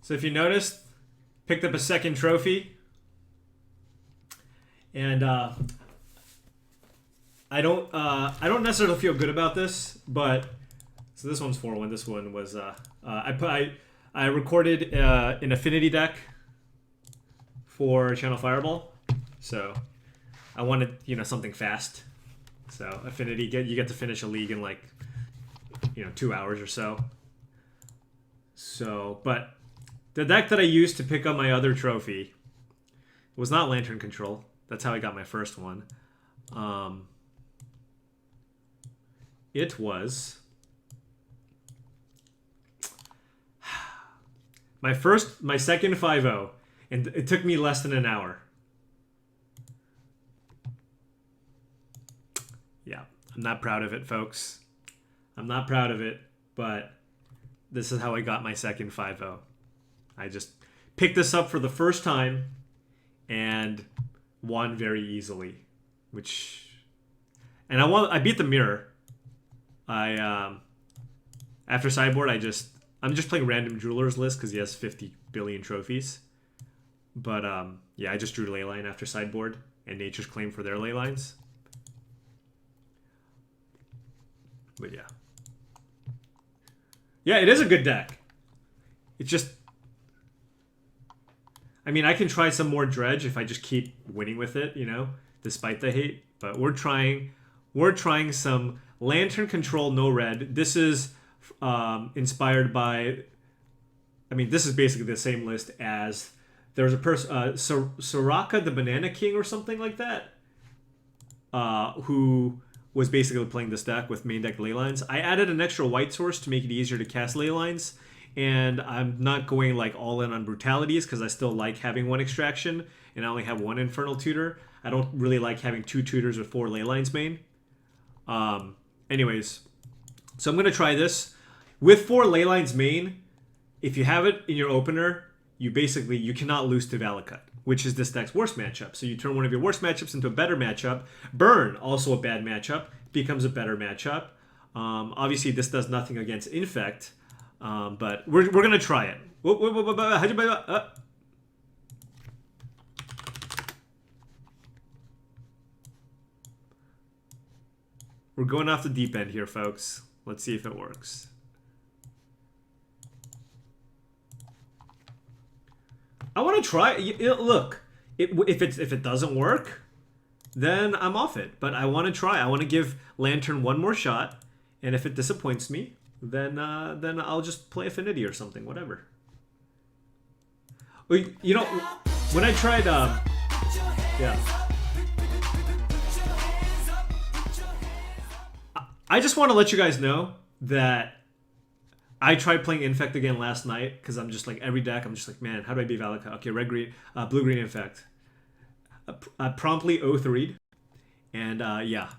So if you noticed, picked up a second trophy. And I don't necessarily feel good about this, but so this one's 4-1. This one was I recorded an Affinity deck for Channel Fireball, so I wanted something fast. So Affinity, you get to finish a league in like 2 hours or so. So, but the deck that I used to pick up my other trophy was not Lantern Control. That's how I got my first one. It was my second 5-0, and it took me less than an hour. Yeah, I'm not proud of it, folks. I'm not proud of it, but this is how I got my second 5-0. I just picked this up for the first time and won very easily, and I beat the mirror. After sideboard, I'm just playing random Jeweler's List because he has 50 billion trophies. But yeah, I just drew Leyline after sideboard and Nature's Claim for their Leylines. But yeah. Yeah, it is a good deck. It's just, I mean, I can try some more Dredge if I just keep winning with it, despite the hate. But we're trying some Lantern Control, no red. This is inspired by, I mean, this is basically the same list as, there's a person, Soraka the Banana King or something like that, who was basically playing this deck with main deck Leylines. I added an extra white source to make it easier to cast Leylines, and I'm not going like all in on brutalities because I still like having one extraction, and I only have one Infernal Tutor. I don't really like having 2 tutors with 4 Leylines main. Anyways, so I'm going to try this. With 4 Leylines main, if you have it in your opener, you cannot lose to Valakut, which is this deck's worst matchup. So you turn one of your worst matchups into a better matchup. Burn, also a bad matchup, becomes a better matchup. Obviously, this does nothing against Infect, but we're going to try it. We're going off the deep end here, folks. Let's see if it works. I want to try. Look, if it doesn't work, then I'm off it. But I want to try. I want to give Lantern one more shot, and if it disappoints me, then I'll just play Affinity or something, whatever. When I tried, yeah. I just want to let you guys know that I tried playing Infect again last night because I'm just like, every deck, I'm just like, man, how do I beat Valakut? Okay, red, green, blue, green Infect. Promptly 0-3'd. And yeah,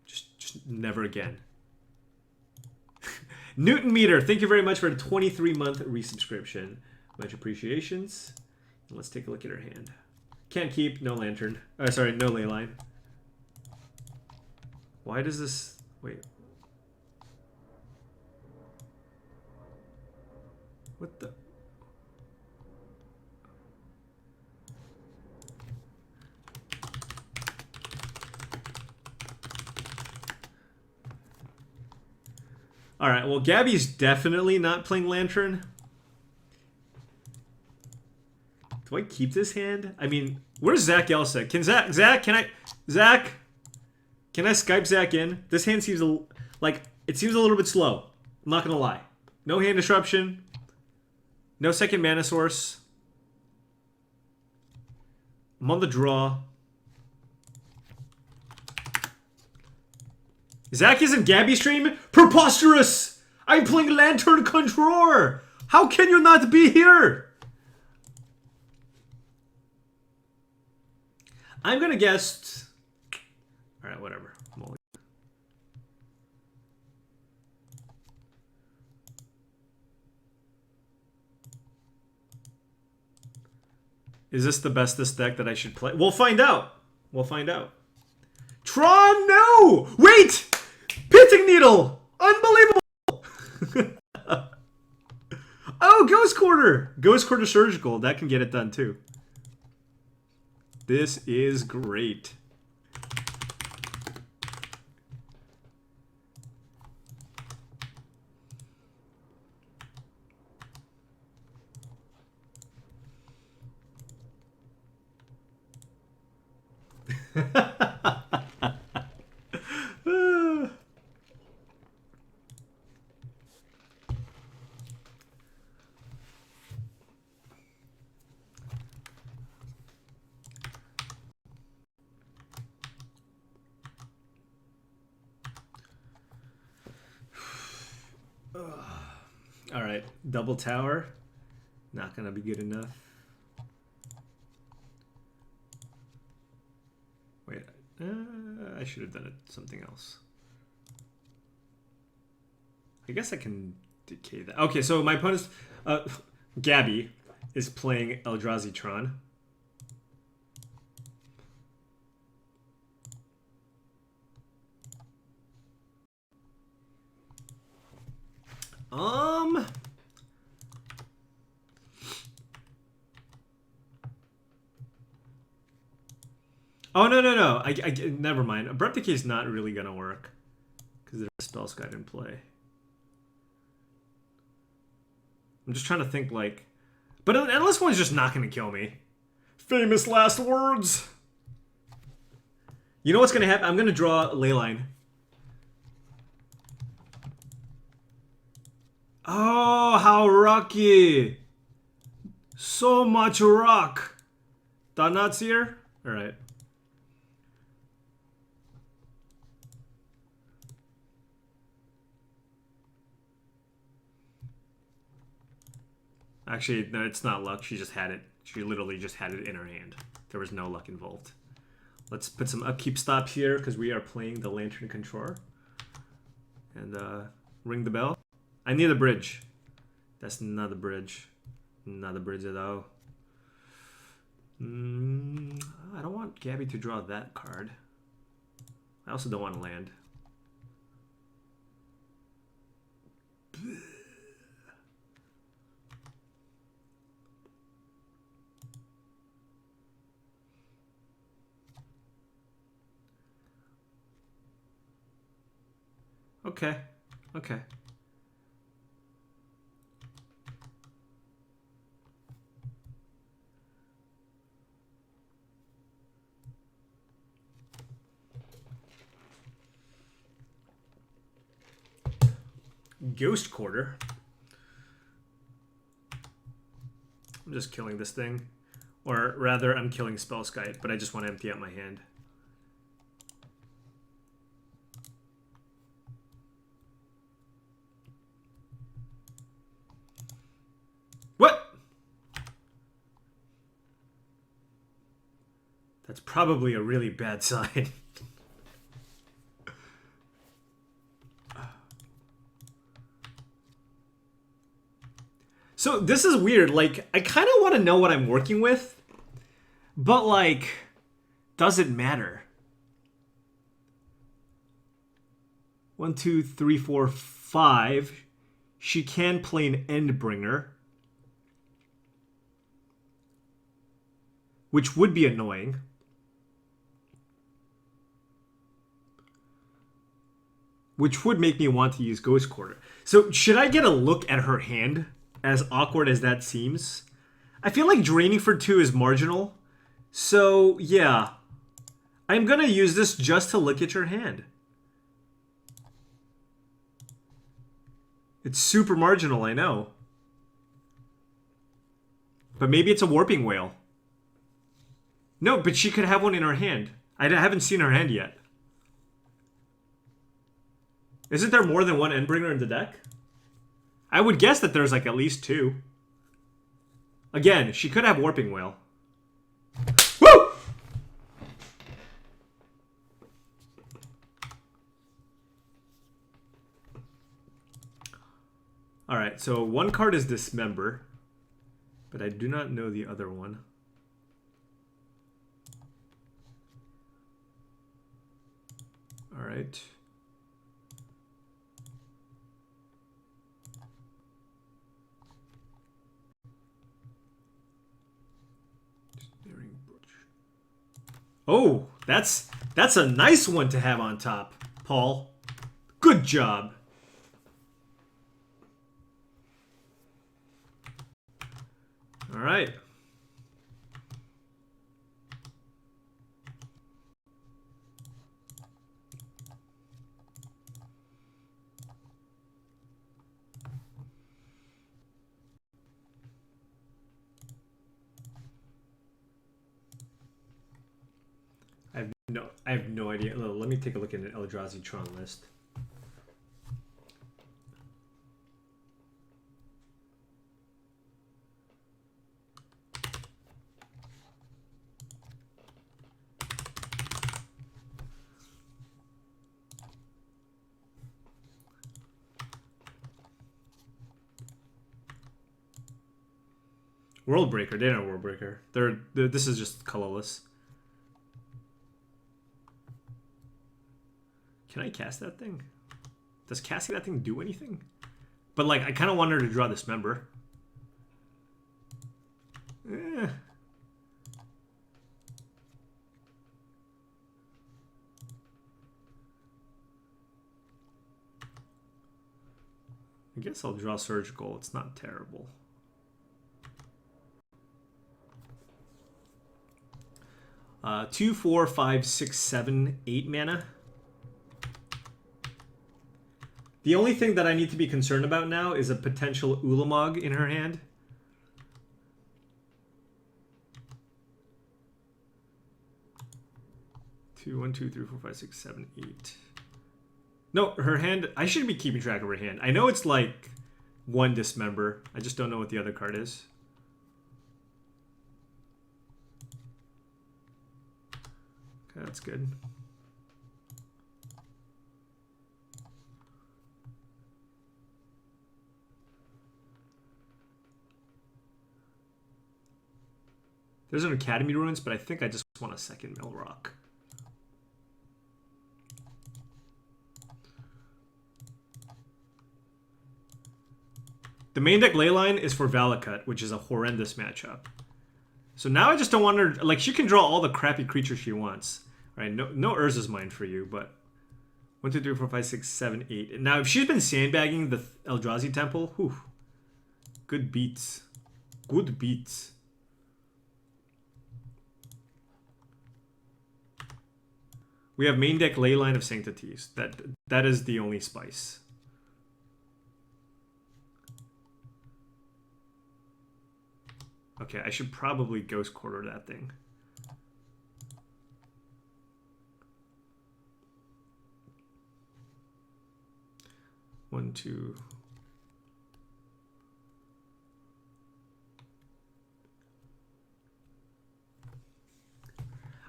just never again. Newton Meter, thank you very much for a 23-month resubscription. Much appreciations. And let's take a look at her hand. Can't keep, no Lantern. Sorry, no Leyline. Why does this... Wait. What the... Alright, well, Gabby's definitely not playing Lantern. Do I keep this hand? I mean, where's Zach Elsek? Can Zach, can I Skype Zach in? This hand seems like, it seems a little bit slow. I'm not gonna lie. No hand disruption. No second mana source. I'm on the draw. Zach isn't Gabby stream? Preposterous! I'm playing Lantern Controller! How can you not be here? I'm gonna guess... Alright, whatever. Is this the bestest deck that I should play? We'll find out. We'll find out. Tron, no! Wait! Pitting Needle! Unbelievable! Oh, Ghost Quarter! Ghost Quarter Surgical. That can get it done too. This is great. All right, double tower. Not gonna be good enough. Wait, I should have done it something else. I guess I can decay that. Okay, so my opponent's Gabby is playing Eldrazi Tron. Oh, no. I never mind. Abrupt Decay is not really gonna work because there's a Spell Guide in play. I'm just trying to think like, but Endless One's just not gonna kill me. Famous last words. You know what's gonna happen? I'm gonna draw Leyline. Oh, how rocky! So much rock. Thought not here. All right. Actually, no, it's not luck. She just had it. She literally just had it in her hand. There was no luck involved. Let's put some upkeep stops here because we are playing the Lantern Controller. And ring the bell. I need a bridge. That's not a bridge. Not a bridge at all. I don't want Gabby to draw that card. I also don't want to land. Okay. Okay. Ghost Quarter. I'm just killing this thing. Or rather, I'm killing Spellskite, but I just want to empty out my hand. What? That's probably a really bad sign. So this is weird. Like, I kind of want to know what I'm working with, but like, does it matter? 1, 2, 3, 4, 5. She can play an Endbringer, which would be annoying. Which would make me want to use Ghost Quarter. So should I get a look at her hand? As awkward as that seems. I feel like draining for 2 is marginal. So, yeah. I'm gonna use this just to look at your hand. It's super marginal, I know. But maybe it's a Warping Whale. No, but she could have one in her hand. I haven't seen her hand yet. Isn't there more than one Endbringer in the deck? I would guess that there's like at least 2. Again, she could have Warping Whale. Woo! Alright, so one card is Dismember, but I do not know the other one. Alright. Oh, that's a nice one to have on top, Paul. Good job. All right. I have no idea. Let me take a look at an Eldrazi Tron list. World Breaker. They're not World Breaker. This is just colorless. Can I cast that thing? Does casting that thing do anything? But like, I kind of want her to draw this member. Eh. I guess I'll draw Surgical. It's not terrible. Uh, 2, 4, 5, 6, 7, 8 mana. The only thing that I need to be concerned about now is a potential Ulamog in her hand. Two, 1, 2, 3, 4, 5, 6, 7, 8. No, her hand. I should be keeping track of her hand. I know it's like one Dismember. I just don't know what the other card is. Okay, that's good. There's an Academy Ruins, but I think I just want a second Mill Rock. The main deck Leyline is for Valakut, which is a horrendous matchup. So now I just don't want her... Like, she can draw all the crappy creatures she wants. Right? No Urza's Mine for you, but... 1, 2, 3, 4, 5, 6, 7, 8. Now, if she's been sandbagging the Eldrazi Temple, whew. Good beats. Good beats. We have main deck Leyline of Sanctities. That is the only spice. Okay, I should probably Ghost Quarter that thing. One, two.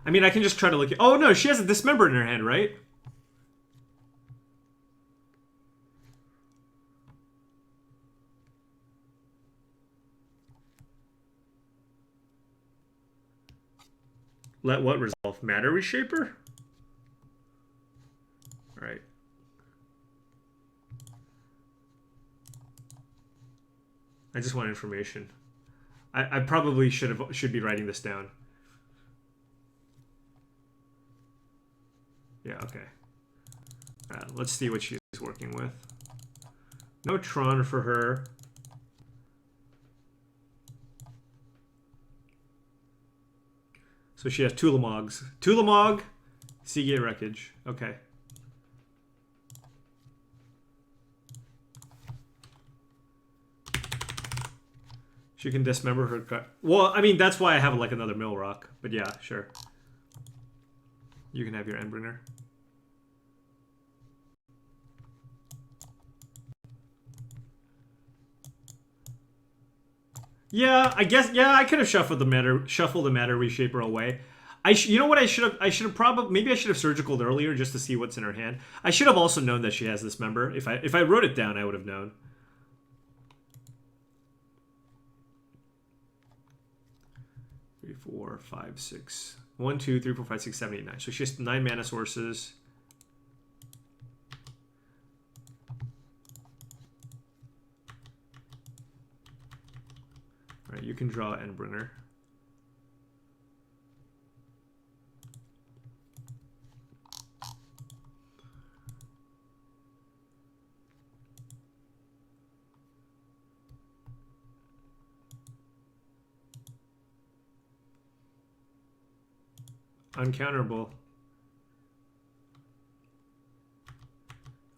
I mean, I can just try to look at... Oh, no, she has a Dismember in her hand, right? Let what resolve? Matter Reshaper? Alright. I just want information. I probably should be writing this down. Yeah, okay. Alright, let's see what she's working with. No Tron for her. So she has Tulamogs. Tulamog, Seagate Wreckage. Okay. She can dismember her cut. Well, I mean, that's why I have like another Mill Rock. But yeah, sure. You can have your Endbringer. Yeah, I guess. Yeah, I could have shuffled the matter reshaper away. You know what I should have probably, maybe I should have surgicaled earlier just to see what's in her hand. I should have also known that she has this member. If I wrote it down, I would have known. Three, 4, 5, 6. 1, 2, 3, 4, 5, 6, 7, 8, 9. So she has 9 mana sources. All right, you can draw Endbringer. Uncounterable.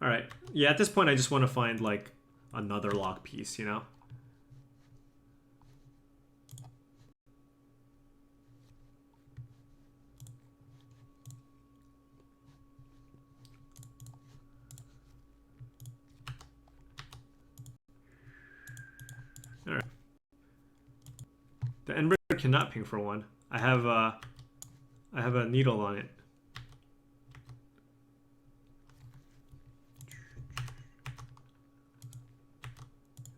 Alright. Yeah, at this point I just want to find like another lock piece, you know? Alright. The Endbreaker cannot ping for one. I have a needle on it.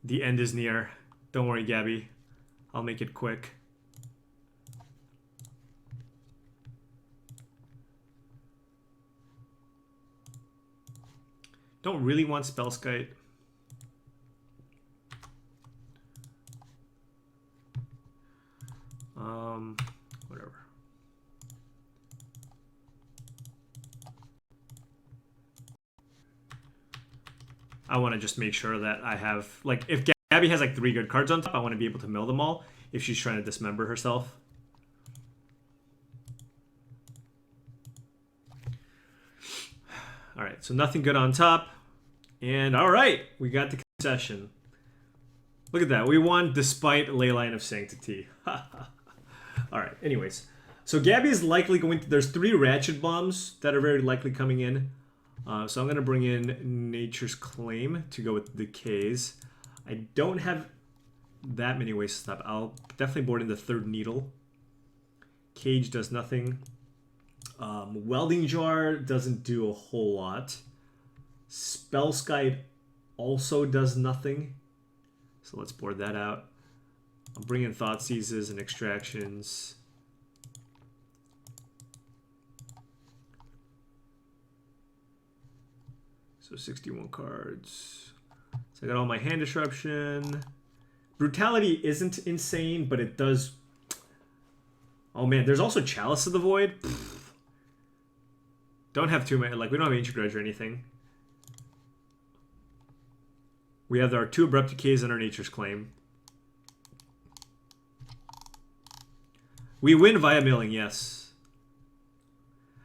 The end is near. Don't worry, Gabby. I'll make it quick. Don't really want Spellskite. Whatever. I want to just make sure that I have, like, if Gabby has like 3 good cards on top, I want to be able to mill them all if she's trying to dismember herself. All right, so nothing good on top. And all right, we got the concession. Look at that. We won despite Leyline of Sanctity. All right, anyways. So Gabby is likely going to... There's 3 Ratchet Bombs that are very likely coming in. So I'm going to bring in Nature's Claim to go with Decays. I don't have that many ways to stop. I'll definitely board in the 3rd Needle. Cage does nothing. Welding Jar doesn't do a whole lot. Spellskite also does nothing. So let's board that out. I'll bring in Thoughtseizes and Extractions. So 61 cards. So I got all my Hand Disruption. Brutality isn't insane, but it does... Oh man, there's also Chalice of the Void. Pfft. Don't have too many, like we don't have Ancient Grudge or anything. We have our 2 Abrupt Decays and our Nature's Claim. We win via milling, yes.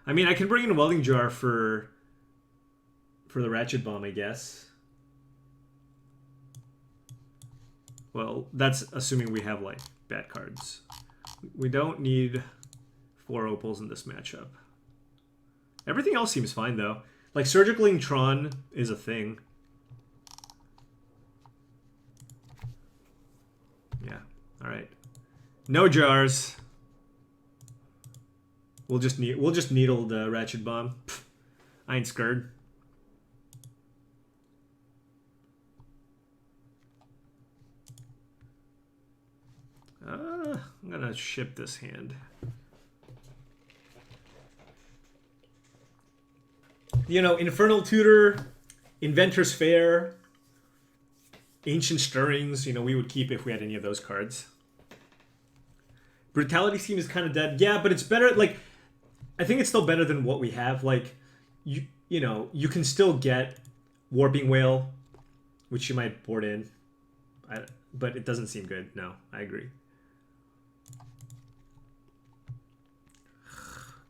I mean, I can bring in a Welding Jar for the Ratchet Bomb, I guess. Well, that's assuming we have, like, bad cards. We don't need 4 Opals in this matchup. Everything else seems fine, though. Like, Surgical Tron is a thing. Yeah, alright. No jars. We'll just needle the Ratchet Bomb. Pfft, I ain't scared. I'm gonna ship this hand. You know, Infernal Tutor, Inventor's Fair, Ancient Stirrings, you know, we would keep if we had any of those cards. Brutality Scheme is kind of dead. Yeah, but it's better, like, I think it's still better than what we have. Like, you know, you can still get Warping Whale, which you might board in. But it doesn't seem good. No, I agree.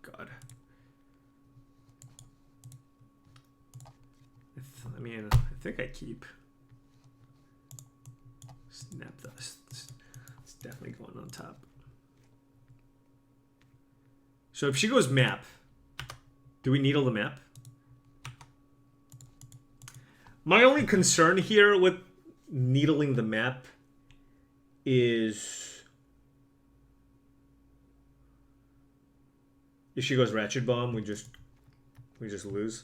God. I mean, I think I keep. Snap this. It's definitely going on top. So if she goes map, do we needle the map? My only concern here with needling the map is if she goes Ratchet Bomb, we just lose.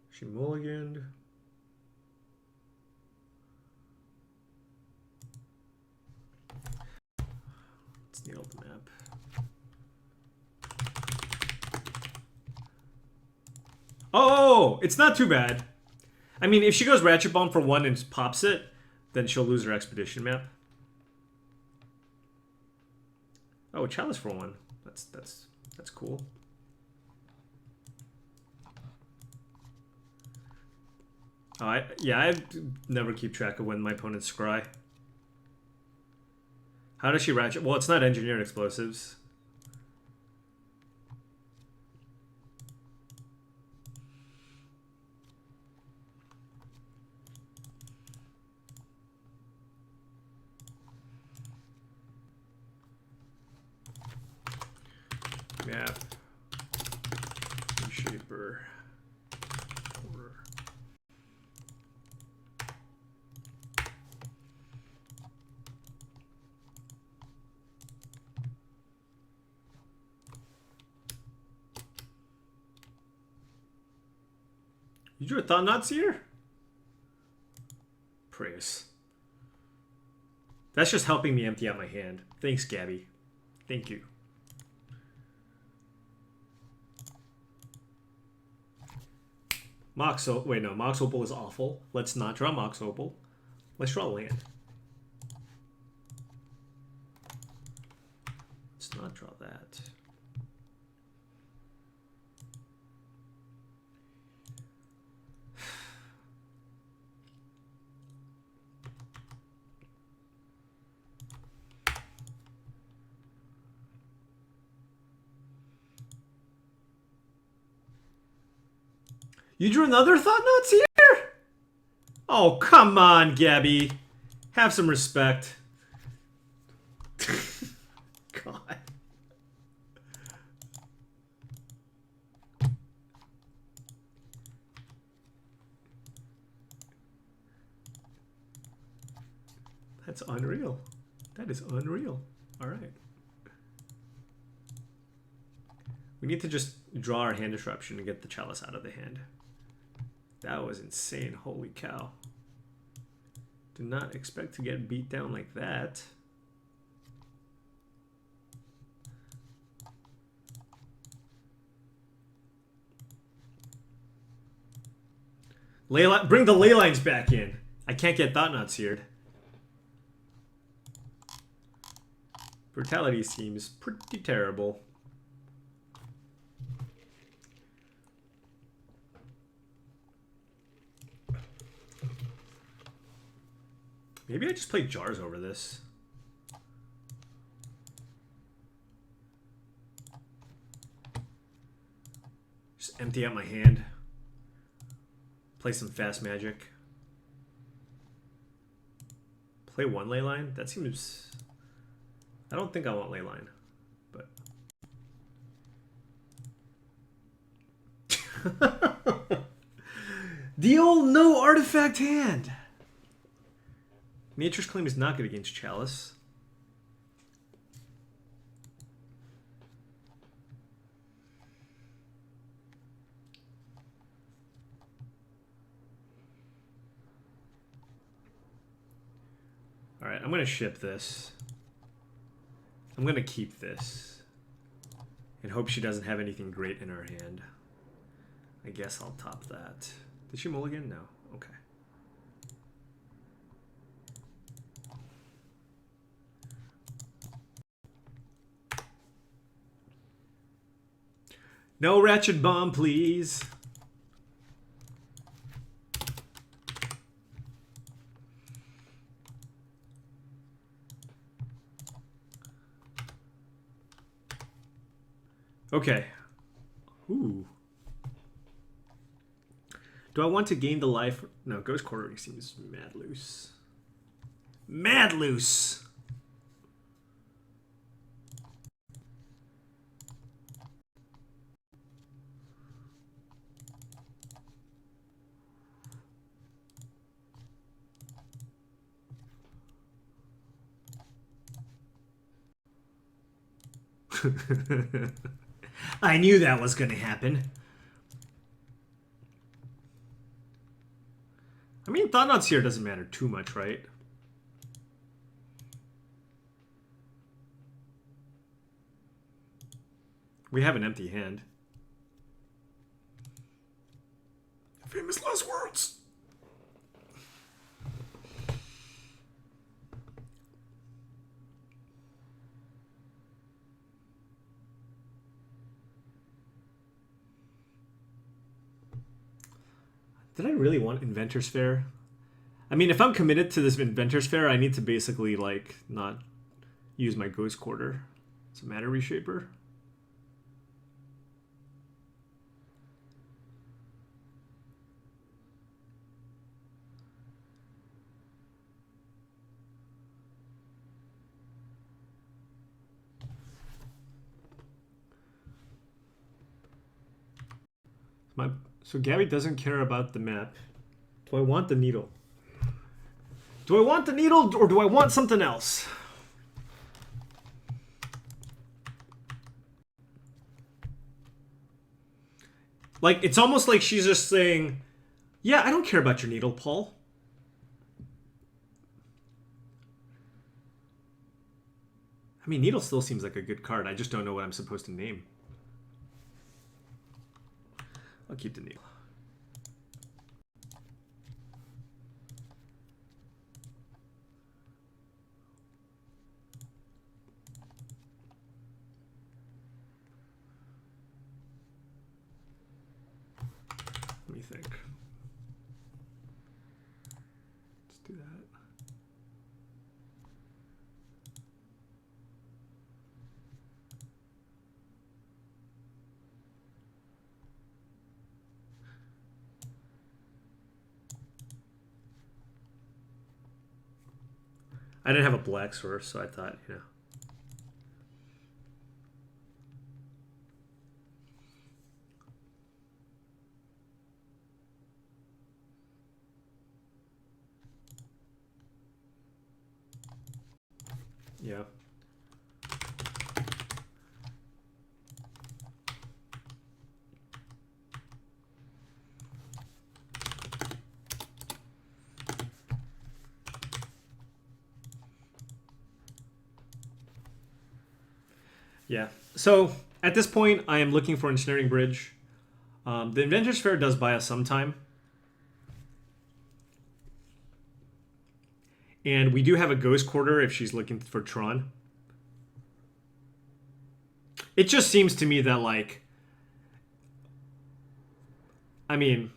She mulliganed. Let's needle the map. Oh, it's not too bad. I mean, if she goes Ratchet Bomb for 1 and pops it, then she'll lose her Expedition map. Oh, Chalice for 1. That's cool. Oh, I never keep track of when my opponents scry. How does she ratchet? Well, it's not engineered explosives. Map. Shaper. You drew a Thought Knot Seer? Praise. That's just helping me empty out my hand. Thanks, Gabby. Thank you. Mox Opal. Wait, no. Mox Opal is awful. Let's not draw Mox Opal. Let's draw land. Let's not draw that. You drew another Thought Knot Seer? Oh, come on, Gabby. Have some respect. God. That's unreal. That is unreal. All right. We need to just draw our hand disruption and get the chalice out of the hand. That was insane. Holy cow. Do not expect to get beat down like that. Bring the ley lines back in. I can't get Thought Knot Seared. Brutality seems pretty terrible. Maybe I just play jars over this. Just empty out my hand. Play some fast magic. Play one ley line? That seems... I don't think I want ley line, but... The old no artifact hand! Nature's Claim is not good against Chalice. Alright, I'm going to ship this. I'm going to keep this. And hope she doesn't have anything great in her hand. I guess I'll top that. Did she mulligan? No. Okay. No Ratchet Bomb, please. Okay. Ooh. Do I want to gain the life? No, Ghost Quartering seems mad loose. Mad loose! I knew that was going to happen. I mean, Thought Knot Seer doesn't matter too much, right? We have an empty hand. Famous last words. Did I really want Inventor's Fair? I mean, if I'm committed to this Inventor's Fair, I need to basically, like, not use my Ghost Quarter. It's a Matter Reshaper. So Gabby doesn't care about the map. Do I want the needle? Do I want the needle or do I want something else? Like, it's almost like she's just saying, yeah, I don't care about your needle, Paul. I mean, needle still seems like a good card. I just don't know what I'm supposed to name. I'll keep the needle. Let me think. Let's do that. I didn't have a black source, so I thought, you know. Yeah. Yeah. So at this point, I am looking for Ensnaring Bridge. The Inventor's Fair does buy us some time. And we do have a Ghost Quarter if she's looking for Tron. It just seems to me that, like, I mean,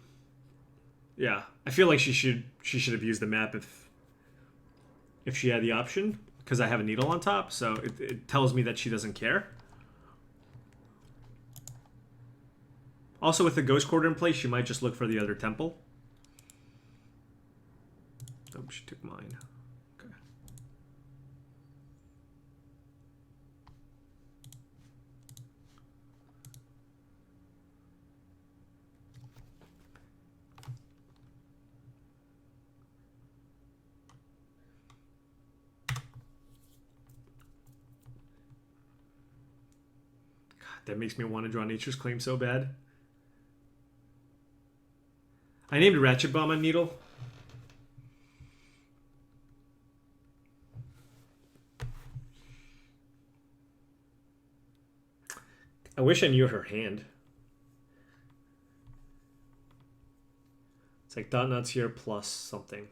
yeah, I feel like she should have used the map if she had the option, because I have a needle on top, so it tells me that she doesn't care. Also, with the Ghost Quarter in place, she might just look for the other temple. Oh, she took mine. Okay. God, that makes me want to draw Nature's Claim so bad. I named Ratchet Bomb on Needle. I wish I knew her hand. It's like dot nuts here plus something.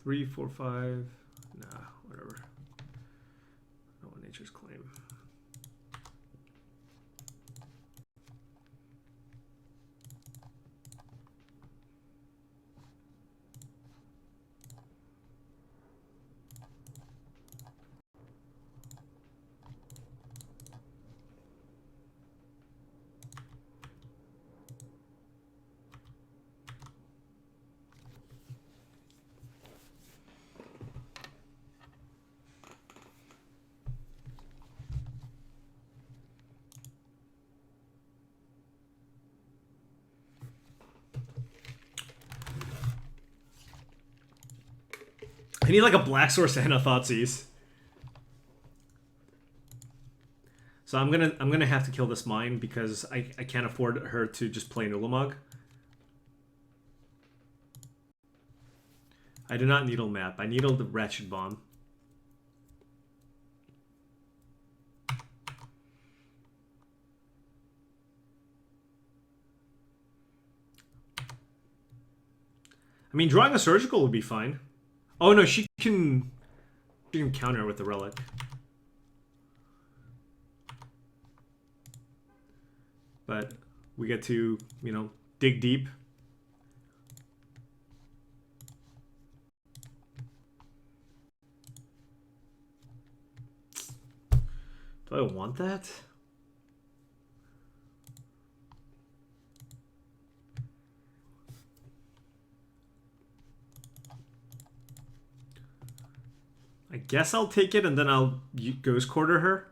Three, four, five. Nah, whatever. I want Nature's Claim. I need like a black source and a Thoughtseize. So I'm gonna have to kill this mine because I can't afford her to just play an Ulamog. I do not needle map. I needle the Ratchet Bomb. I mean, drawing a Surgical would be fine. Oh no, she can counter with the Relic. but we get to, you know, dig deep. Do I want that? I guess I'll take it and then I'll ghost quarter her.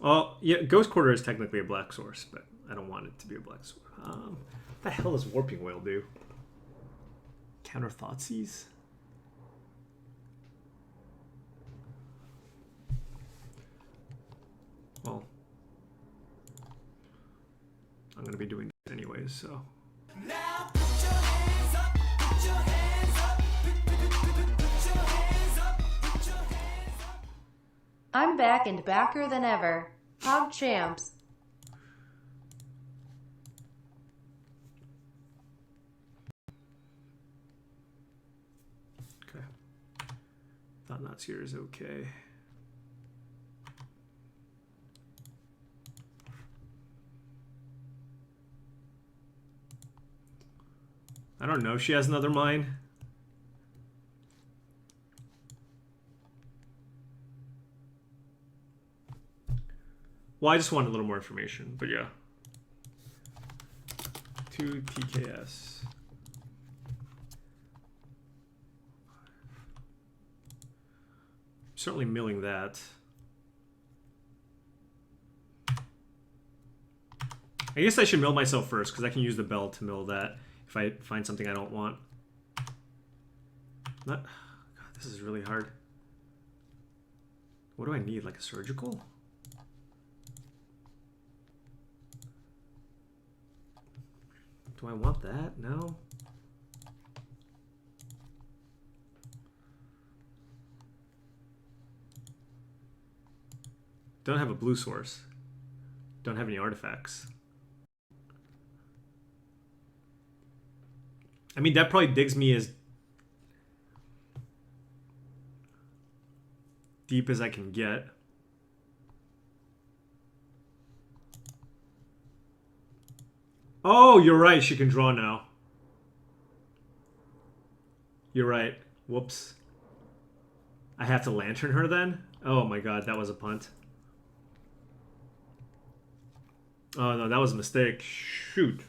Well, yeah, Ghost Quarter is technically a black source, but I don't want it to be a black source. What the hell does Warping Whale do? Counter Thoughtseize? Well, I'm going to be doing this anyways, so. Now put your hands up, put your hands up, put your hands up, put your hands up. I'm back and backer than ever. Hog champs. Okay. Thought Knots here is okay. I don't know if she has another mine. Well, I just want a little more information, but yeah. 2 TKS. Certainly milling that. I guess I should mill myself first because I can use the bell to mill that if I find something I don't want. God, this is really hard. What do I need? Like a surgical? Do I want that? No. Don't have a blue source. Don't have any artifacts. I mean, that probably digs me as deep as I can get. Oh, you're right. She can draw now. You're right. Whoops. I have to lantern her then? Oh my god, that was a punt. Oh no, that was a mistake. Shoot.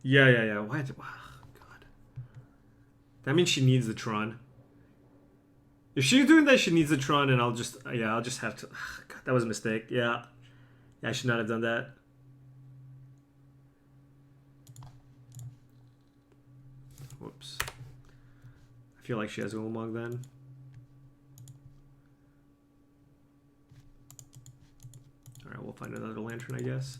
Yeah. Why? Oh, god. That means she needs the Tron. If she's doing that, she needs the Tron, and I'll just have to. God, that was a mistake. Yeah, I should not have done that. Whoops. I feel like she has Ulamog then. All right, we'll find another lantern, I guess.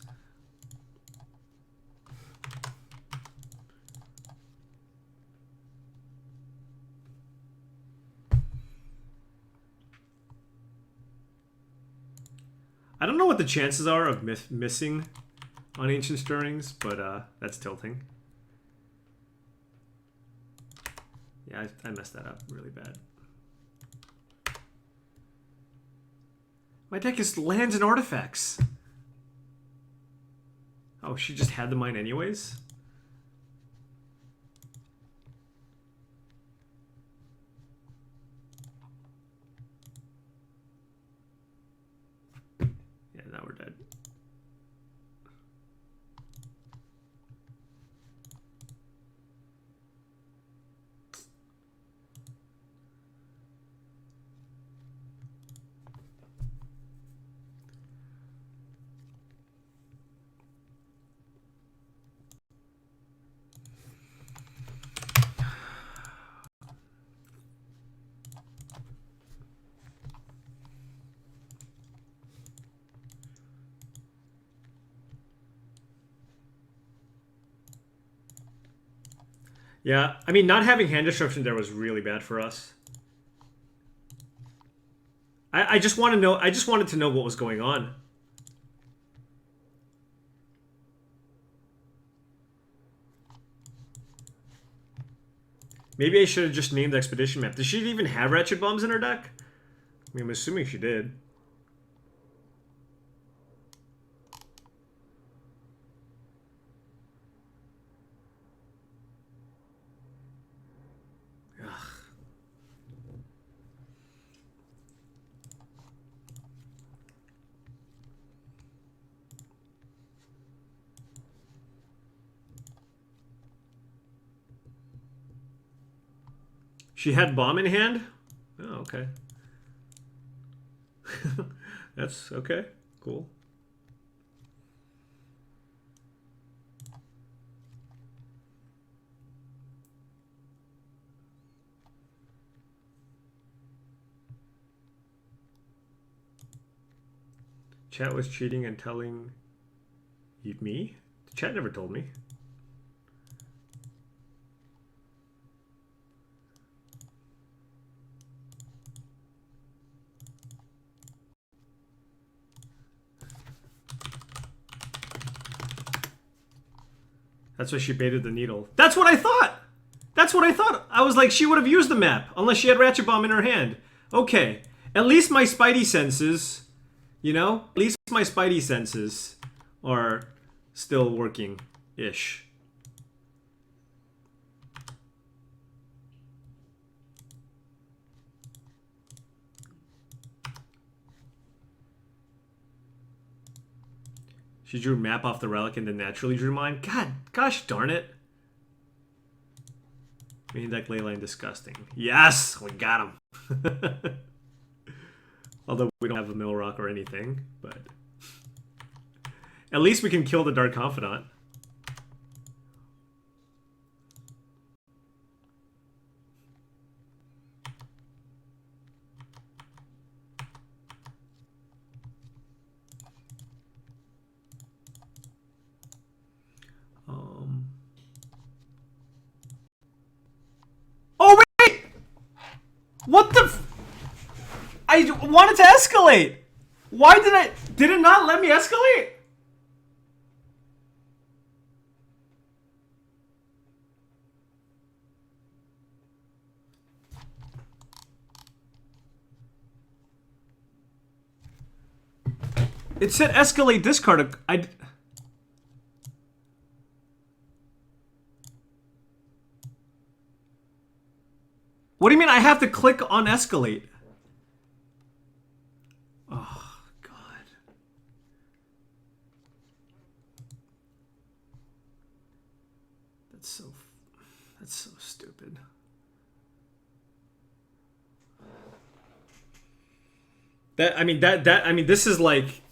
I don't know what the chances are of missing on Ancient Stirrings, but that's tilting. Yeah, I messed that up really bad. My deck is lands and artifacts. Oh, she just had the mine anyways? Yeah, now we're dead. Yeah, I mean, not having hand destruction there was really bad for us. I just want to know. I just wanted to know what was going on. Maybe I should have just named the expedition map. Does she even have ratchet bombs in her deck? I mean, I'm assuming she did. She had bomb in hand? Oh, okay. That's okay. Cool. Chat was cheating and telling me? The chat never told me. That's why she baited the needle. That's what I thought! That's what I thought. I was like, she would have used the map, unless she had Ratchet Bomb in her hand. Okay. At least my spidey senses, you know? At least my spidey senses are still working-ish. She drew map off the relic and then naturally drew mine. God, gosh darn it. Main deck Leyline disgusting. Yes, we got him. Although we don't have a mill rock or anything, but at least we can kill the Dark Confidant. Oh wait! What the? I wanted to escalate. Why did I? Did it not let me escalate? It said escalate discard. What do you mean I have to click on escalate? Oh, God. That's so stupid. I mean, this is like...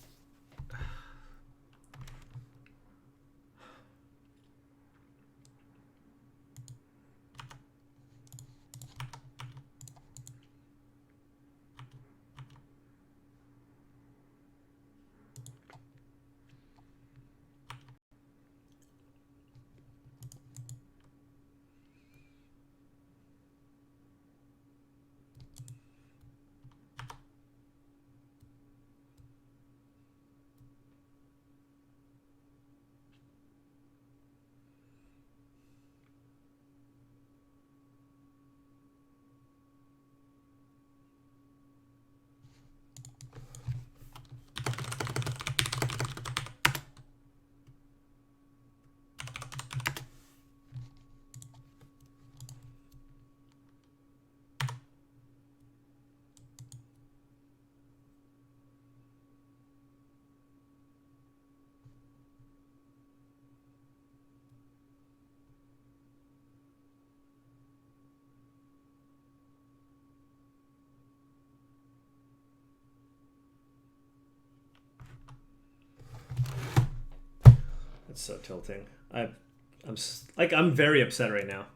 It's so tilting. I'm very upset right now.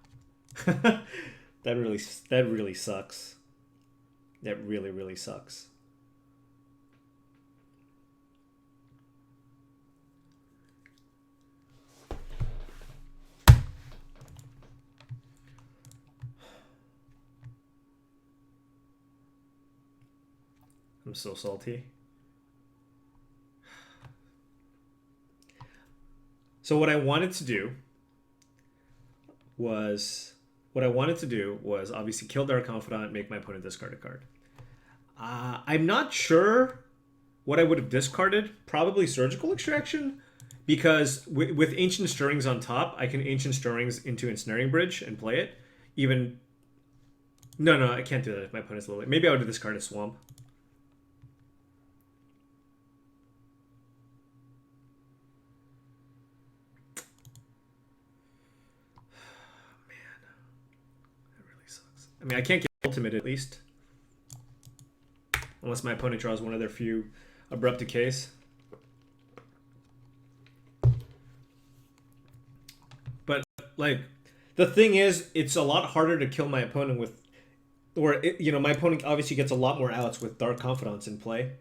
That really sucks. That really sucks. I'm so salty. So what I wanted to do was obviously kill Dark Confidant, make my opponent discard a card. I'm not sure what I would have discarded. Probably Surgical Extraction, because with Ancient Stirrings on top, I can Ancient Stirrings into Ensnaring Bridge and play it. Even no, I can't do that if my opponent's a little late. Maybe I would have discarded Swamp. I mean, I can't get ultimate at least. Unless my opponent draws one of their few Abrupt Decays. But, like, the thing is, it's a lot harder to kill my opponent with... Or, you know, my opponent obviously gets a lot more outs with Dark Confidants in play.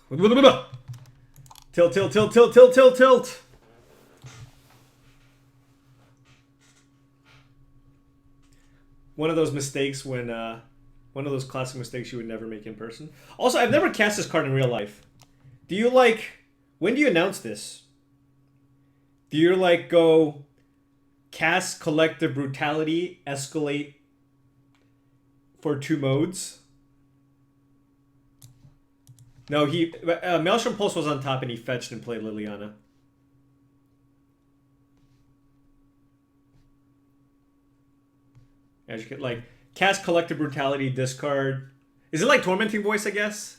Tilt, tilt, tilt, tilt, tilt, tilt, tilt! One of those mistakes when, one of those classic mistakes you would never make in person. Also, I've never cast this card in real life. Do you, like, when do you announce this? Do you, like, go cast Collective Brutality, escalate for 2 modes? No, Maelstrom Pulse was on top and he fetched and played Liliana. As you could, like, cast Collective Brutality, discard. Is it like Tormenting Voice, I guess?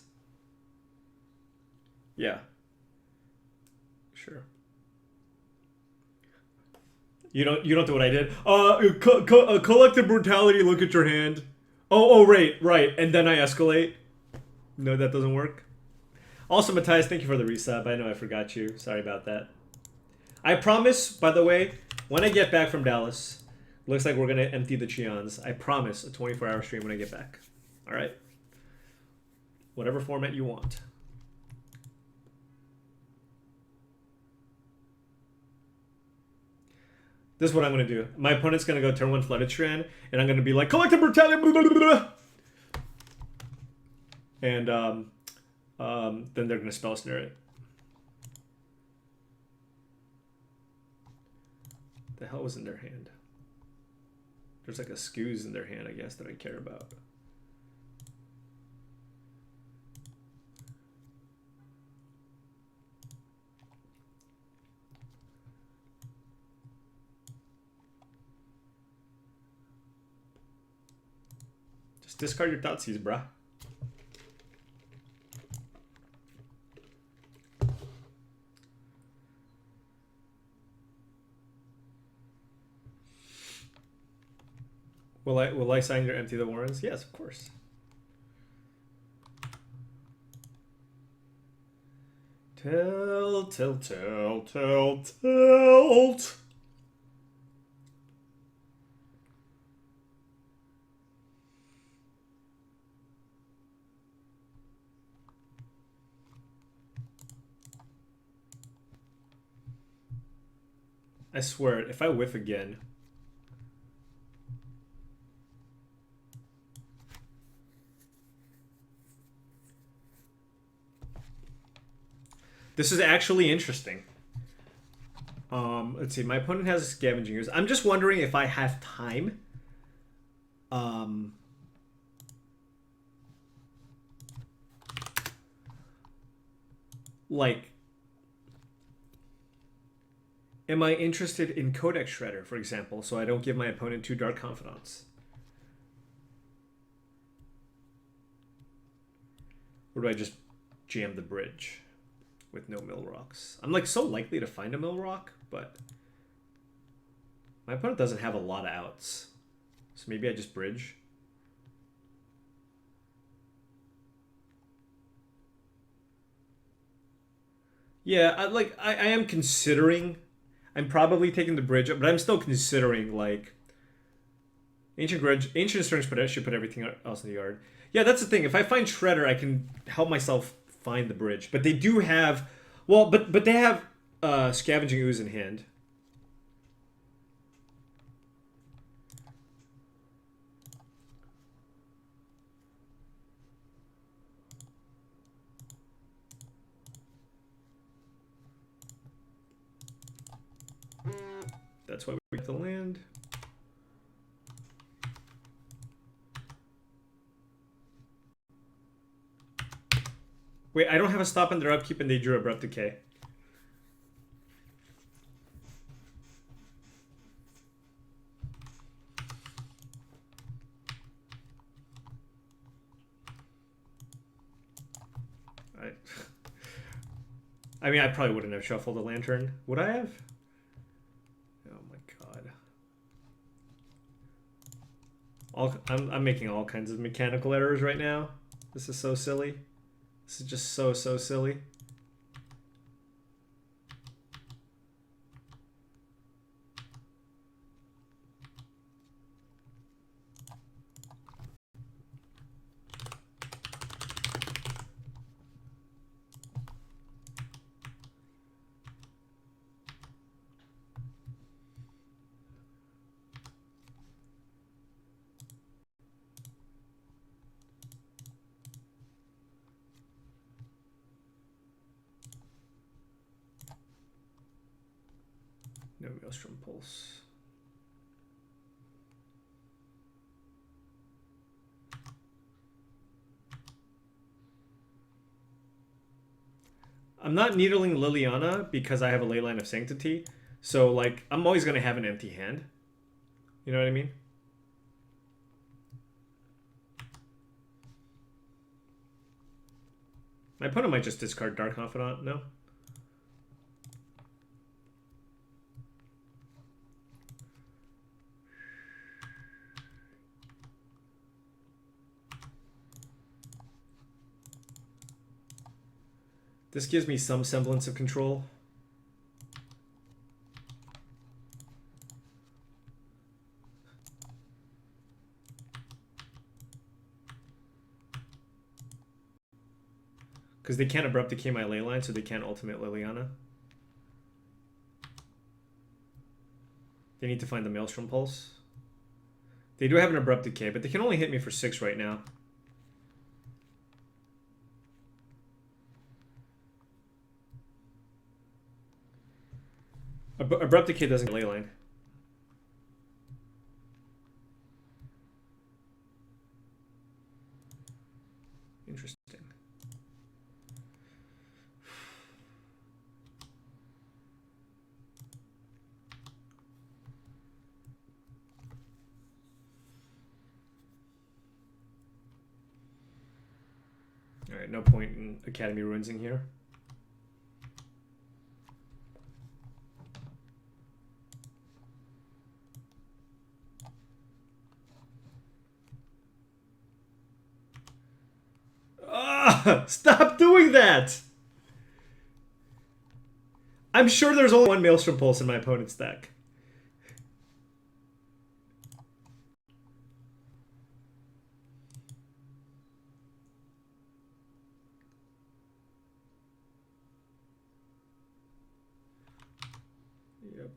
Yeah. Sure. You don't do what I did. Collective Brutality, look at your hand. Oh, right. And then I escalate. No, that doesn't work. Also, Matthias, thank you for the resub. I know I forgot you. Sorry about that. I promise, by the way, when I get back from Dallas... Looks like we're going to empty the Cheons. I promise a 24-hour stream when I get back. All right? Whatever format you want. This is what I'm going to do. My opponent's going to go turn 1 Flooded Strand, and I'm going to be like, Collective Brutality! Blah, blah, blah, blah. And then they're going to Spell Snare it. The hell was in their hand? There's like a Scoos in their hand, I guess, that I care about. Just discard your Thoughtseize, bruh. Will I sign your Empty the Warrens? Yes, of course. Tilt, tilt, tilt, tilt, tilt. I swear, if I whiff again... This is actually interesting. Let's see. My opponent has Scavenging Ooze. I'm just wondering if I have time. Like, am I interested in Codex Shredder, for example, so I don't give my opponent 2 Dark Confidants? Or do I just jam the bridge with no mill rocks? I'm like so likely to find a mill rock, but my opponent doesn't have a lot of outs. So maybe I just bridge. Yeah, I am considering. I'm probably taking the bridge, but I'm still considering, like, Ancient Strings should put everything else in the yard. Yeah, that's the thing. If I find Shredder, I can help myself find the bridge. But they do have, well, but they have Scavenging Ooze in hand. With the land. Wait, I don't have a stop on their upkeep and they drew Abrupt Decay. I mean, I probably wouldn't have shuffled a Lantern. Would I have? Oh my god. I'm making all kinds of mechanical errors right now. This is so silly. This is just so silly. No Maelstrom Pulse. I'm not needling Liliana because I have a Leyline of Sanctity. So, like, I'm always going to have an empty hand. You know what I mean? My opponent might just discard Dark Confidant, no? This gives me some semblance of control. Because they can't Abrupt Decay my Leyline, so they can't Ultimate Liliana. They need to find the Maelstrom Pulse. They do have an Abrupt Decay, but they can only hit me for 6 right now. Abrupt Decay doesn't get Leyline. Interesting. Alright, no point in Academy Ruinsing here. Stop doing that! I'm sure there's only one Maelstrom Pulse in my opponent's deck. Yep.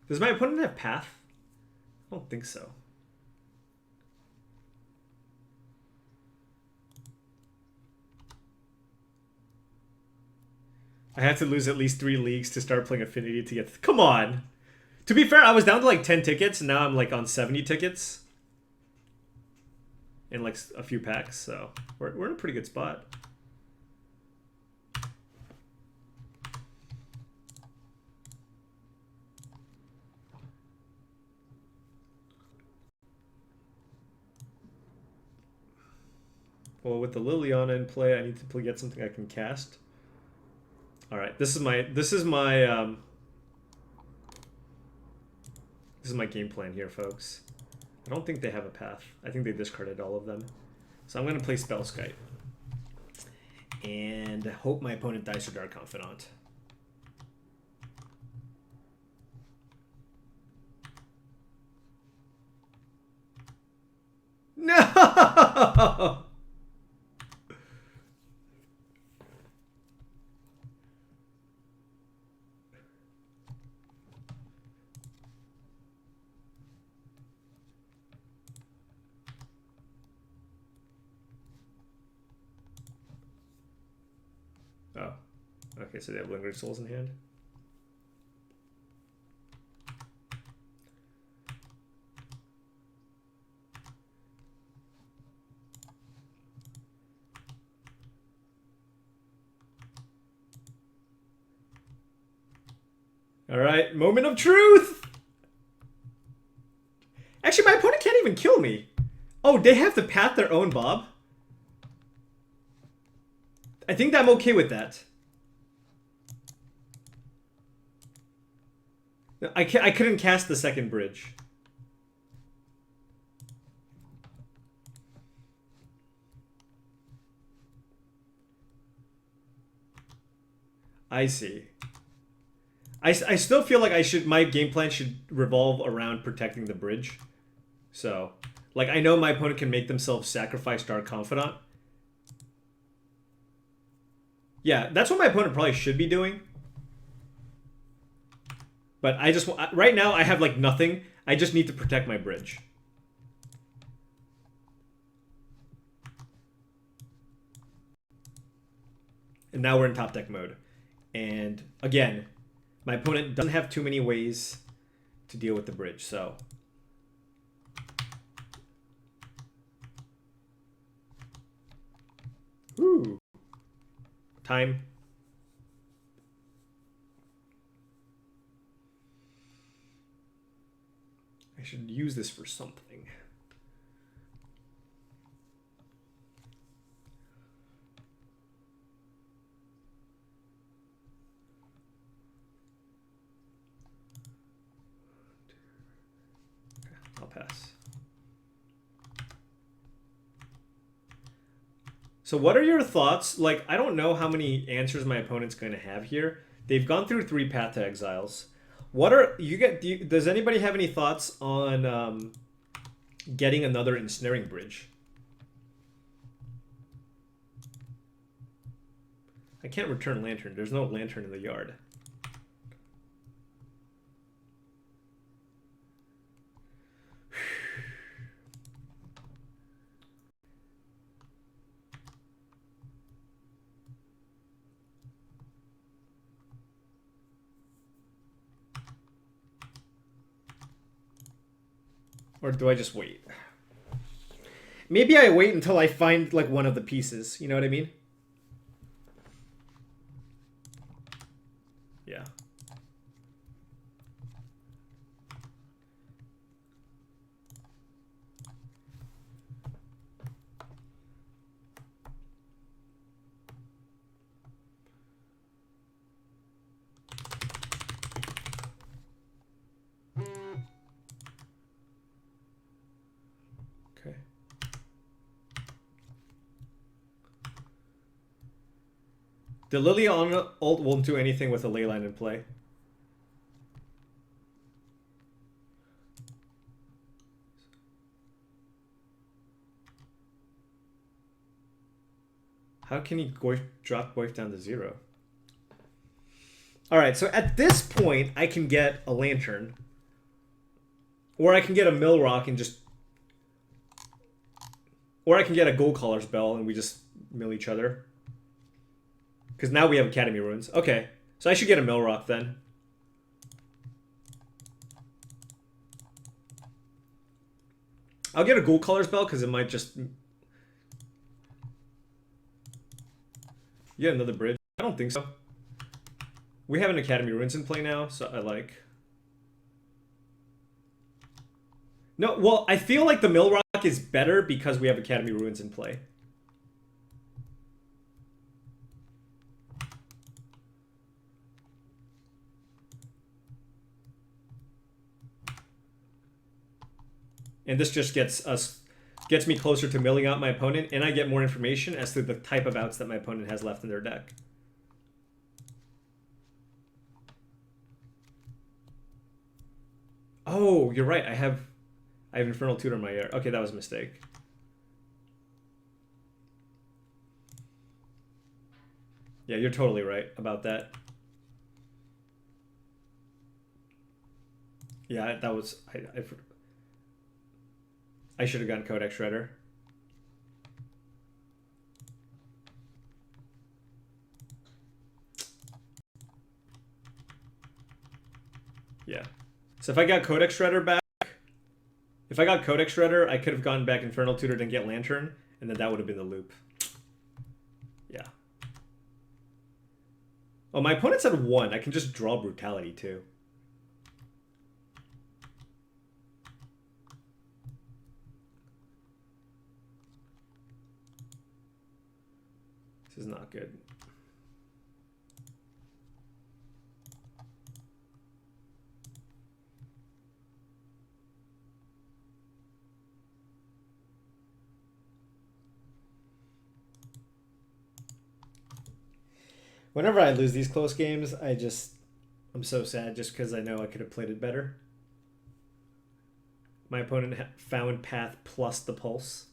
Does my opponent have Path? I don't think so. I had to lose at least 3 leagues to start playing Affinity to get... Come on! To be fair, I was down to like 10 tickets, and now I'm like on 70 tickets. In like a few packs, so we're in a pretty good spot. Well, with the Liliana in play, I need to get something I can cast. All right, this is my game plan here, folks. I don't think they have a path. I think they discarded all of them. So I'm gonna play Spellskite and hope my opponent dies to Dark Confidant. No! Oh. Okay, so they have Lingering Souls in hand. All right, moment of truth. Actually, my opponent can't even kill me. Oh, they have to path their own Bob? I think I'm okay with that. I couldn't cast the second bridge. I see. I still feel like my game plan should revolve around protecting the bridge. So, like, I know my opponent can make themselves sacrifice Dark Confidant. Yeah, that's what my opponent probably should be doing. But I just right now I have like nothing. I just need to protect my bridge. And now we're in top deck mode. And again, my opponent doesn't have too many ways to deal with the bridge, so. Ooh. Time. I should use this for something. Okay, I'll pass. So what are your thoughts? Like, I don't know how many answers my opponent's going to have here. They've gone through 3 Path to Exiles. What are does anybody have any thoughts on getting another Ensnaring Bridge? I can't return Lantern. There's no Lantern in the yard. Or do I just wait? Maybe I wait until I find like one of the pieces. You know what I mean? Yeah. Okay. The Lily on ult won't do anything with a Leyline in play. How can he drop Goif down to 0? Alright, so at this point, I can get a Lantern. Or I can get a Mill Rock and just... Or I can get a Gold Caller's Bell and we just mill each other. Because now we have Academy Ruins. Okay, so I should get a Mill Rock then. I'll get a Gold Caller's Bell because it might just... Yeah, another bridge. I don't think so. We have an Academy Ruins in play now, so I like... No, well, I feel like the Mill Rock is better because we have Academy Ruins in play. And this just gets me closer to milling out my opponent, and I get more information as to the type of outs that my opponent has left in their deck. Oh, you're right. I have Infernal Tutor in my air. Okay, that was a mistake. Yeah, you're totally right about that. Yeah, that was... I should have gotten Codex Shredder. Yeah. So if I got Codex Shredder back, I could have gone back Infernal Tutor and get Lantern, and then that would have been the loop. Yeah. Oh, my opponent's at 1. I can just draw Brutality too. This is not good. Whenever I lose these close games, I'm so sad just because I know I could have played it better. My opponent found path plus the pulse.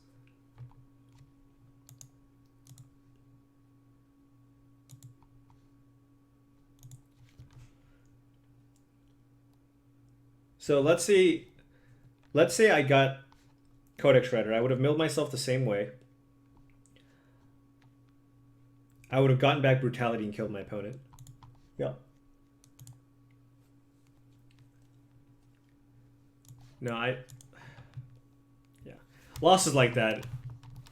So let's say I got Codex Shredder. I would have milled myself the same way. I would have gotten back Brutality and killed my opponent. Yeah. No, yeah. Losses like that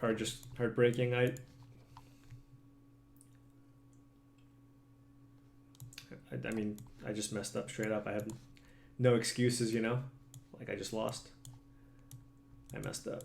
are just heartbreaking. I mean, I just messed up straight up. I have no excuses, you know? Like, I just lost. I messed up.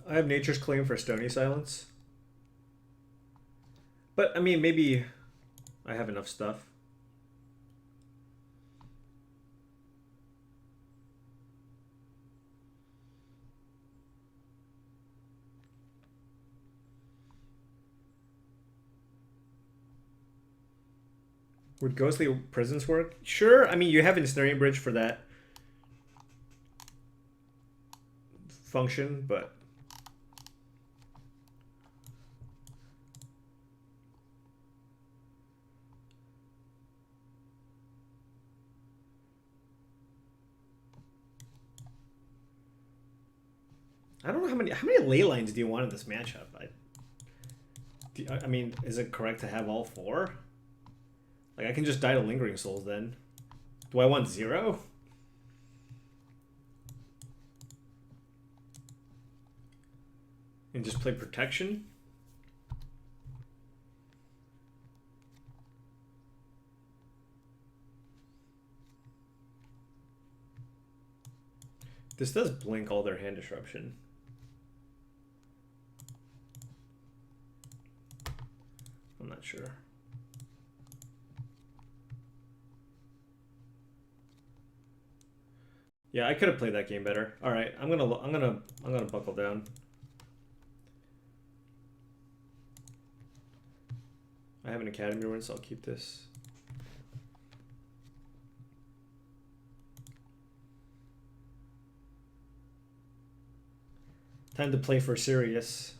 I have Nature's Claim for Stony Silence. But, I mean, maybe I have enough stuff. Would Ghostly Prisons work? Sure. I mean, you have Ensnaring Bridge for that function, but... I don't know how many ley lines do you want in this matchup? I mean, is it correct to have all 4? Like, I can just die to Lingering Souls then. Do I want 0? And just play Protection? This does blink all their hand disruption. I'm not sure. Yeah, I could have played that game better. All right, I'm gonna buckle down. I have an academy run, so I'll keep this. Time to play for Sirius.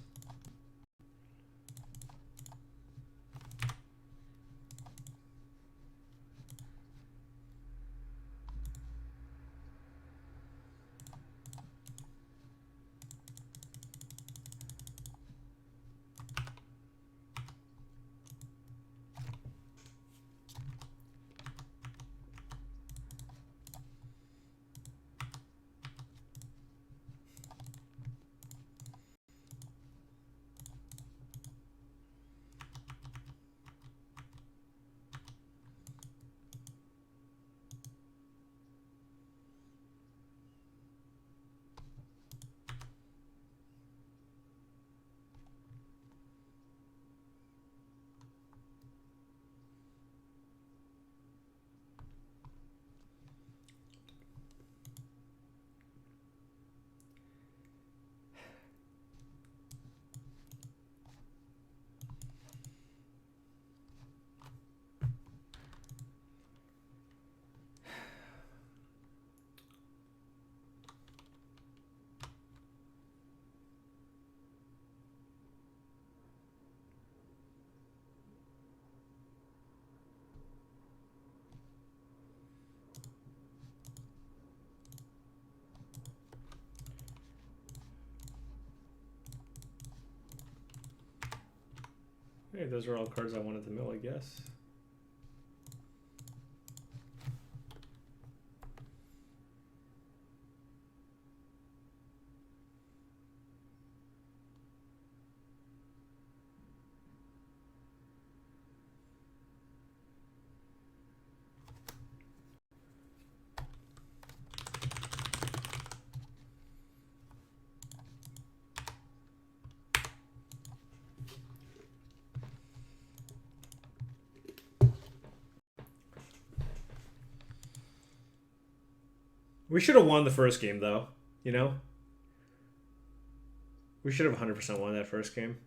Hey, those are all cards I wanted to mill, I guess. We should have won the first game, though. You know? We should have 100% won that first game.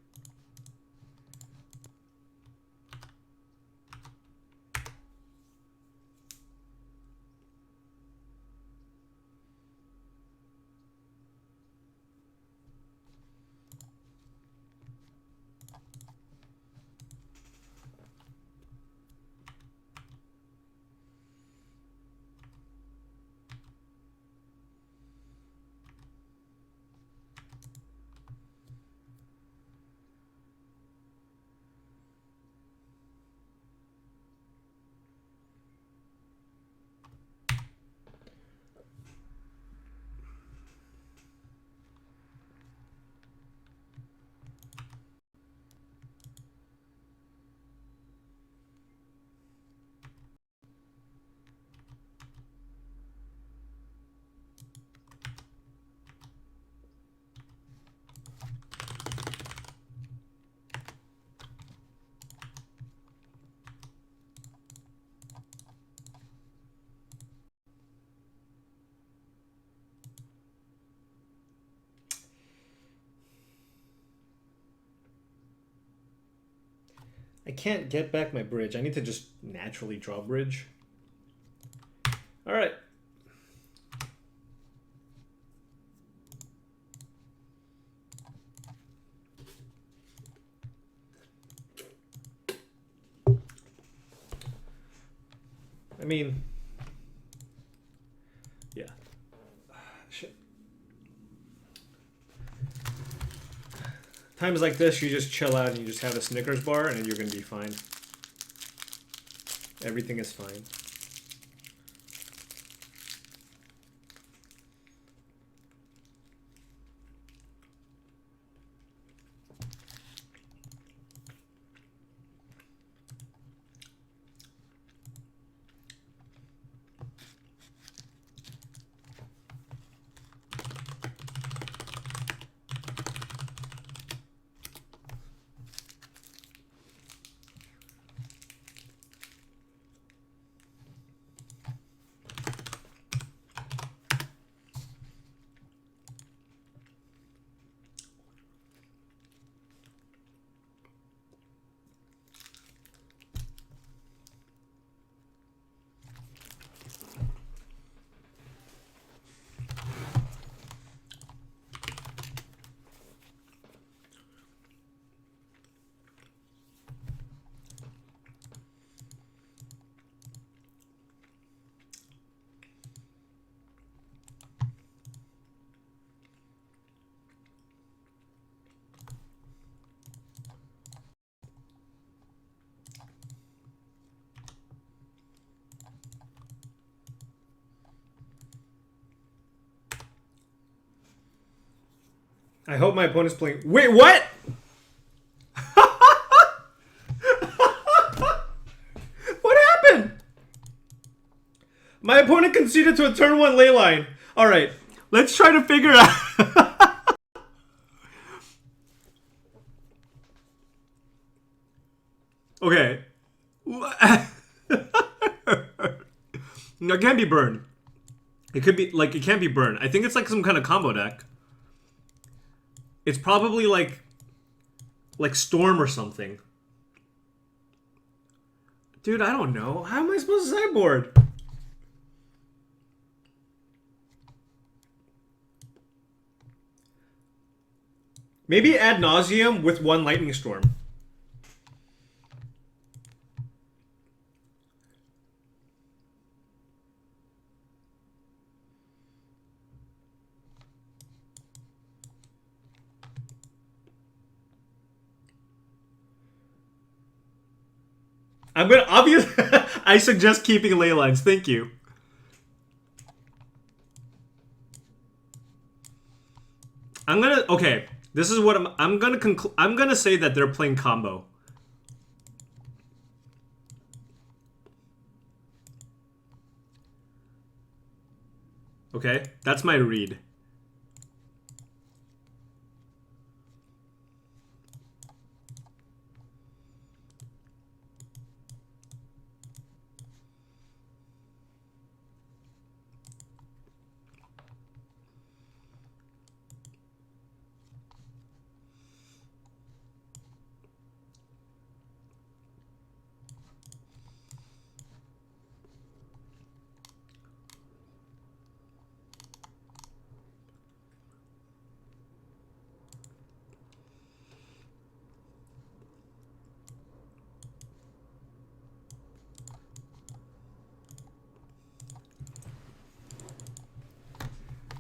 I can't get back my bridge. I need to just naturally draw bridge. All right. I mean, yeah. Shit. Times like this, you just chill out and you just have a Snickers bar and then you're going to be fine. Everything is fine. I hope my opponent's playing. Wait, what? What happened? My opponent conceded to a turn 1 ley line. All right, let's try to figure out. Okay. No, it can't be burned. It could be like it can't be burned. I think it's like some kind of combo deck. It's probably like Storm or something. Dude, I don't know. How am I supposed to sideboard? Maybe ad nauseum with 1 lightning storm. I'm gonna obviously. I suggest keeping ley lines. Thank you. I'm gonna. Okay, this is what I'm gonna conclude. I'm gonna say that they're playing combo. Okay, that's my read.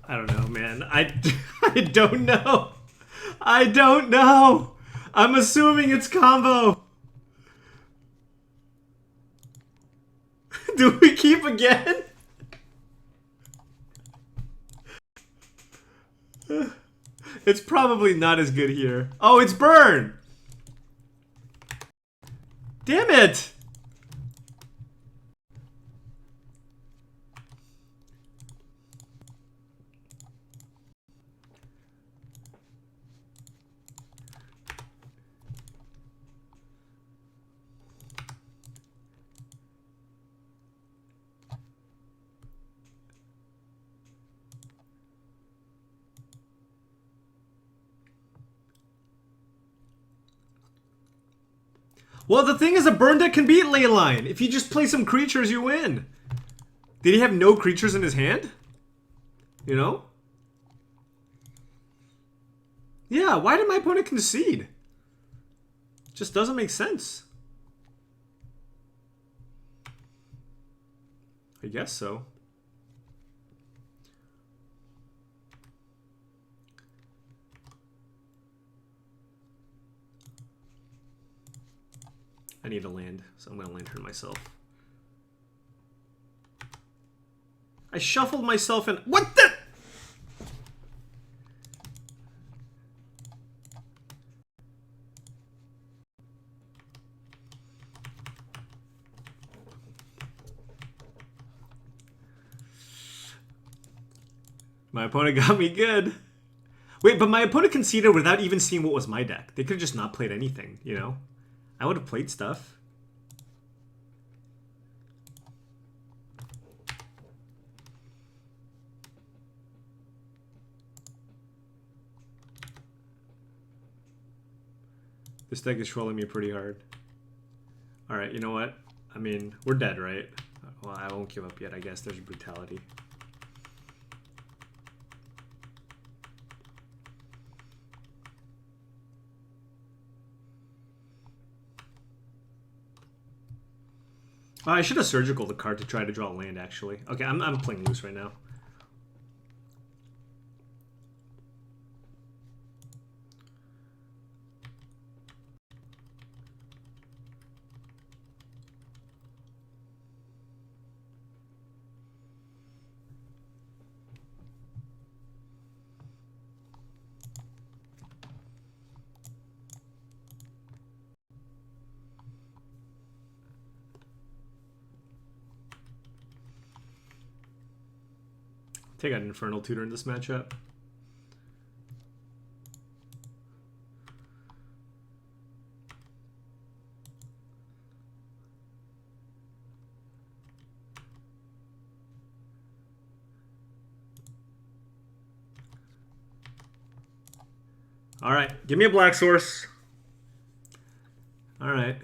I don't know, man. I don't know. I don't know. I'm assuming it's combo. Do we keep again? It's probably not as good here. Oh, it's burn. Damn it. Well, the thing is, a burn deck can beat Leyline. If you just play some creatures, you win. Did he have no creatures in his hand? You know? Yeah, why did my opponent concede? Just doesn't make sense. I guess so. I need a land, so I'm gonna lantern myself. I shuffled myself in. What the? My opponent got me good. Wait, but my opponent conceded without even seeing what was my deck. They could have just not played anything, you know? I would have played stuff. This deck is trolling me pretty hard. Alright, you know what? I mean, we're dead, right? Well, I won't give up yet, I guess. There's brutality. Oh, I should have surgical the card to try to draw land, actually. Okay, I'm playing loose right now. Take out Infernal Tutor in this matchup. All right, give me a black source. All right.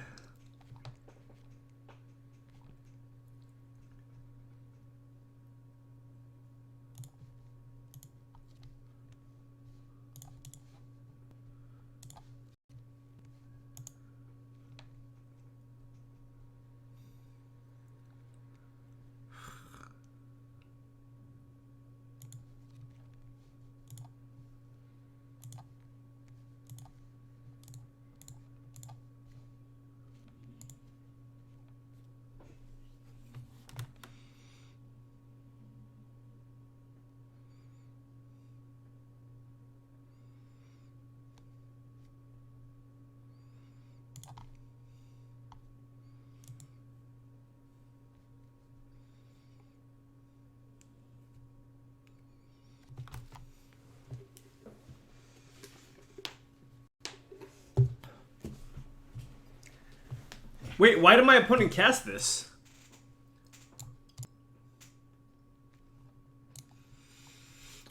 Wait, why did my opponent cast this?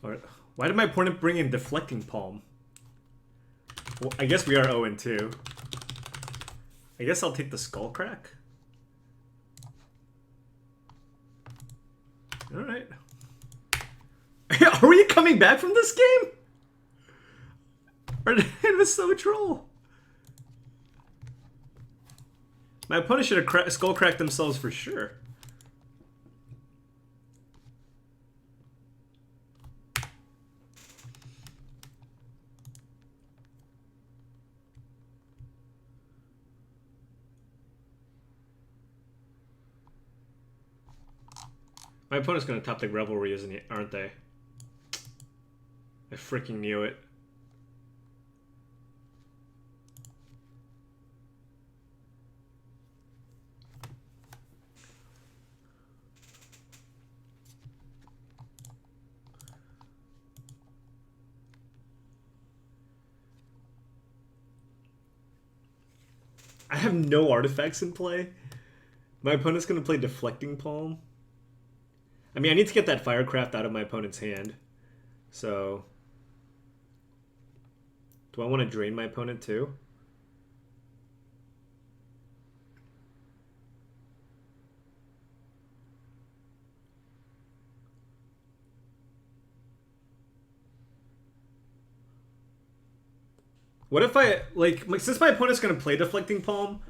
Or why did my opponent bring in Deflecting Palm? Well, I guess we are 0-2. I guess I'll take the Skull Crack. Alright. Are we coming back from this game? Or it was so troll. My opponent should have skull cracked themselves for sure. My opponent's gonna top the Revelry, isn't he? Aren't they? I freaking knew it. I have no artifacts in play. My opponent's gonna play Deflecting Palm. I mean, I need to get that Firecraft out of my opponent's hand. So, do I want to drain my opponent too? What if I, like, since my opponent's going to play Deflecting Palm,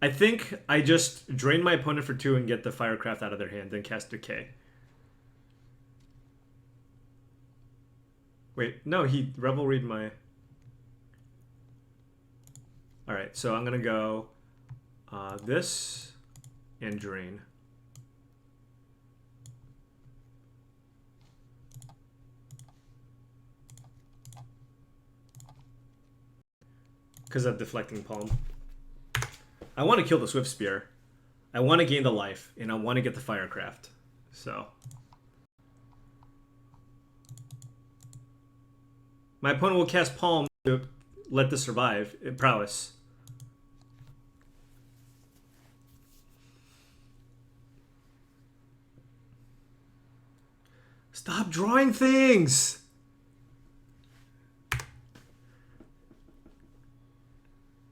I think I just drain my opponent for 2 and get the Firecraft out of their hand, then cast Decay. Wait, no, he Revelried my... Alright, so I'm going to go this and drain. Because of Deflecting Palm. I want to kill the Swift Spear. I want to gain the life, and I want to get the Firecraft. So... my opponent will cast Palm to let this survive. Prowess. Stop drawing things!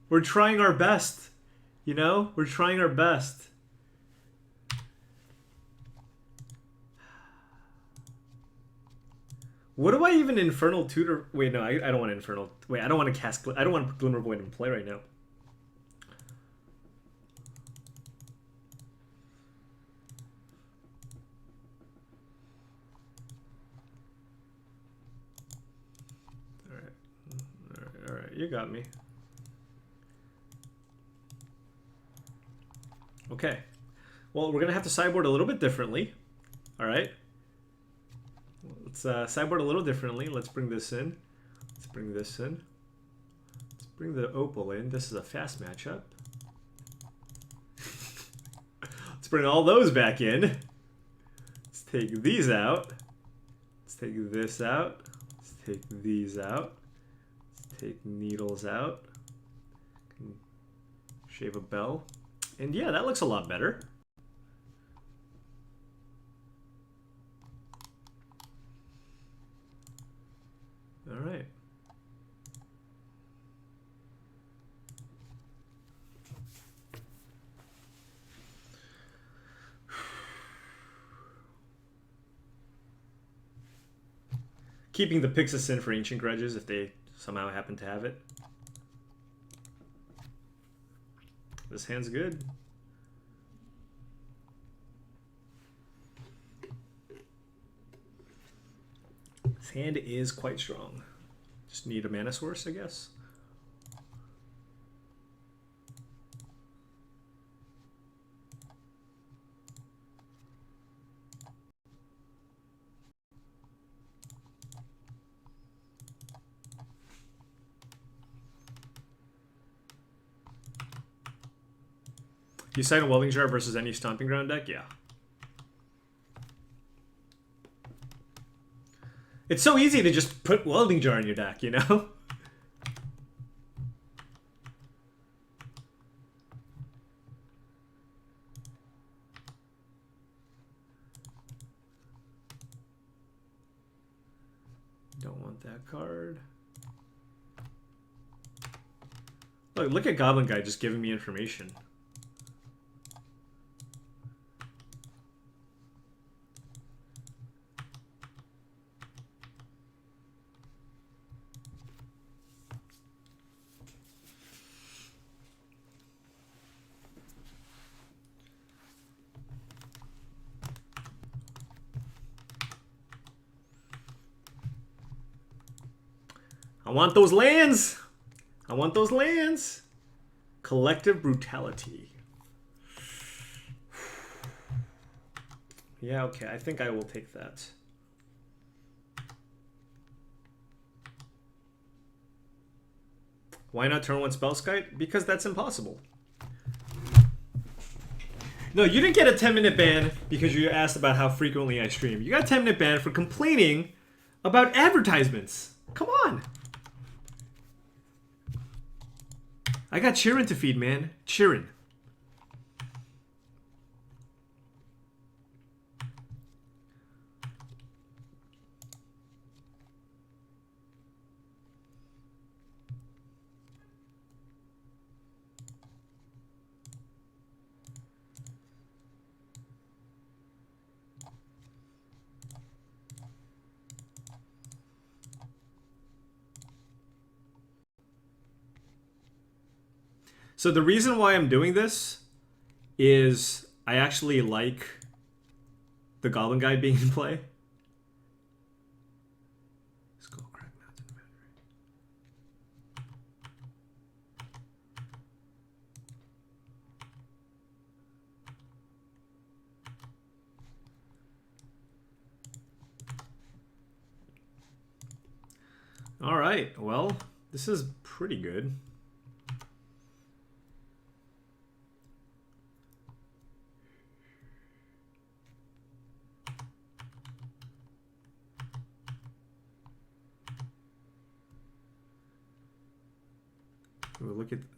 We're trying our best. You know? We're trying our best. What do I even Infernal Tutor? Wait, no, I don't want Infernal. Wait, I don't want to cast. I don't want Glimmer Void in play right now. All right, you got me. Okay. Well, we're gonna have to sideboard a little bit differently. All right. Let's sideboard a little differently. Let's bring this in. Let's bring this in. Let's bring the Opal in. This is a fast matchup. Let's bring all those back in. Let's take these out. Let's take this out. Let's take these out. Let's take needles out. Shave a bell. And yeah, that looks a lot better. All right. Keeping the Pixis in for Ancient Grudges if they somehow happen to have it. This hand's good. This hand is quite strong. Just need a mana source, I guess. You cite a Welding Jar versus any Stomping Ground deck? Yeah. It's so easy to just put Welding Jar in your deck, you know? Don't want that card. Look at Goblin Guy just giving me information. I want those lands! I want those lands! Collective Brutality. Yeah, okay, I think I will take that. Why not turn 1 Spellskite? Because that's impossible. No, you didn't get a 10-minute ban because you asked about how frequently I stream. You got a 10-minute ban for complaining about advertisements. Come on! I got Cheon to feed, man. Cheon. So the reason why I'm doing this is I actually like the Goblin Guy being in play. Skullcrack Mountain Battery. All right, well, this is pretty good.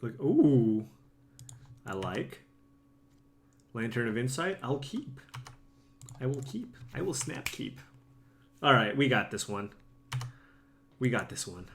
Look. Ooh, I like Lantern of Insight. I'll keep. I will keep. I will snap keep. All right, we got this one. We got this one.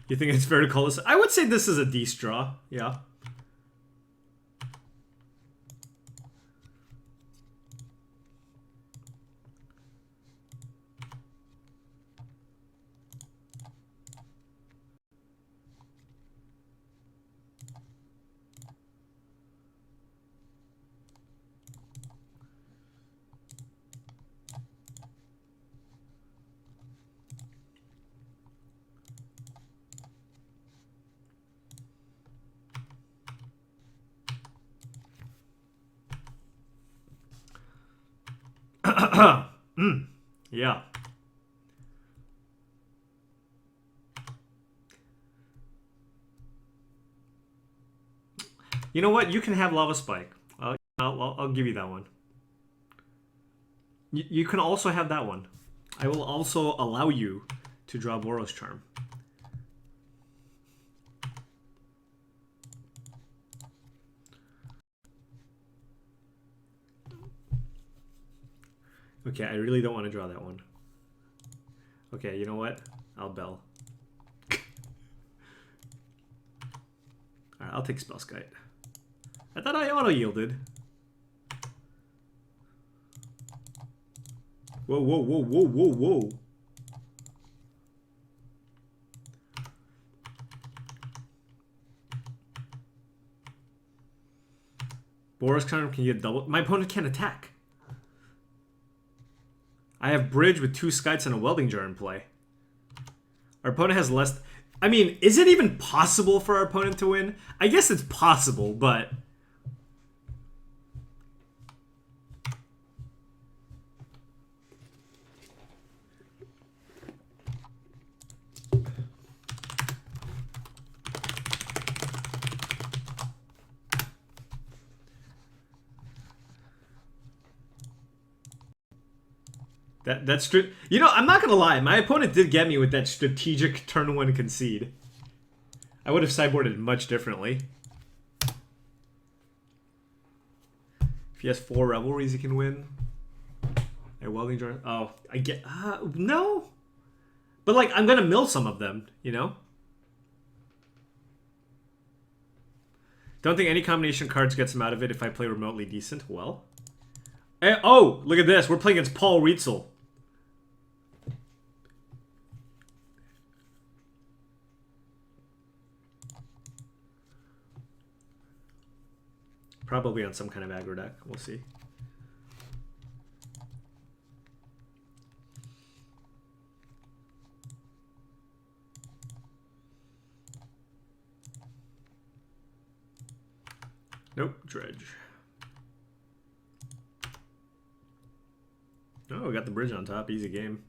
You think it's fair to call this? I would say this is a D straw. Yeah. Yeah. You know what? You can have Lava Spike. I'll give you that one. You can also have that one. I will also allow you to draw Boros Charm. Okay, I really don't want to draw that one. Okay, you know what? I'll bell. Alright, I'll take Spellskite. I thought I auto-yielded. Whoa, whoa, whoa, whoa, whoa, whoa. Boros Charm can get double. My opponent can't attack. I have Bridge with 2 Skites and a Welding Jar in play. Our opponent has less... I mean, is it even possible for our opponent to win? I guess it's possible, but... That's you know, I'm not gonna lie. My opponent did get me with that strategic turn 1 concede. I would have sideboarded much differently. If he has 4 Revelries, he can win. A welding jar. Oh, I get. No. But like, I'm gonna mill some of them. You know. Don't think any combination cards gets him out of it if I play remotely decent. Well. Oh, look at this. We're playing against Paul Rietzel. Probably on some kind of aggro deck. We'll see. Nope, dredge. Oh, we got the bridge on top. Easy game.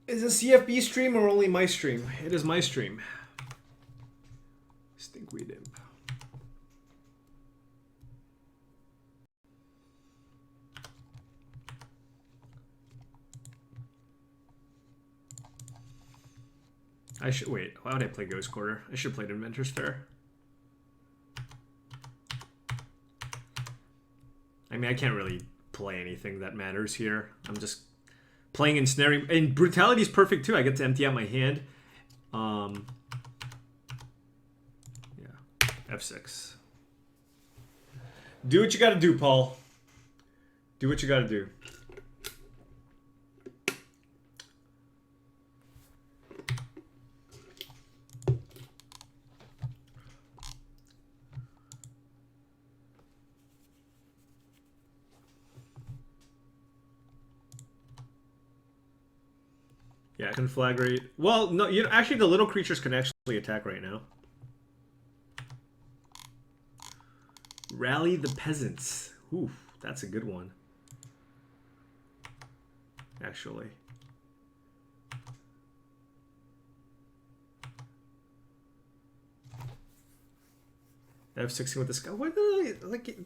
Is this CFB stream or only my stream? It is my stream. Stinkweed imp. I should wait. Why would I play Ghost Quarter? I should have played Inventor's Fair. I mean, I can't really play anything that matters here. I'm just playing ensnaring, and brutality is perfect too. I get to empty out my hand. Yeah, F6. Do what you got to do, Paul. Do what you got to do. Yeah, conflagrate. Well, no, you know, actually the little creatures can actually attack right now. Rally the peasants. Ooh, that's a good one. Actually. F16 with the sky. What the, like?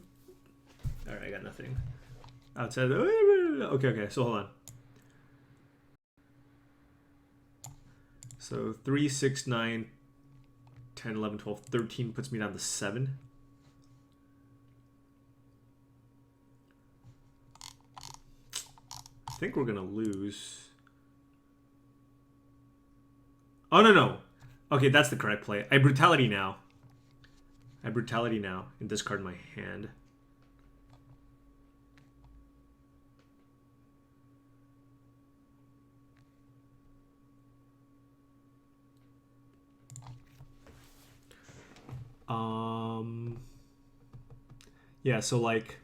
Alright, I got nothing. Outside. Okay, so hold on. So 3, 6, 9, 10, 11, 12, 13 puts me down to 7. I think we're going to lose. Oh, no. Okay, that's the correct play. I brutality now. And discard my hand. Yeah, so like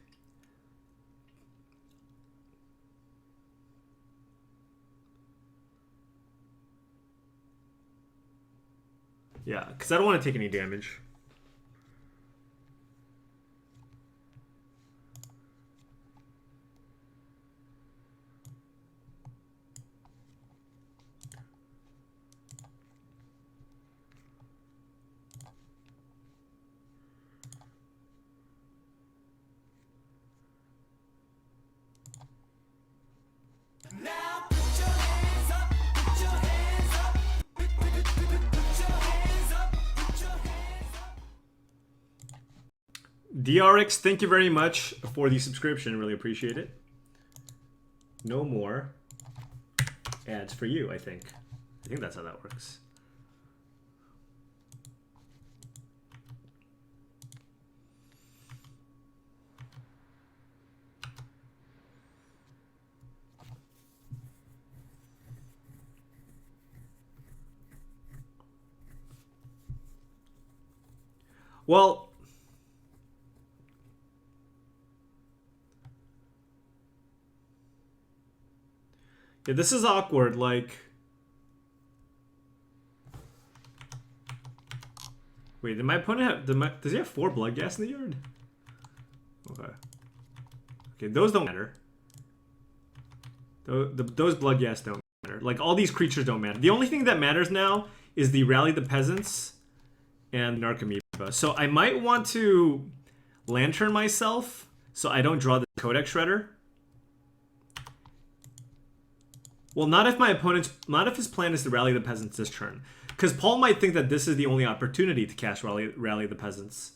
yeah, because I don't want to take any damage. Now put your hands up, put your hands up, put your hands up, put your hands up. DRX, thank you very much for the subscription. Really appreciate it. No more ads for you, I think. I think that's how that works. Well, yeah, this is awkward. Like, wait, did my opponent have? Does he have 4 blood gas in the yard? Okay. Okay, those don't matter. Those bloodghast don't matter. Like, all these creatures don't matter. The only thing that matters now is the Rally the Peasants and Narcomoeba. So I might want to Lantern myself so I don't draw the Codex Shredder. Well, not if his plan is to Rally the Peasants this turn. Because Paul might think that this is the only opportunity to cast Rally the Peasants.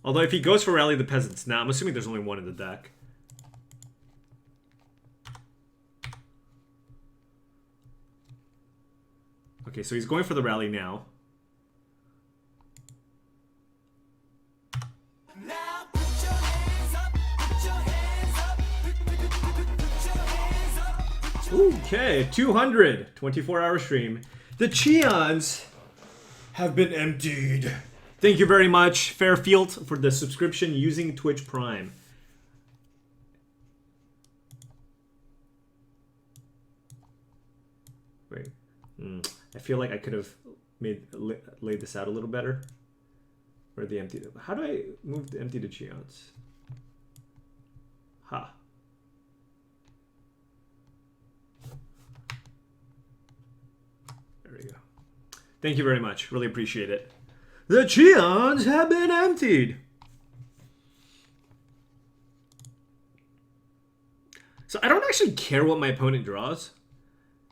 Although if he goes for Rally the Peasants now, I'm assuming there's only one in the deck. Okay, so he's going for the Rally now. Now put your hands up, put your hands up, put your hands up. Okay, 200, 24-hour stream. The Cheons have been emptied. Thank you very much, Fairfield, for the subscription using Twitch Prime. Wait. I feel like I could have laid this out a little better. Where the empty? How do I move the empty to Cheons? Ha. There we go. Thank you very much. Really appreciate it. The Cheons have been emptied. So I don't actually care what my opponent draws.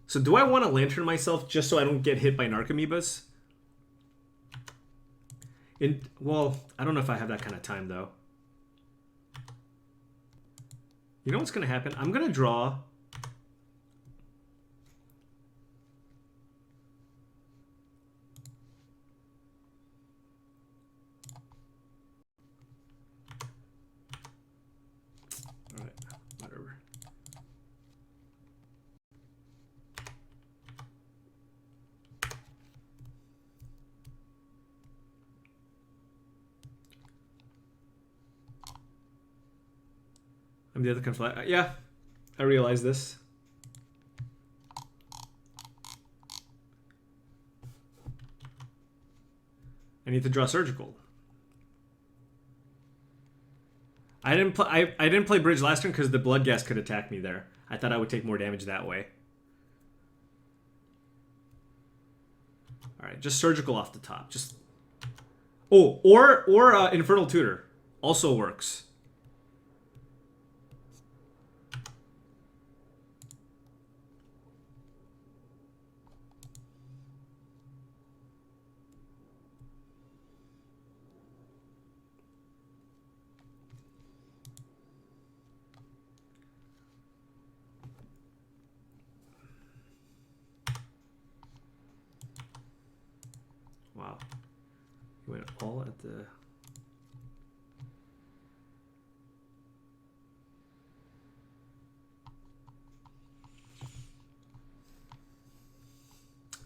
So do I want to Lantern myself just so I don't get hit by Narcomoebas? Well, I don't know if I have that kind of time, though. You know what's going to happen? I'm going to draw... Alright, whatever. I'm the other conflict. Yeah, I realize this. I need to draw surgical. I didn't play bridge last turn because the bloodghast could attack me there. I thought I would take more damage that way. All right, just surgical off the top. Just or infernal tutor also works. Wow. You went all at the...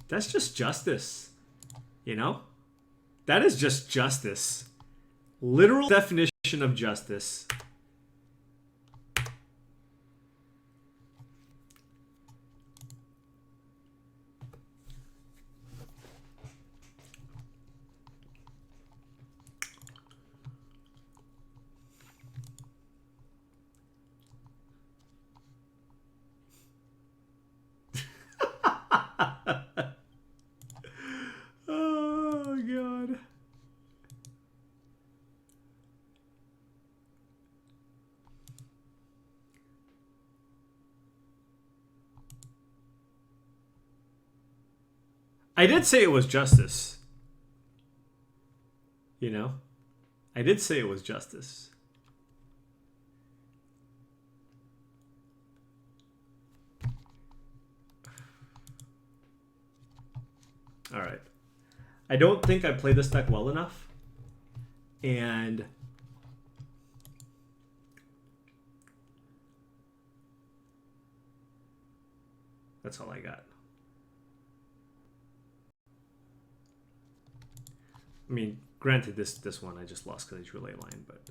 That's just justice. You know? That is just justice. Literal definition of justice. Oh, God. I did say it was justice. You know? I did say it was justice. All right. I don't think I played this deck well enough. And that's all I got. I mean, granted, this one I just lost because I drew Leyline, but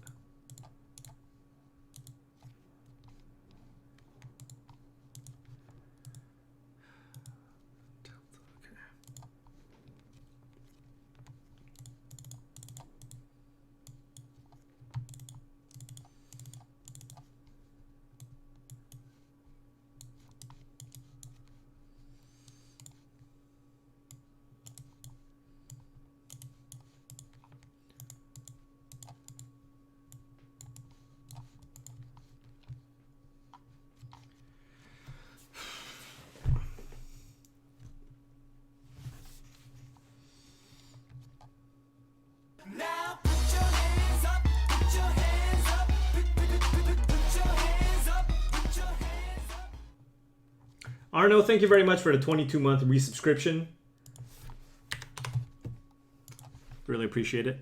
Arno, thank you very much for the 22-month resubscription. Really appreciate it.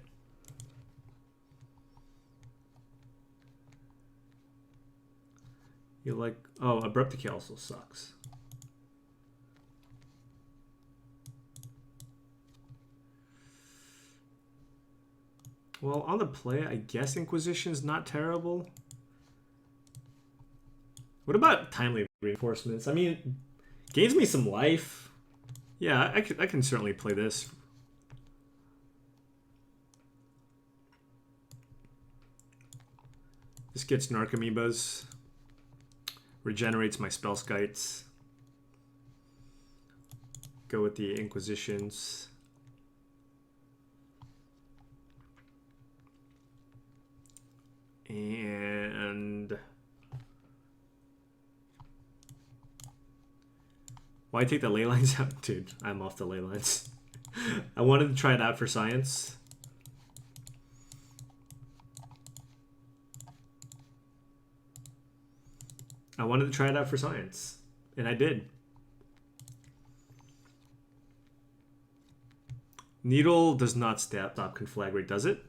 You like... Oh, Abrupt Decay also sucks. Well, on the play, I guess Inquisition's not terrible. What about Timely Reinforcements? I mean, gains me some life. Yeah, I can certainly play this. This gets Narc Amoebas. Regenerates my spell skites. Go with the Inquisitions. And why take the ley lines out? Dude, I'm off the ley lines. I wanted to try it out for science. I wanted to try it out for science, and I did. Needle does not stop Conflagrate, does it?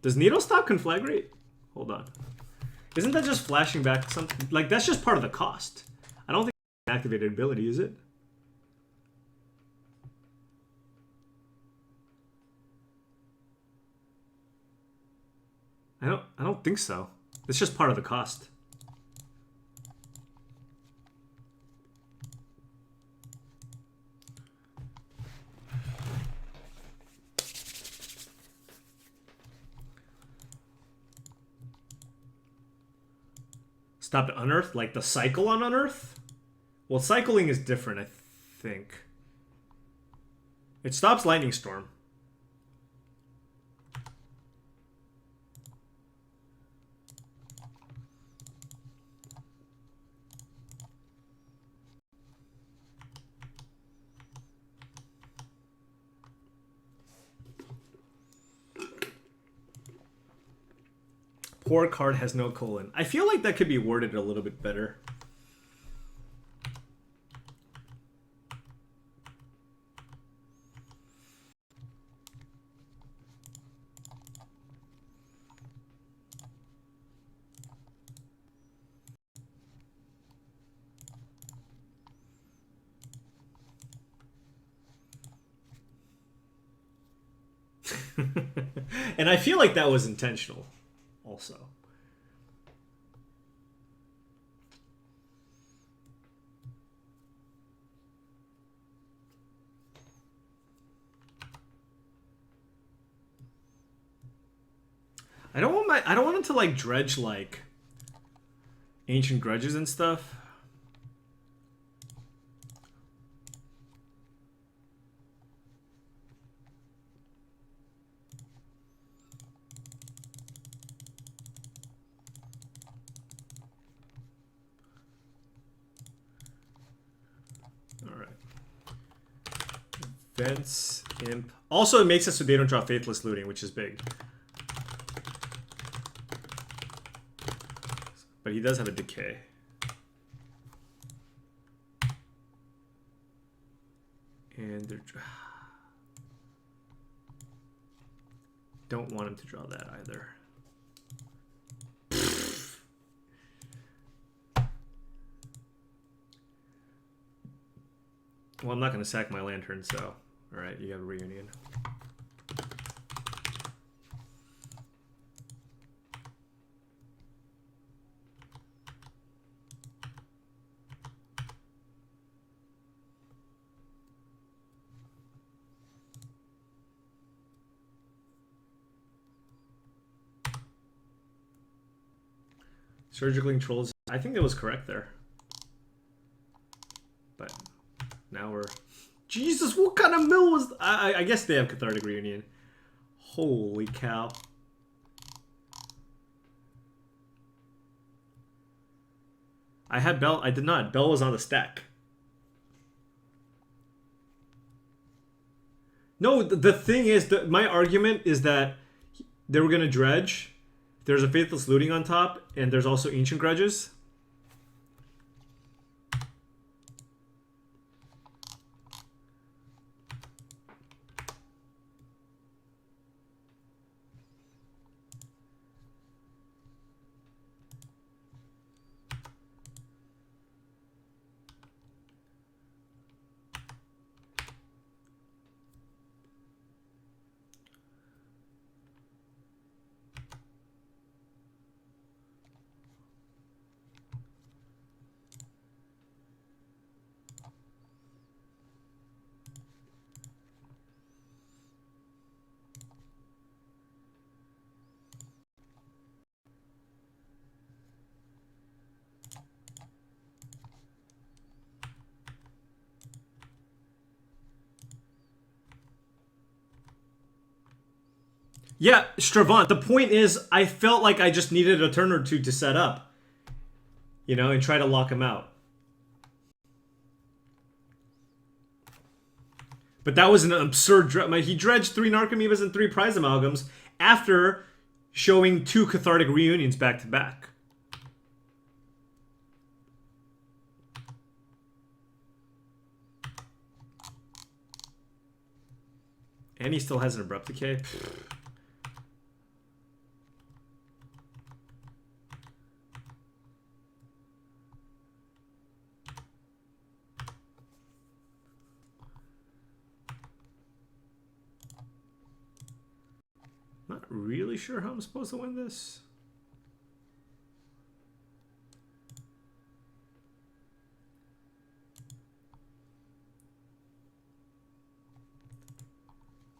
Does Needle stop Conflagrate? Hold on. Isn't that just flashing back something? Like, that's just part of the cost. I don't think it's an activated ability, is it? I don't think so. It's just part of the cost. Stop at Unearth? Like the cycle on Unearth? Well, cycling is different, I think. It stops Lightning Storm. Poor card has no colon. I feel like that could be worded a little bit better. And I feel like that was intentional also. I don't want it to like dredge like Ancient Grudges and stuff. Vents, Imp. Also, it makes it so they don't draw Faithless Looting, which is big. But he does have a Decay. And they're... Don't want him to draw that either. Well, I'm not going to sack my Lantern, so... Alright, you have a Reunion. Surgical Controls. I think it was correct there. But now we're... Jesus, what kind of mill was... I guess they have Cathartic Reunion. Holy cow. I had Bell. I did not. Bell was on the stack. No, the thing is, my argument is that they were going to dredge. There's a Faithless Looting on top, and there's also Ancient Grudges. Yeah, Stravant. The point is, I felt like I just needed a turn or two to set up. You know, and try to lock him out. But that was an absurd dredge. He dredged 3 Narcomoebas and 3 Prize Amalgams after showing 2 Cathartic Reunions back to back. And he still has an Abrupt Decay. Not really sure how I'm supposed to win this.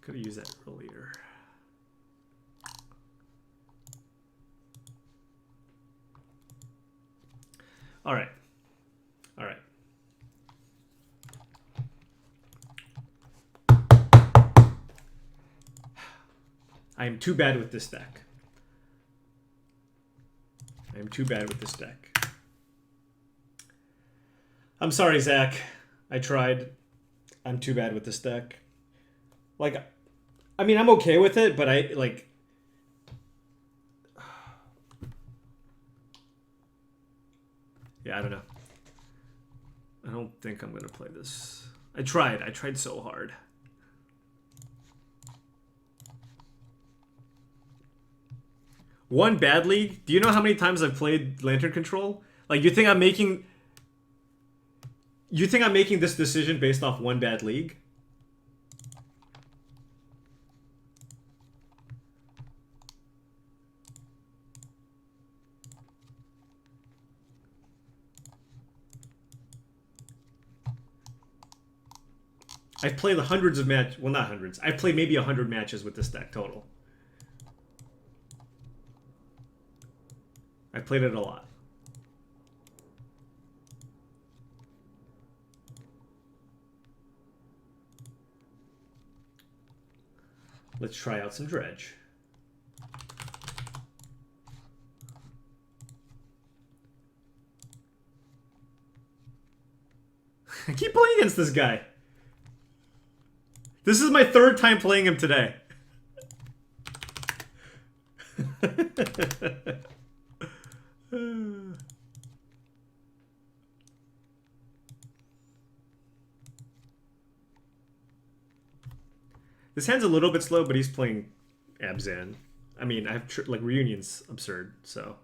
Could have used that earlier. All right. All right. I am too bad with this deck. I am too bad with this deck. I'm sorry, Zach. I tried. I'm too bad with this deck. Like, I mean, I'm okay with it, but I, like... Yeah, I don't know. I don't think I'm going to play this. I tried so hard. One bad league? Do you know how many times I've played Lantern Control? Like, you think I'm making this decision based off one bad league? I've played hundreds of matches. Well, not hundreds. I've played maybe 100 matches with this deck total. I played it a lot. Let's try out some dredge. I keep playing against this guy. This is my 3rd time playing him today. This hand's a little bit slow, but he's playing Abzan. I mean, I have like Reunion's absurd, so.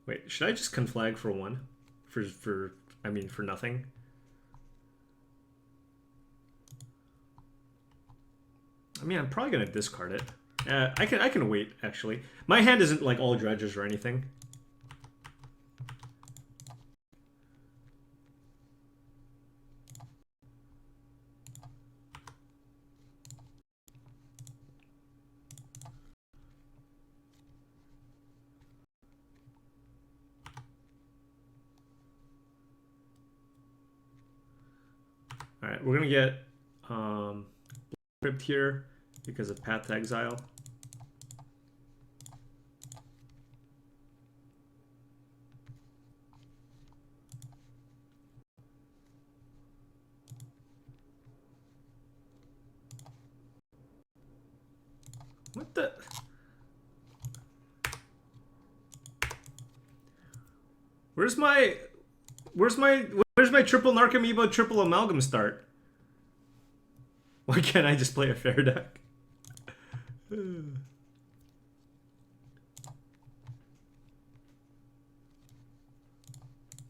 Wait, should I just conflag for 1? I mean, for nothing? I mean, I'm probably gonna discard it. I can wait, actually. My hand isn't like all dredges or anything. All right, we're gonna get Crypt here because of Path to Exile. What the? Where's my triple Narcomoeba, triple Amalgam start? Why can't I just play a fair deck?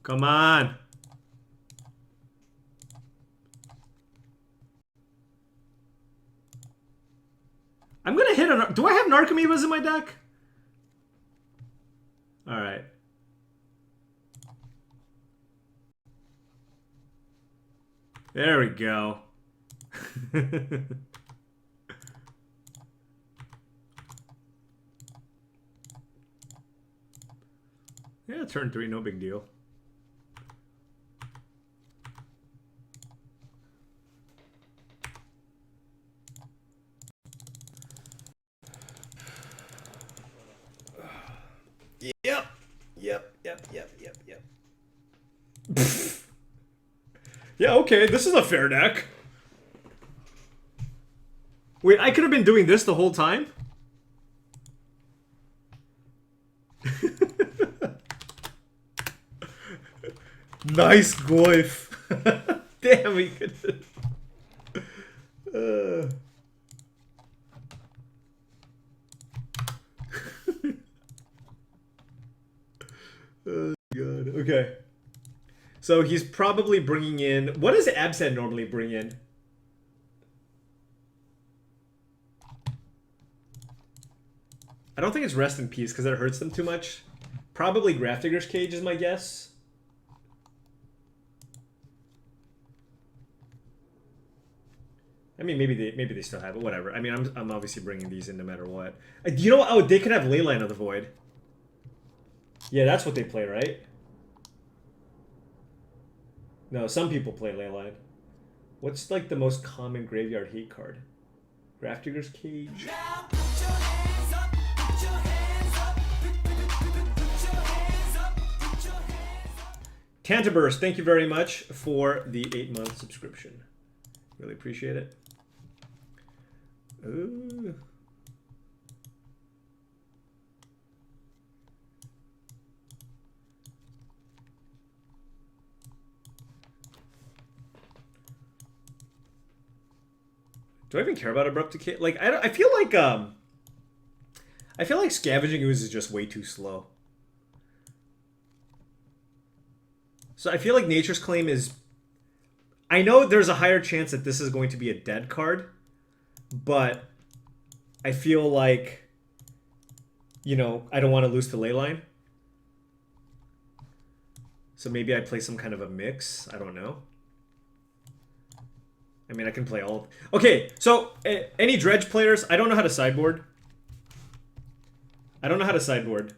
Come on. I'm gonna hit a... Do I have Narcomoebas in my deck? Alright. There we go. Yeah, turn 3, no big deal. Yep. Yep. Yeah, okay, this is a fair deck. Wait, I could have been doing this the whole time? Nice goif. Damn, we could. Oh god. Okay. So he's probably bringing in. What does Absent normally bring in? I don't think it's Rest in Peace because it hurts them too much. Probably Grafdigger's Cage is my guess. I mean, maybe they still have it. Whatever. I mean, I'm obviously bringing these in no matter what. You know what? Oh, they could have Leyline of the Void. Yeah, that's what they play, right? No, some people play Leyline. What's like the most common graveyard hate card? Grafdigger's Cage. Now put your hands up, put your hands up, put your hands up, put your hands up. Tantaburst, thank you very much for the 8-month subscription. Really appreciate it. Ooh. Do I even care about Abrupt Decay? Like, I feel like Scavenging Ooze is just way too slow. So I feel like Nature's Claim is... I know there's a higher chance that this is going to be a dead card, but I feel like, you know, I don't want to lose to Leyline. So maybe I play some kind of a mix. I don't know. I mean, I can play all... Okay, so any Dredge players, I don't know how to sideboard. I don't know how to sideboard.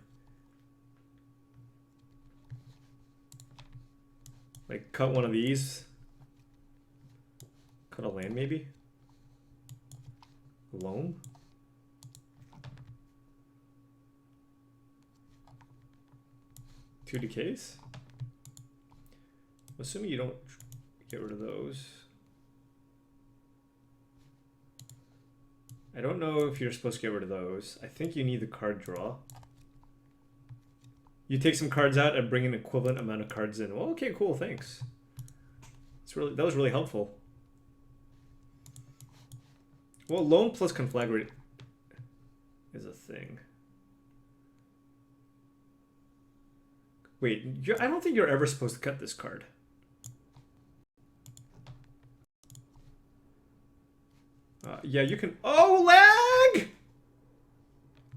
Like, cut one of these. Cut a land, maybe? Loam? Two decays? Assuming you don't get rid of those. I don't know if you're supposed to get rid of those. I think you need the card draw. You take some cards out and bring an equivalent amount of cards in. Well, okay, cool, thanks. That was really helpful. Well, Loam plus Conflagrate is a thing. Wait, I don't think you're ever supposed to cut this card. Yeah, you can... Oh, lag!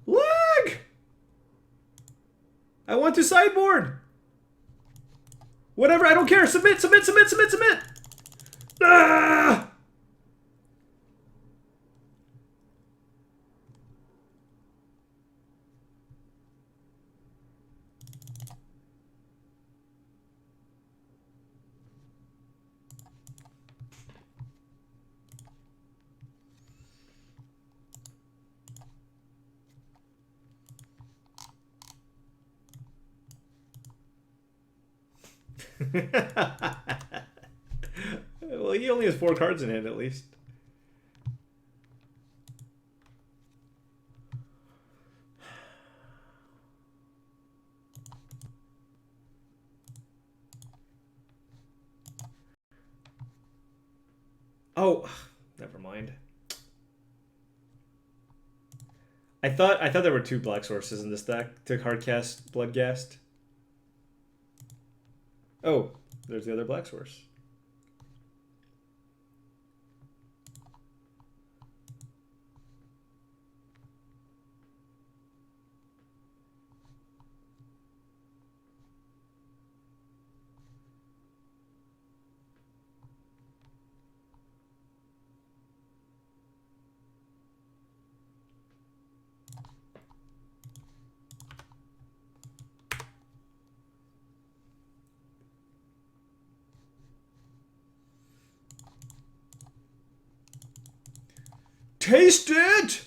Lag! I want to sideboard! Whatever, I don't care. Submit, submit, submit, submit, submit! Ah! Well, he only has 4 cards in hand, at least. Oh, never mind. I thought there were 2 black sources in this deck to hardcast Bloodghast. Oh, there's the other black source. Taste it!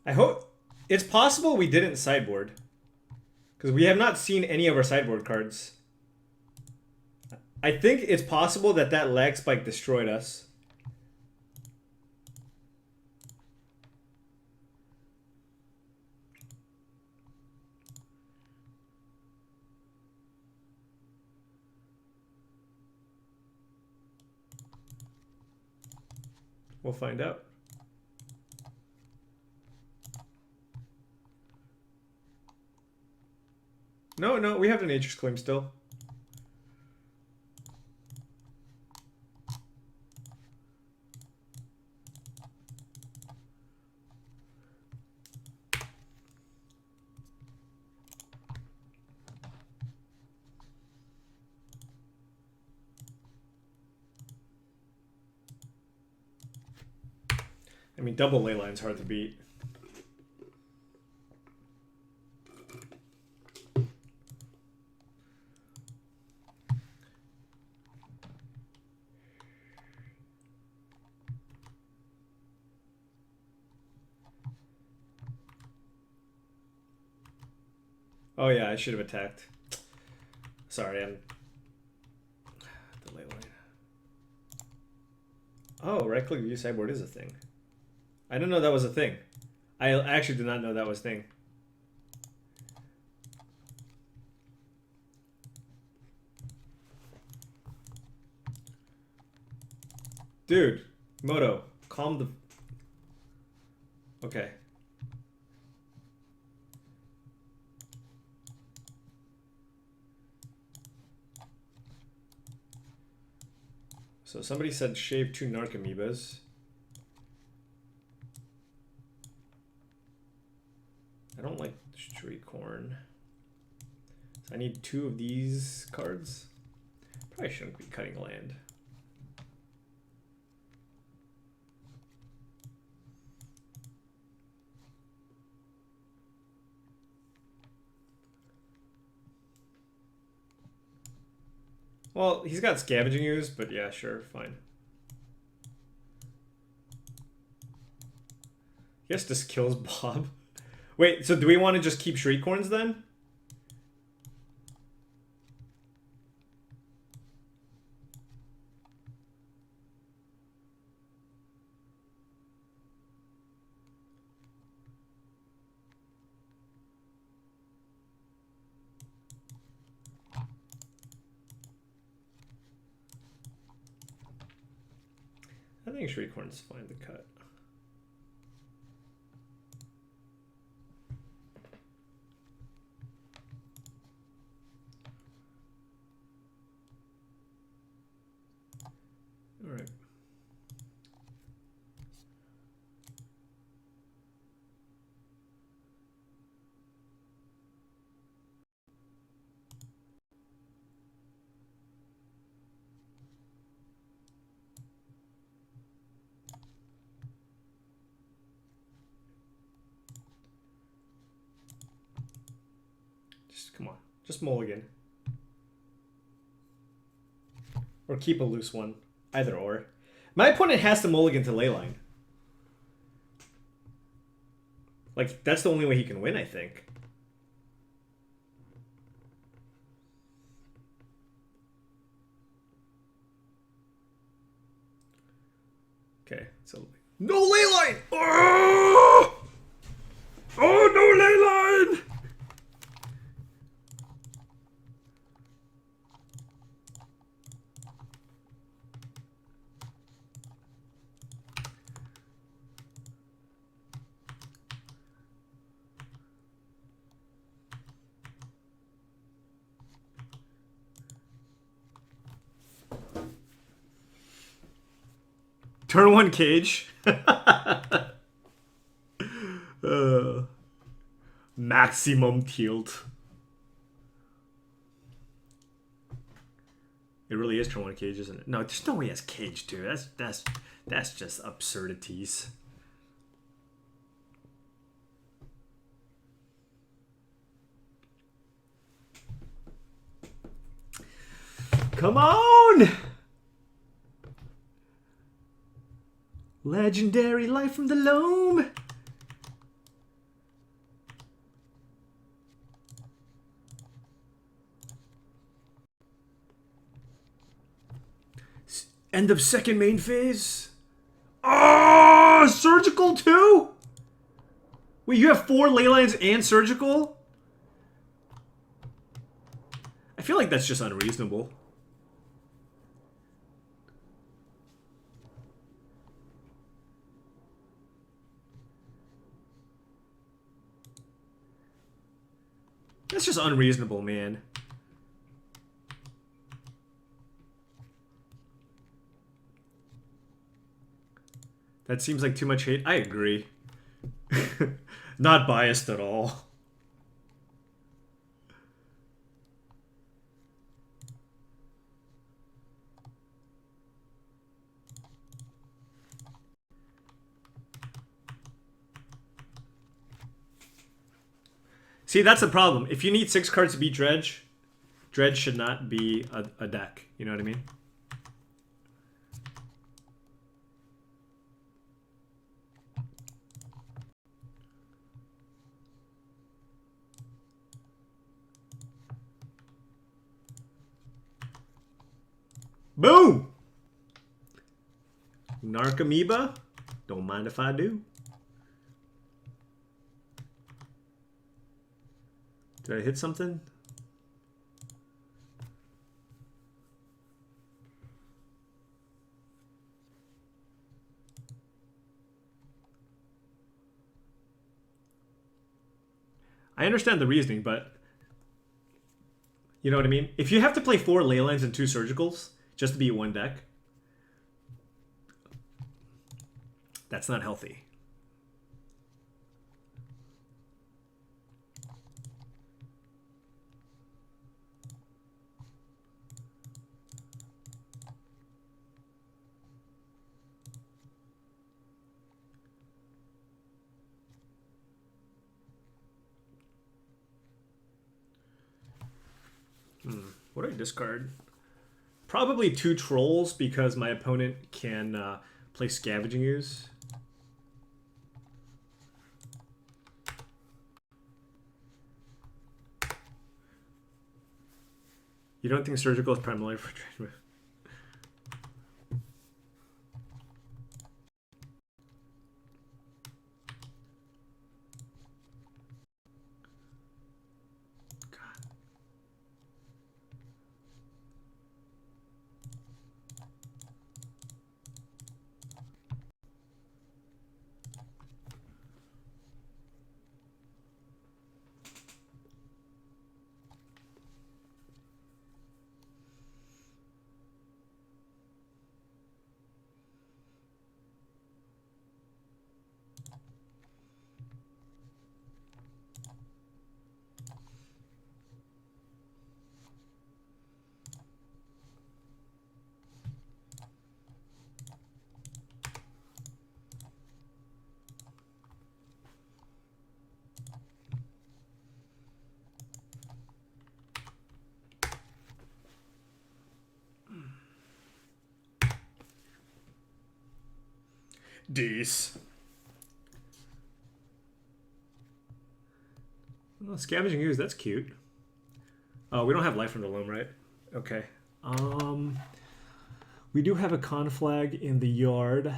I hope it's possible we didn't sideboard. Because we have not seen any of our sideboard cards. I think it's possible that that lag spike destroyed us. We'll find out. No, no, we have the Nature's Claim still. I mean, double Leyline's hard to beat. Oh yeah, I should have attacked. Sorry, I'm... The Leyline. Oh, right-click view sideboard is a thing. I didn't know that was a thing. I actually did not know that was a thing. Dude, Moto, calm the... Okay. So somebody said shave 2 Narc Amoebas. I don't like street corn. So I need 2 of these cards. Probably shouldn't be cutting land. Well, he's got Scavenging Ooze, but yeah, sure, fine. Guess this kills Bob. Wait, so do we want to just keep Shriekcorns then? I think Shriekcorn's fine to cut. All right. Come on, just mulligan. Or keep a loose one. Either or. My opponent has to mulligan to Leyline. Like, that's the only way he can win, I think. Okay, so... No Leyline! Oh! Oh, no Leyline! Turn 1 cage. Maximum tilt. It really is turn 1 cage, isn't it? No, there's no way he has cage 2. That's just absurdities. Come on! Legendary life from the loam. End of second main phase. Oh, surgical too? Wait, you have 4 ley lines and surgical? I feel like that's just unreasonable. That's just unreasonable, man. That seems like too much hate. I agree. Not biased at all. See, that's the problem. If you need 6 cards to beat Dredge, Dredge should not be a deck. You know what I mean? Boom! Narcomoeba? Don't mind if I do. Did I hit something? I understand the reasoning, but you know what I mean? If you have to play 4 ley lines and 2 surgicals just to beat one deck, that's not healthy. What do I discard? Probably 2 trolls because my opponent can play Scavenging Ooze. You don't think surgical is primarily for trade with? Dees. Well, Scavenging Ooze, that's cute. Oh, we don't have Life from the Loam, right? Okay. We do have a Conflag in the yard.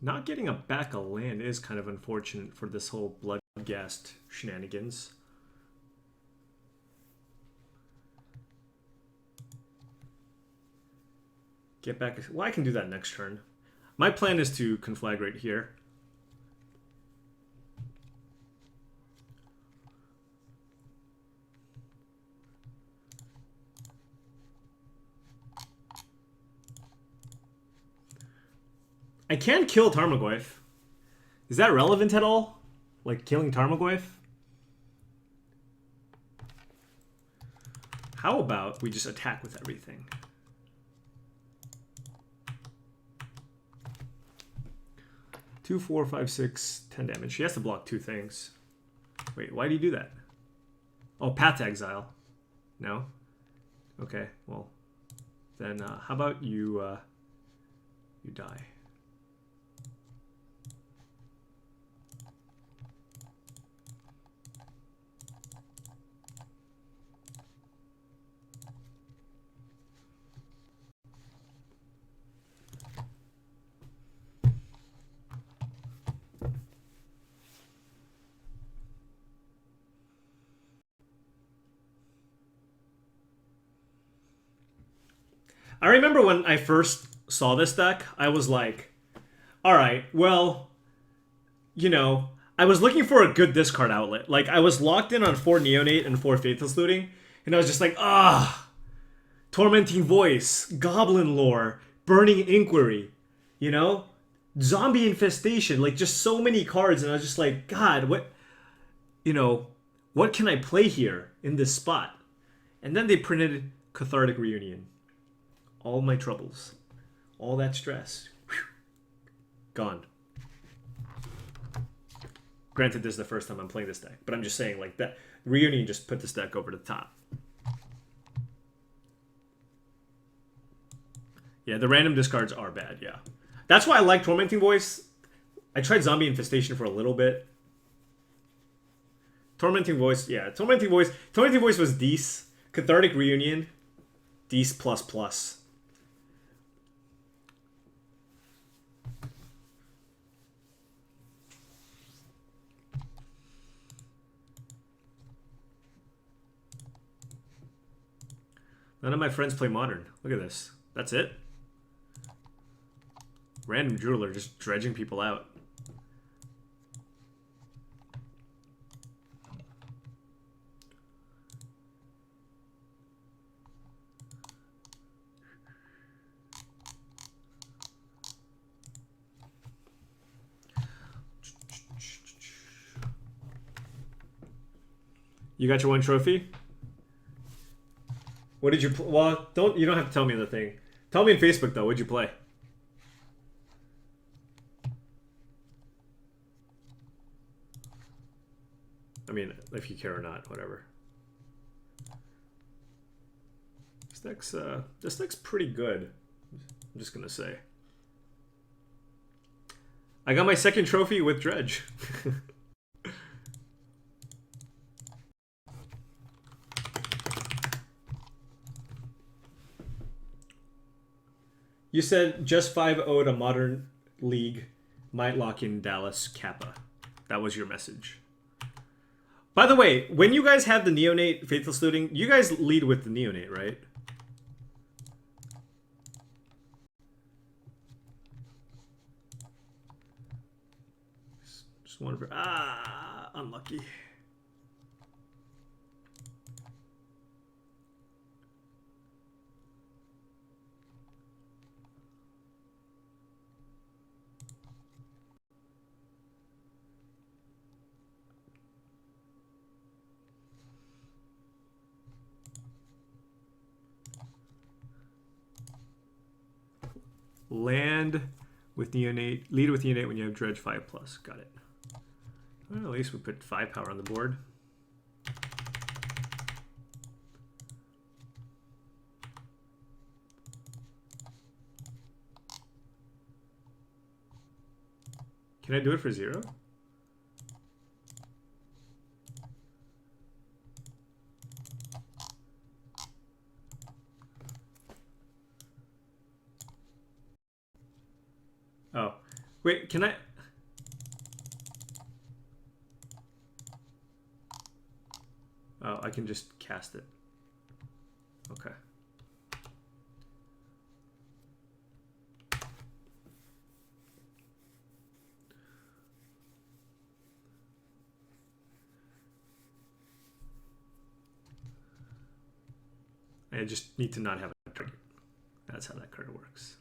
Not getting a back a land is kind of unfortunate for this whole Bloodghast shenanigans. Get back. Well, I can do that next turn. My plan is to conflagrate here. I can kill Tarmogoyf. Is that relevant at all? Like killing Tarmogoyf? How about we just attack with everything? Two, 4, 5, 6, 10 damage. She has to block 2 things. Wait, why do you do that? Oh, Path to Exile. No? Okay, well. Then how about you you die? I remember when I first saw this deck, I was like, all right, well, you know, I was looking for a good discard outlet. Like, I was locked in on 4 Neonate and 4 Faithless Looting, and I was just like, Tormenting Voice, Goblin Lore, Burning Inquiry, you know? Zombie Infestation, like, just so many cards, and I was just like, God, what, you know, what can I play here in this spot? And then they printed Cathartic Reunion. All my troubles, all that stress, whew, gone. Granted, this is the first time I'm playing this deck, but I'm just saying, like, that Reunion just put this deck over the top. Yeah, the random discards are bad, yeah. That's why I like Tormenting Voice. I tried Zombie Infestation for a little bit. Tormenting Voice, yeah. Tormenting Voice was Dece. Cathartic Reunion, Dece++. None of my friends play Modern. Look at this. That's it. Random Jeweler just dredging people out. You got your 1 trophy? What did you play? Well, you don't have to tell me the thing. Tell me on Facebook though, what'd you play? I mean, if you care or not, whatever. This deck's pretty good. I'm just gonna say. I got my 2nd trophy with Dredge. You said just 5-0 to Modern League might lock in Dallas Kappa. That was your message. By the way, when you guys have the Neonate Faithless Looting, you guys lead with the Neonate, right? Just one for... unlucky. Land with Neonate. Lead with Neonate when you have Dredge 5+. Got it. Well, at least we put 5 power on the board. Can I do it for 0? Oh, wait, can I? Oh, I can just cast it. Okay. I just need to not have a target. That's how that card works.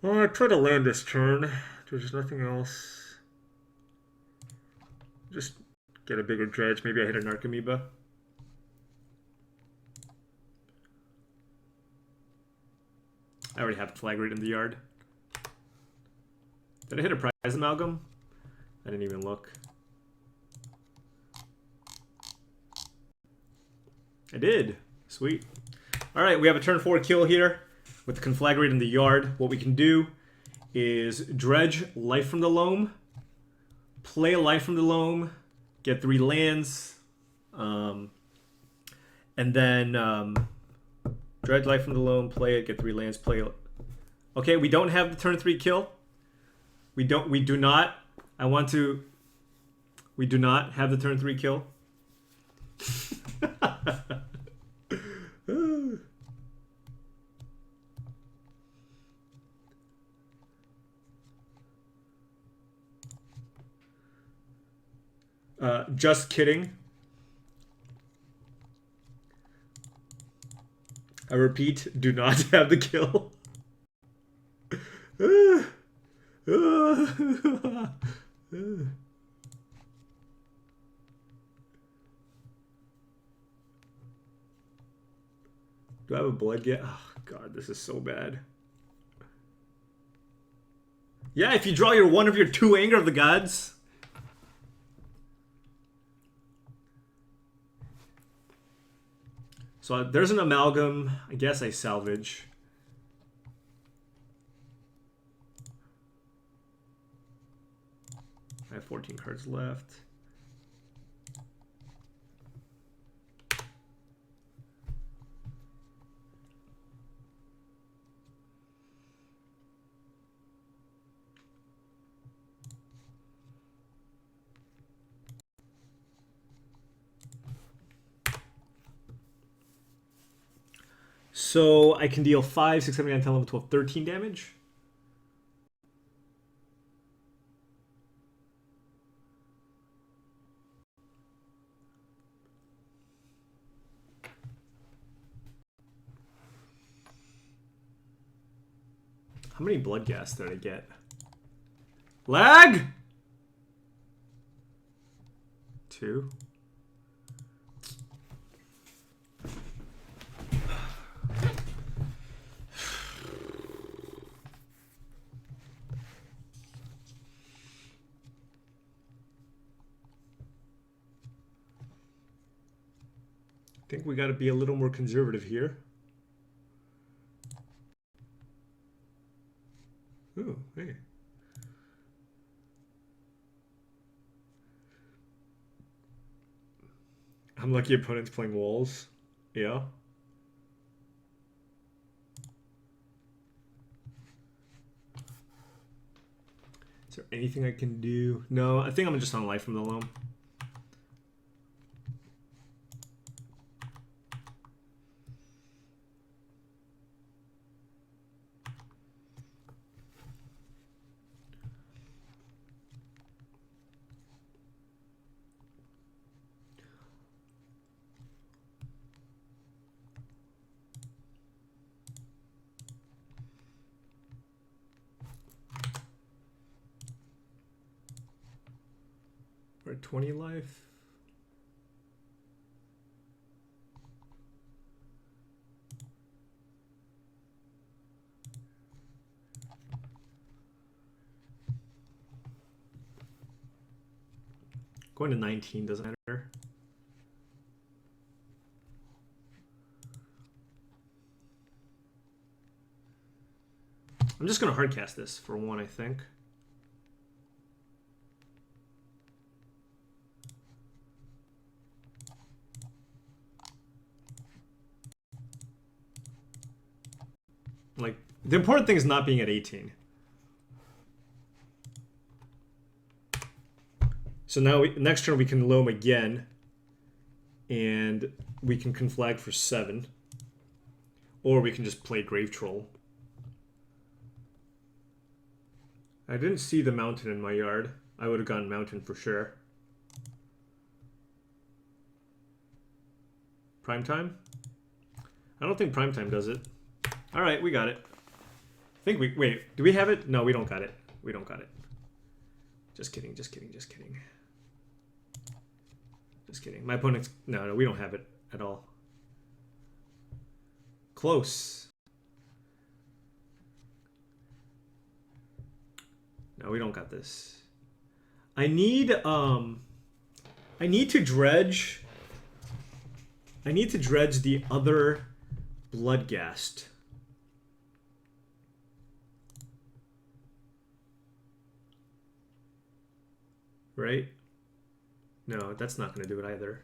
Well, I try to land this turn. There's nothing else. Just get a bigger dredge. Maybe I hit an Archamoeba. I already have Flag Rate in the yard. Did I hit a Prize Amalgam? I didn't even look. I did. Sweet. Alright, we have a turn 4 kill here with the Conflagrate in the yard. What we can do is dredge Life from the Loam, play a Life from the Loam, get 3 lands, And then Dread Life from the Loam, play it, get 3 lands, play it. Okay, we don't have the turn 3 kill. We do not have the turn 3 kill. Just kidding. I repeat, do not have the kill. Do I have a blood yet? Oh god, this is so bad. Yeah, if you draw your one of your 2 Anger of the Gods. So there's an Amalgam. I guess I salvage. I have 14 cards left. So I can deal 5, 6, 7, 8, 9, 10, 11, 12, 13 damage. How many blood gas did I get? Lag! 2. I think we got to be a little more conservative here. Ooh, hey. Unlucky opponents playing walls. Yeah. Is there anything I can do? No, I think I'm just on Life from the Loam. We're at 20 life. Going to 19 doesn't matter. I'm just going to hardcast this for 1, I think. Like, the important thing is not being at 18. So now, next turn we can loam again. And we can conflag for 7. Or we can just play Grave Troll. I didn't see the mountain in my yard. I would have gone mountain for sure. Prime time? I don't think prime time does it. All right, we got it. I think we... Wait, do we have it? No, we don't got it. We don't got it. Just kidding, just kidding, just kidding. Just kidding. My opponent's... No, we don't have it at all. Close. No, we don't got this. I need to dredge... I need to dredge the other Bloodghast. Right? No, that's not going to do it either.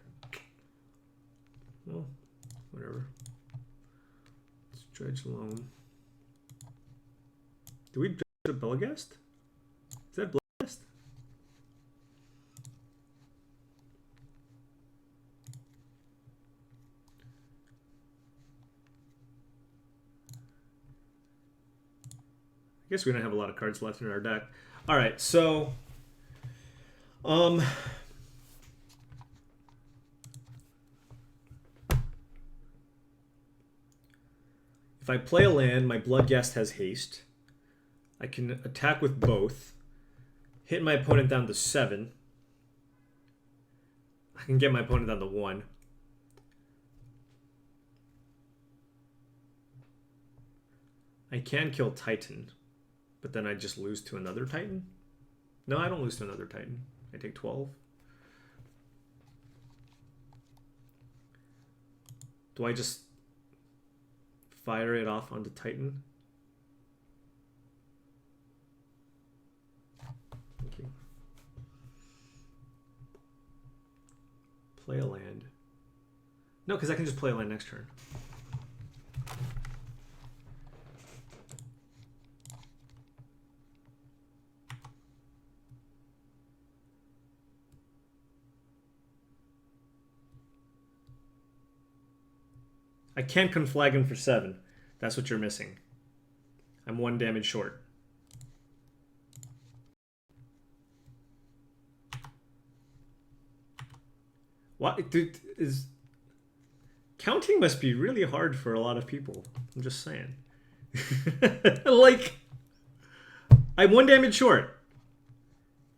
Well, whatever. Let's dredge loam. Do we dredge a Belghast? Is that Belghast? I guess we don't have a lot of cards left in our deck. All right, so if I play a land, my Bloodghast has haste. I can attack with both, hit my opponent down to 7. I can get my opponent down to 1. I can kill Titan, but then I just lose to another Titan? No, I don't lose to another Titan. I take 12. Do I just fire it off onto Titan? Thank you. Play a land. No, because I can just play a land next turn. I can't conflag him for 7. That's what you're missing. I'm 1 damage short. What? Dude, counting must be really hard for a lot of people. I'm just saying. Like, I'm 1 damage short.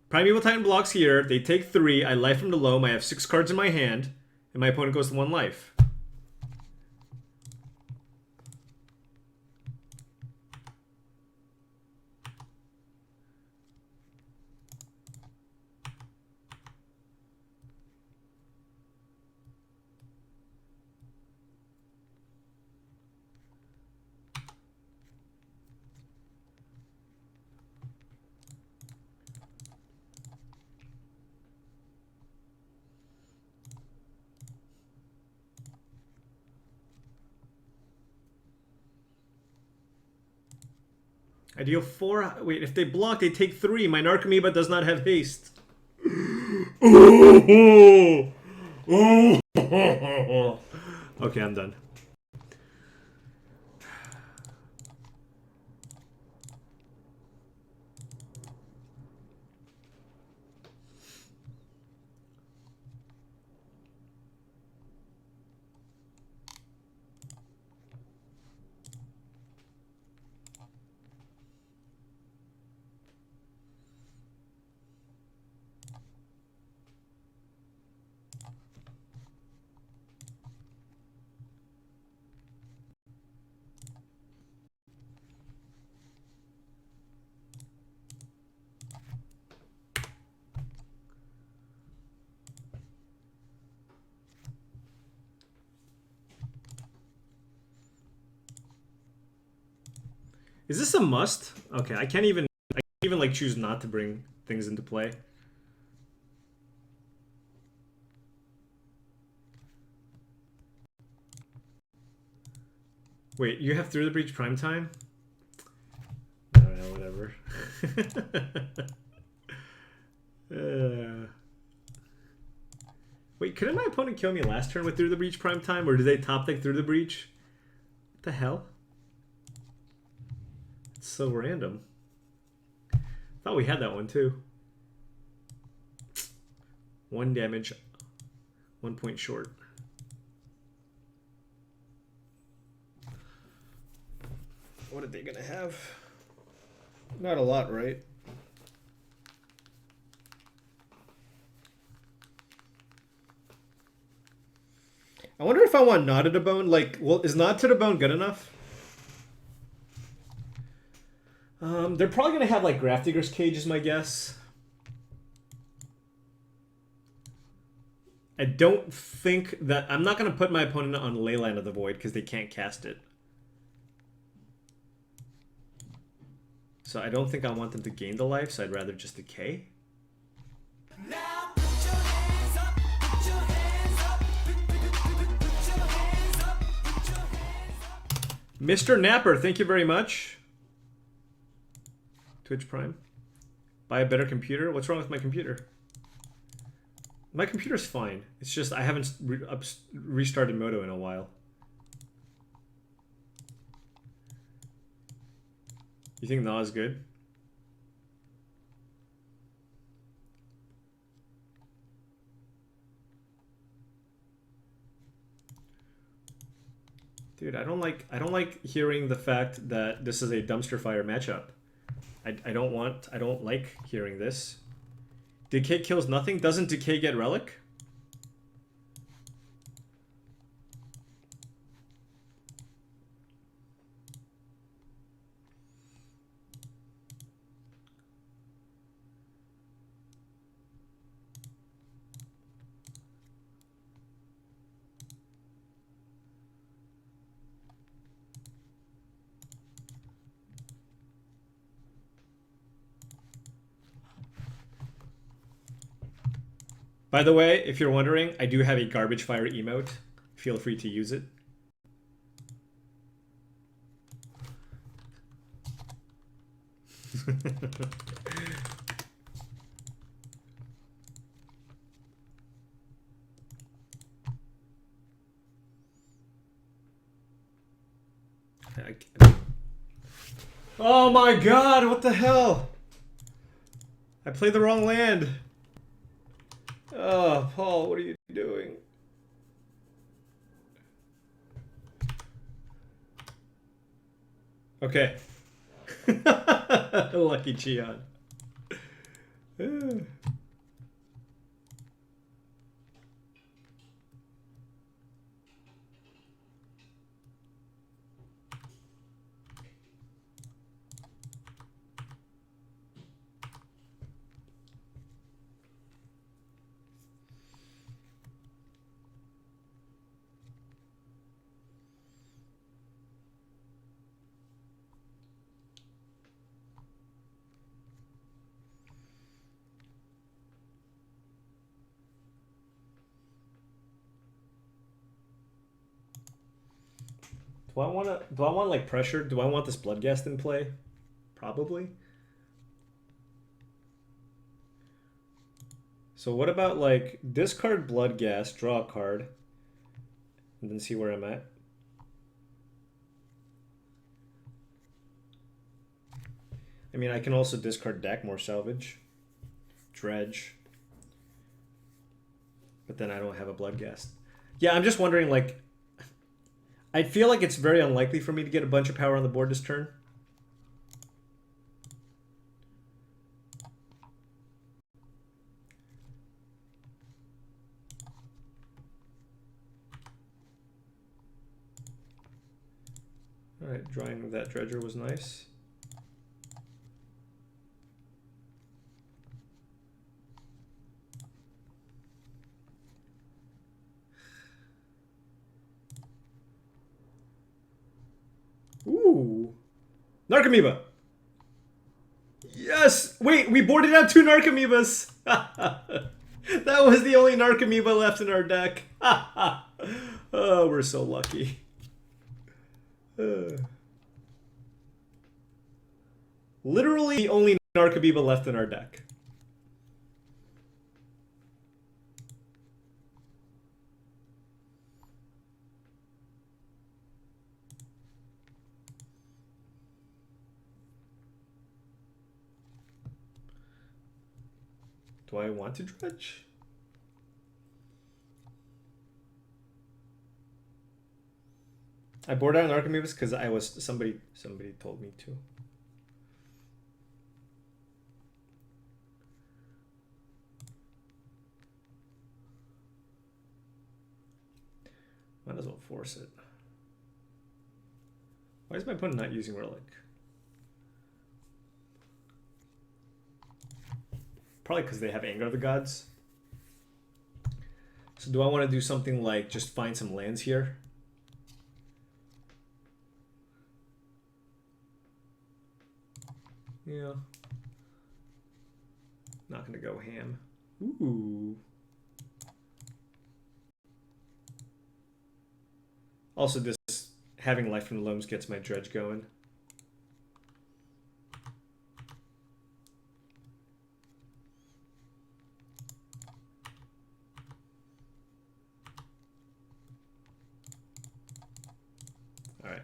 Primeval Titan blocks here. They take 3. I life from the loam. I have 6 cards in my hand. And my opponent goes to 1 life. I deal 4. Wait, if they block, they take 3. My Narcomoeba does not have haste. Okay, I'm done. Is this a must? Okay, I can't even like choose not to bring things into play. Wait, you have Through the Breach prime time? I don't know, whatever. Wait, couldn't my opponent kill me last turn with Through the Breach prime time, or did they top deck Through the Breach? What the hell? It's so random. Thought we had that one too. 1 damage, 1 point short. What are they gonna have? Not a lot, right? I wonder if I want Nod to the Bone. Like, well, is Nod to the Bone good enough? They're probably gonna have like Grafdigger's Cage is my guess. I don't think that... I'm not gonna put my opponent on Leyline of the Void because they can't cast it. So I don't think I want them to gain the life, so I'd rather just decay. Now put your hands up, put your hands up, put your Mr. Napper, thank you very much. Twitch Prime. Buy a better computer? What's wrong with my computer? My computer's fine. It's just I haven't restarted Moto in a while. You think Na is good? Dude, I don't like hearing the fact that this is a dumpster fire matchup. I don't like hearing this. Decay kills nothing? Doesn't Decay get Relic? By the way, if you're wondering, I do have a garbage fire emote. Feel free to use it. Oh my god, what the hell? I played the wrong land. Oh, Paul, what are you doing? Okay. Lucky Cheon. Do I want like pressure? Do I want this Bloodghast in play? Probably. So what about like discard Bloodghast, draw a card, and then see where I'm at? I mean, I can also discard Dackmore Salvage, Dredge, but then I don't have a Bloodghast. Yeah, I'm just wondering, like, I feel like it's very unlikely for me to get a bunch of power on the board this turn. Alright, drawing that Dredger was nice. Ooh. Narcomoeba! Yes! Wait, we boarded out 2 Narcomoebas! That was the only Narcomoeba left in our deck. Oh, we're so lucky. Literally the only Narcomoeba left in our deck. Do I want to dredge? I bored out an Archimedes because I was somebody told me to. Might as well force it. Why is my opponent not using Relic? Probably because they have Anger of the Gods. So do I want to do something like just find some lands here? Yeah. Not gonna go ham. Ooh. Also, this having Life from the Loams gets my dredge going. Alright.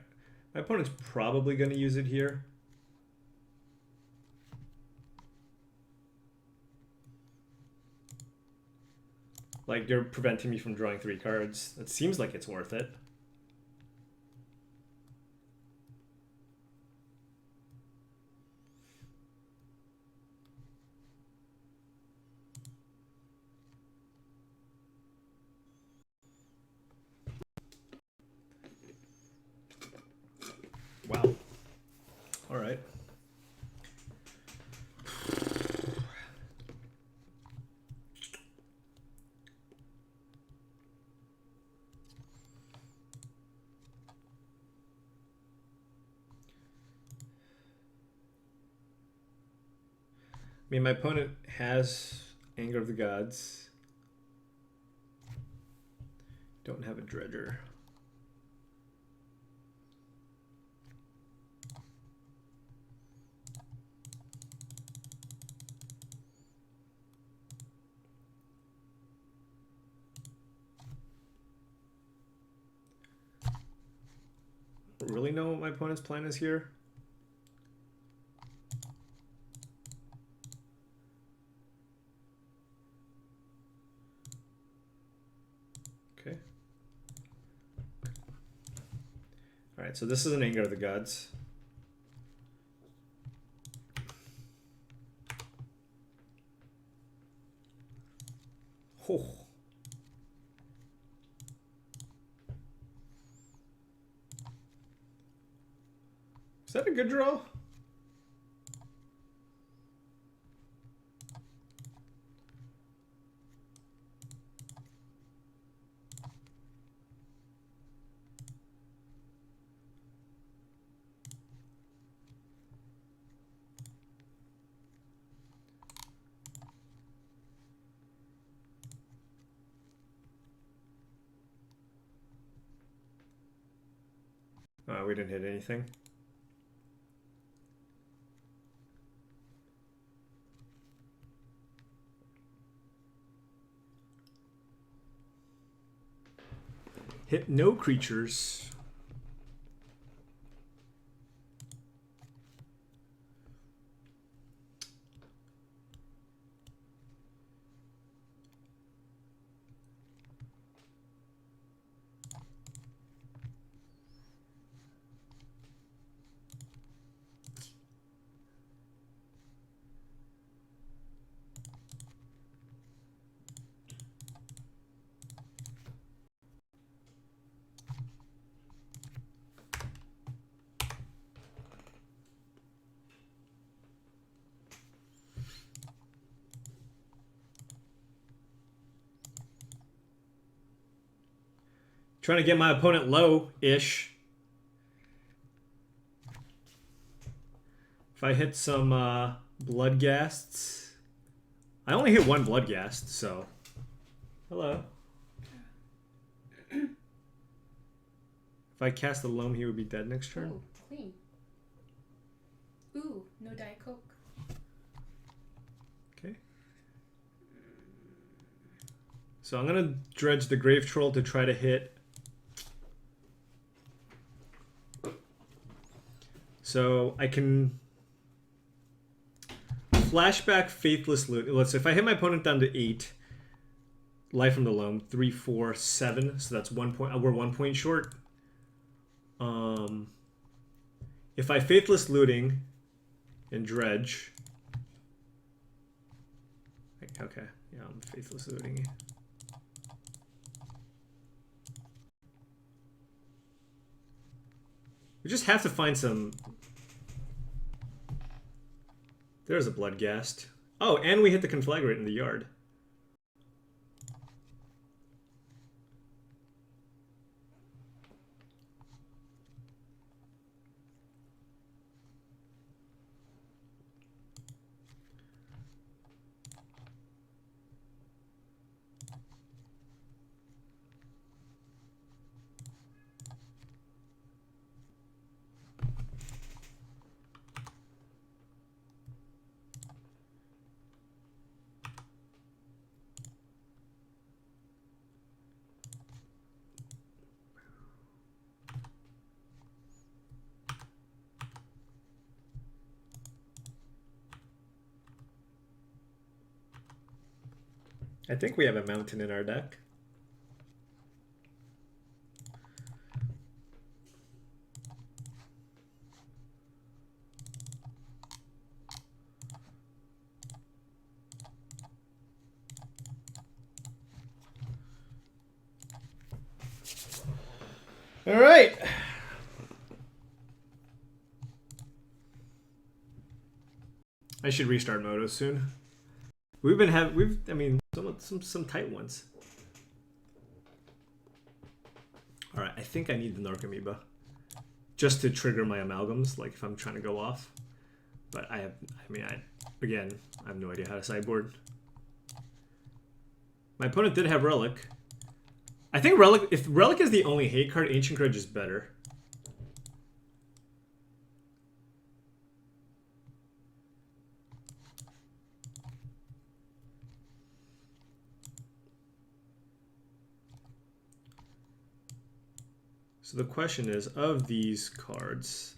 My opponent's probably going to use it here. Like, you're preventing me from drawing 3 cards. It seems like it's worth it. Wow. All right. I mean, my opponent has Anger of the Gods. Don't have a Dredger. Don't really know what my opponent's plan is here. Okay. All right, so this is an Anger of the Gods. Oh. Is that a good draw? We didn't hit anything. Hit no creatures. Trying to get my opponent low-ish. If I hit some Bloodghasts. I only hit 1 Bloodghast, so. Hello. If I cast the Loam, he would be dead next turn. Oh, clean. Ooh, no Diet Coke. Okay. So I'm going to dredge the Grave Troll to try to hit. So I can flashback Faithless Loot. Let's say if I hit my opponent down to 8, Life from the Loam, 3, 4, 7. So that's 1 point. We're 1 point short. If I Faithless Looting and dredge. Okay, yeah, I'm Faithless Looting. We just have to find some. There's a Bloodghast. Oh, and we hit the Conflagrate in the yard. I think we have a mountain in our deck. All right. I should restart Moto soon. I mean, some tight ones. All right, I think I need the Narcomoeba just to trigger my amalgams, like if I'm trying to go off. But again, I have no idea how to sideboard. My opponent did have Relic. I think Relic, if Relic is the only hate card, Ancient Grudge is better. So the question is, of these cards,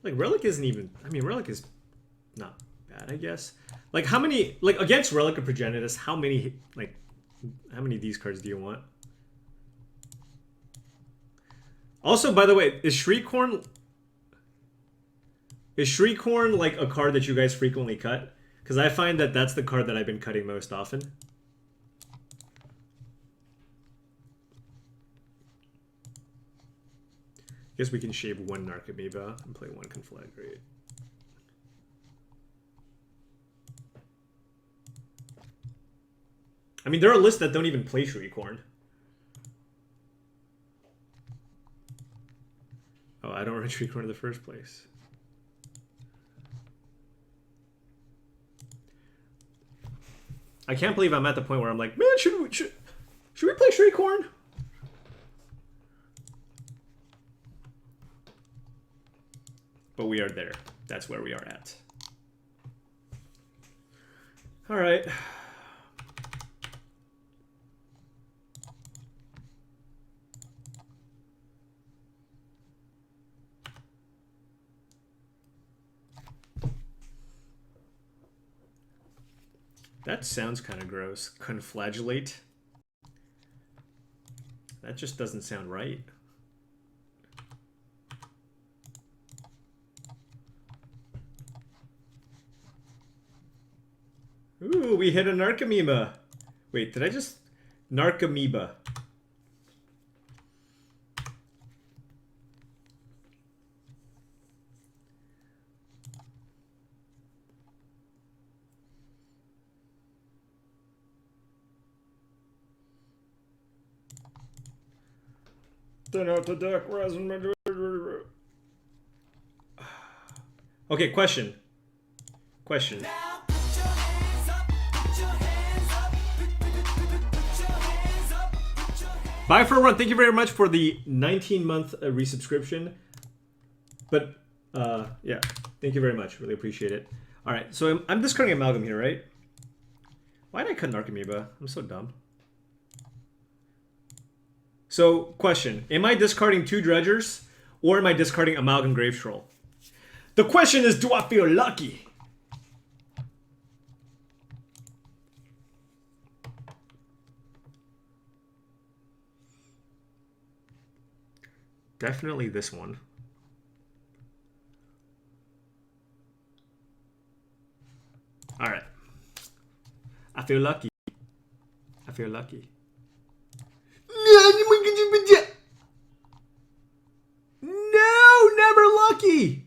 like Relic isn't even, I mean, Relic is not bad, I guess. Like how many, like against Relic of Progenitus, how many of these cards do you want? Also, by the way, is Shriekhorn like a card that you guys frequently cut? Because I find that that's the card that I've been cutting most often. Guess we can shave one Narcomoeba and play one Conflagrate. I mean, there are lists that don't even play Shriekhorn. Oh, I don't run Shriekhorn in the first place. I can't believe I'm at the point where I'm like, man, should we play Shriekhorn? But we are there. That's where we are at. All right. That sounds kind of gross. Conflagellate. That just doesn't sound right. Ooh, we hit a Narcomoeba. Wait, did I just... Narcomoeba. Then out the deck, okay, question. Question. Now put your hands up, put your hands up, put your hands up, put your hands. Bye for one. Thank you very much for the 19-month resubscription. But yeah, thank you very much. Really appreciate it. All right, so I'm discarding Amalgam here, right? Why did I cut Narcomoeba? I'm so dumb. So, question. Am I discarding 2 Dredgers, or am I discarding Amalgam Grave Troll? The question is, do I feel lucky? Definitely this one. All right. I feel lucky. I feel lucky. No, never lucky.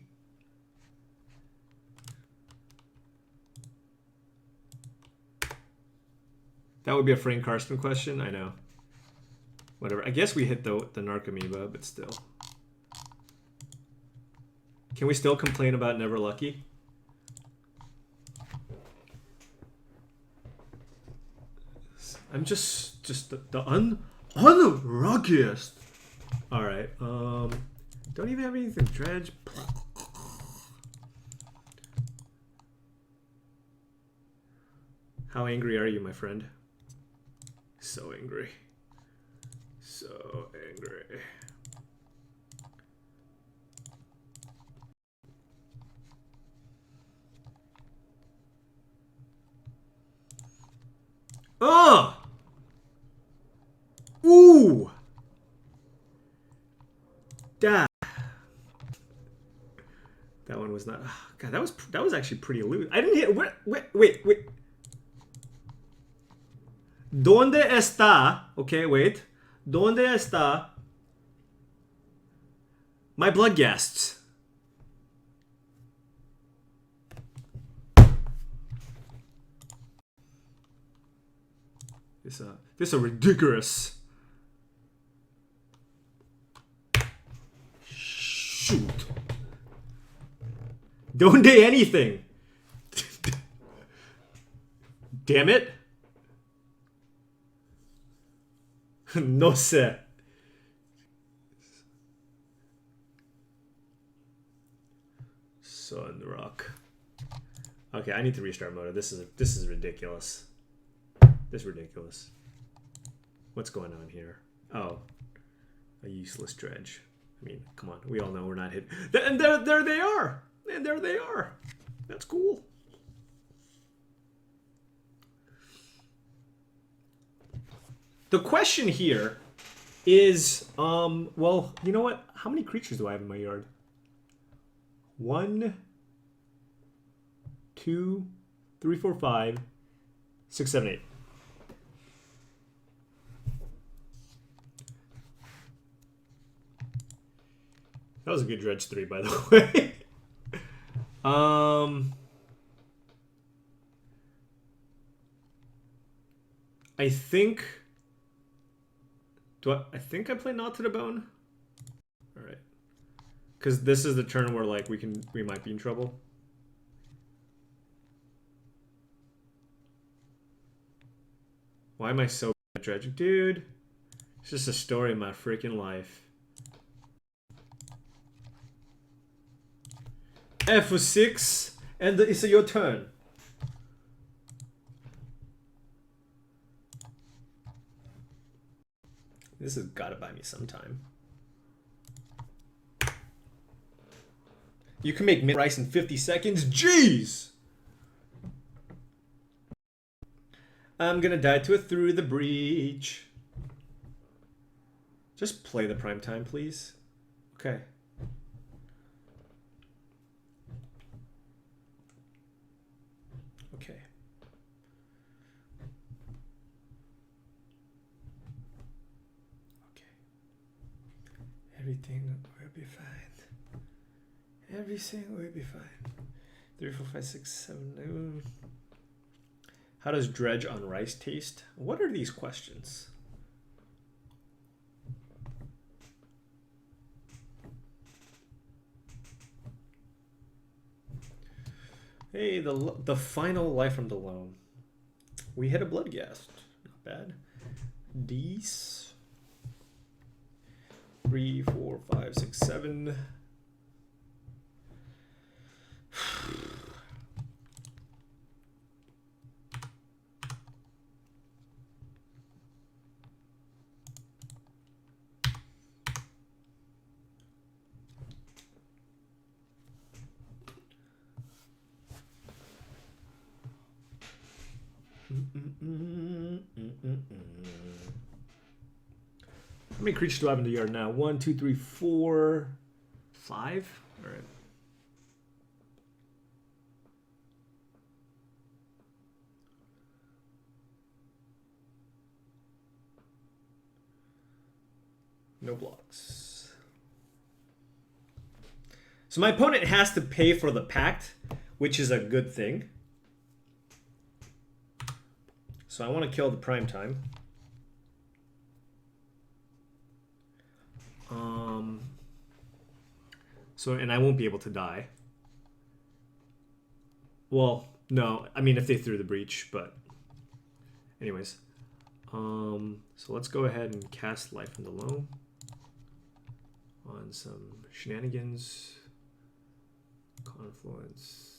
That would be a Frank Karsten question. I know. Whatever. I guess we hit the Narcomoeba, but still. Can we still complain about never lucky? I'm just the unluckiest. All right. Don't even have anything dredge. How angry are you, my friend? So angry. So angry. Ugh! Ooh! Da. That one was not. God, that was actually pretty loose. I didn't hit. Wait. ¿Dónde está? Okay, wait. ¿Dónde está my blood guests? This is ridiculous. Shoot. Don't do anything. Damn it. No sé. Sunrock. Okay, I need to restart mode. This is ridiculous. This is ridiculous. What's going on here? Oh, a useless dredge. I mean, come on. We all know we're not hit. And there they are. And there they are. That's cool. The question here is, well, you know what? How many creatures do I have in my yard? 1, 2, 3, 4, 5, 6, 7, 8. That was a good dredge 3, by the way. I think. I think I play Not to the Bone. All right, because this is the turn where like we might be in trouble. Why am I so bad at dredging, dude? It's just a story of my freaking life. F6, and it's your turn. This has got to buy me some time. You can make mint rice in 50 seconds? Jeez! I'm gonna die to it through the breach. Just play the prime time, please. Okay. Okay. Everything will be fine. Everything will be fine. 3, 4, 5, 6, 7. How does dredge on rice taste? What are these questions? Hey, the final life from the loam. We hit a blood ghast. Not bad. These. 3, 4, 5, 6, 7. How many creatures do I have in the yard now? 1, 2, 3, 4, 5? All right. No blocks. So my opponent has to pay for the pact, which is a good thing. So I want to kill the prime time. And I won't be able to die. Well, no. I mean, if they threw the breach, but anyways. So let's go ahead and cast Life from the Loam on some shenanigans. Confluence.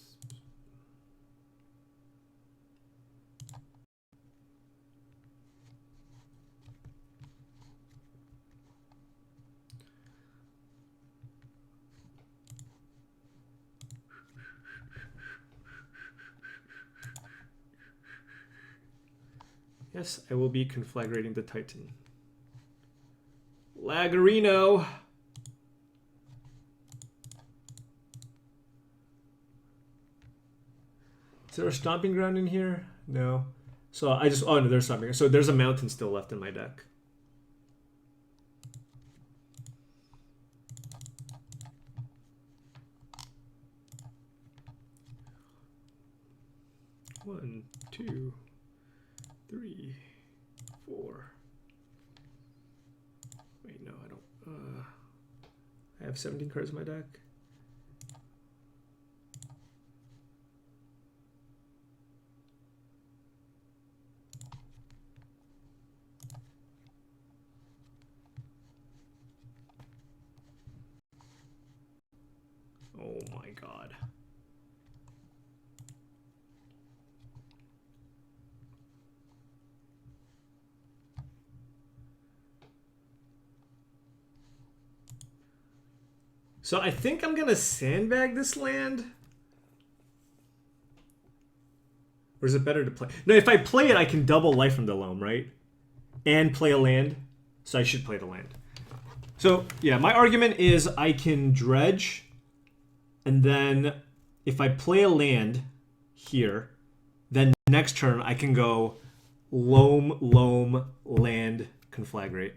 Yes, I will be conflagrating the Titan. Lagarino. Is there a stomping ground in here? No. So I just, oh no, there's stomping. So there's a mountain still left in my deck. One, two, three, four. Wait, no, I don't. I have 17 cards in my deck. Oh my god. So I think I'm gonna sandbag this land. Or is it better to play? No, if I play it, I can double Life from the Loam, right? And play a land. So I should play the land. So yeah, my argument is I can dredge. And then if I play a land here, then next turn I can go Loam, Loam, land, conflagrate.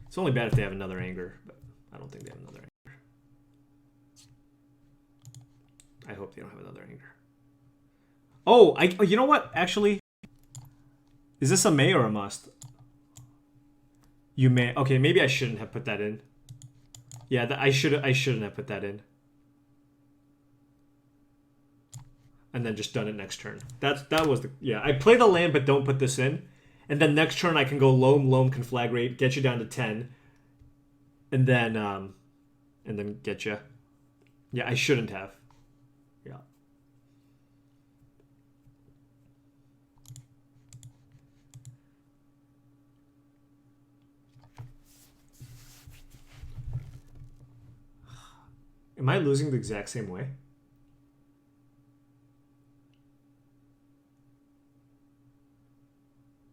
It's only bad if they have another anger, but I don't think they have another anger. I hope they don't have another anger. Oh, you know what? Actually, is this a may or a must? You may. Okay, maybe I shouldn't have put that in. Yeah, I shouldn't have put that in. And then just done it next turn. That was the, yeah. I play the land, but don't put this in. And then next turn I can go Loam, Loam, conflagrate, get you down to 10, and then get you. Yeah, I shouldn't have. Yeah. Am I losing the exact same way?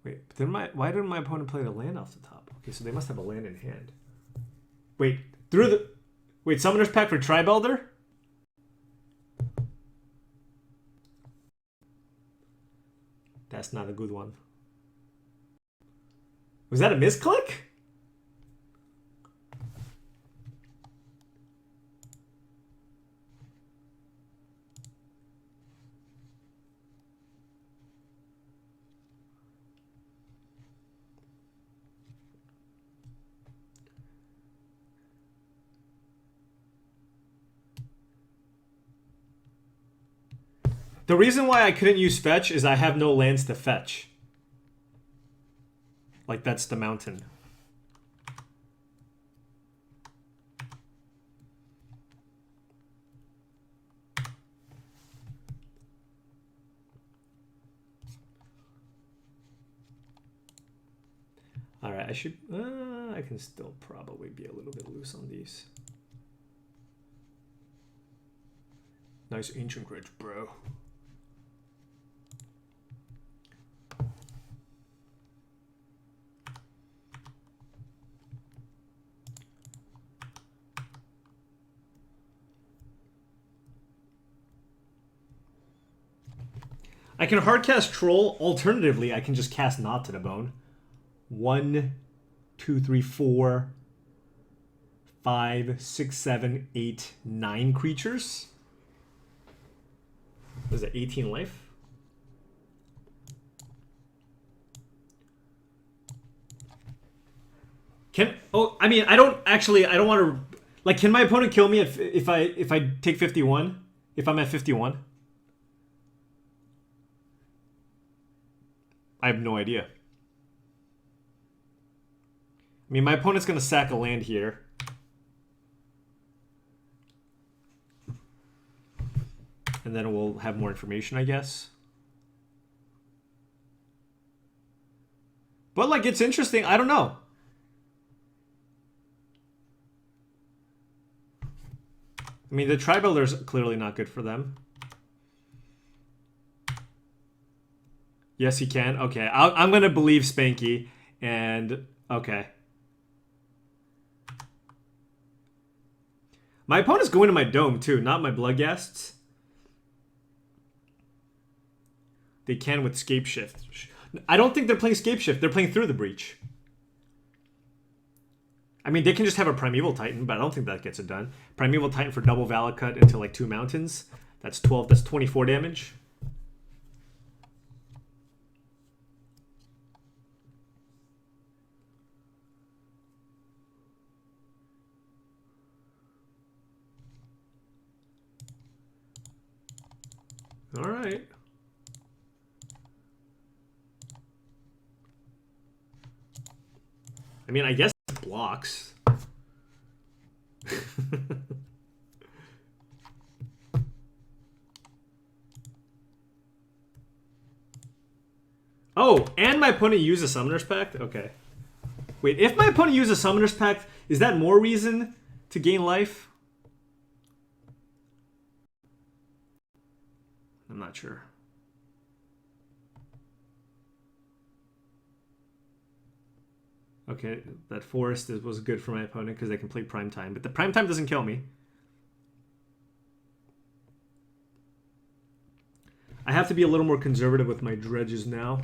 Wait, but then why didn't my opponent play the land off the top? Okay, so they must have a land in hand. Wait, Summoner's Pact for Tribe Elder? That's not a good one. Was that a misclick? The reason why I couldn't use fetch is I have no lands to fetch. Like, that's the mountain. Alright, I can still probably be a little bit loose on these. Nice ancient grid, bro. I can hardcast Troll. Alternatively, I can just cast Knot to the Bone. 1, 2, 3, 4, 5, 6, 7, 8, 9 creatures. What is it, 18 life? I don't want to, like, can my opponent kill me if I take 51? If I'm at 51? I have no idea. I mean, my opponent's going to sack a land here. And then we'll have more information, I guess. But, like, it's interesting. I don't know. I mean, the Tribe Elder's clearly not good for them. Yes, he can. Okay, I'm gonna believe Spanky, and okay. My opponent's going to my dome too, not my Bloodghasts. They can with Scape Shift. I don't think they're playing Scape Shift. They're playing Through the Breach. I mean, they can just have a Primeval Titan, but I don't think that gets it done. Primeval Titan for double Valakut into like 2 mountains. That's 12. That's 24 damage. All right. I mean, I guess it blocks. Oh, and my opponent used a Summoner's Pact? Okay. Wait, if my opponent used a Summoner's Pact, is that more reason to gain life? I'm not sure. Okay, that forest was good for my opponent because they can play Prime Time, but the Prime Time doesn't kill me. I have to be a little more conservative with my dredges now.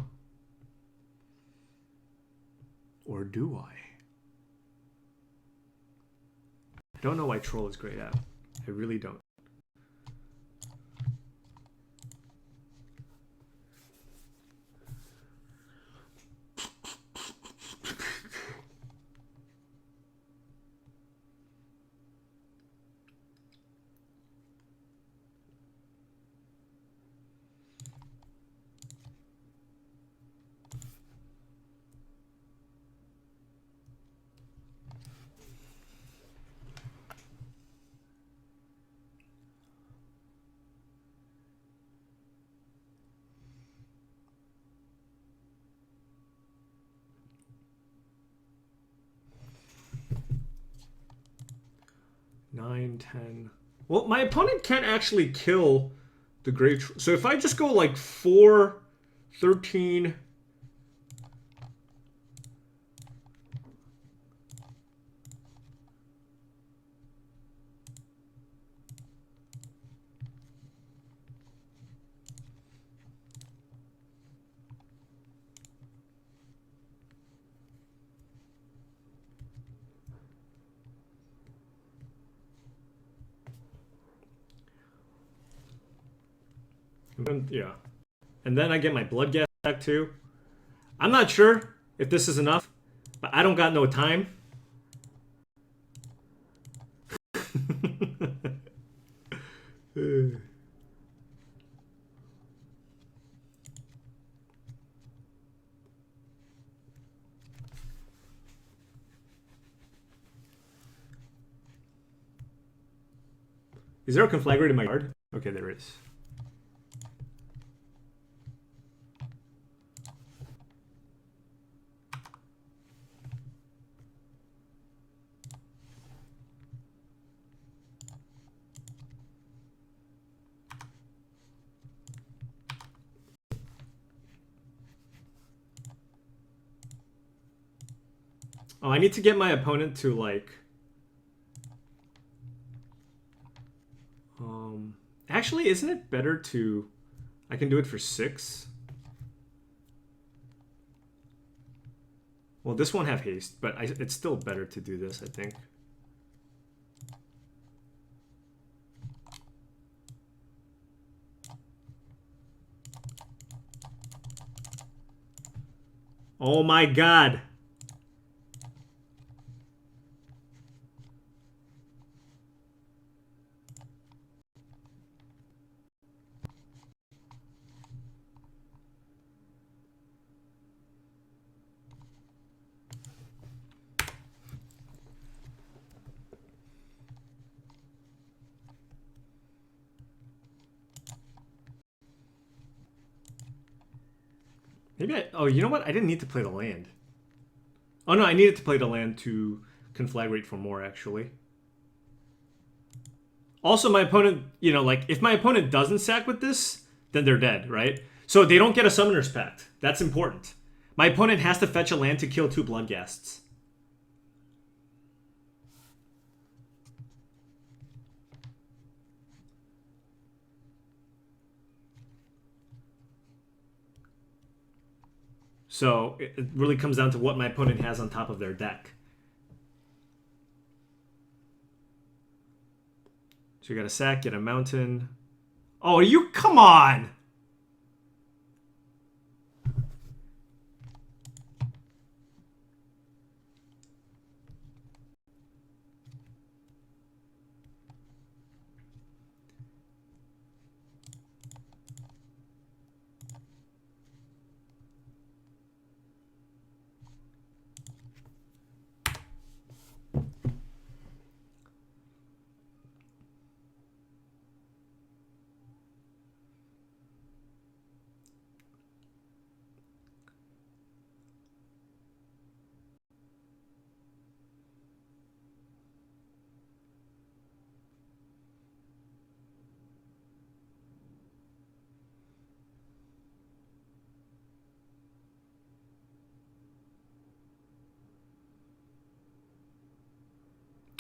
Or do I? I don't know why Troll is great at. I really don't. Nine, 10. Well, my opponent can't actually kill the Great. So if I just go like 4, 13. Yeah. And then I get my Bloodghast back too. I'm not sure if this is enough, but I don't got no time. Is there a Conflagrate in my yard? Okay, there is. Oh, I need to get my opponent to like... Actually, isn't it better to... I can do it for 6. Well, this won't have haste, but it's still better to do this, I think. Oh my god! Maybe oh, you know what? I didn't need to play the land. Oh no, I needed to play the land to conflagrate for more, actually. Also, my opponent, you know, like, if my opponent doesn't sack with this, then they're dead, right? So they don't get a Summoner's Pact. That's important. My opponent has to fetch a land to kill 2 Bloodghasts. So it really comes down to what my opponent has on top of their deck. So you got a sack, get a mountain. Oh, you come on!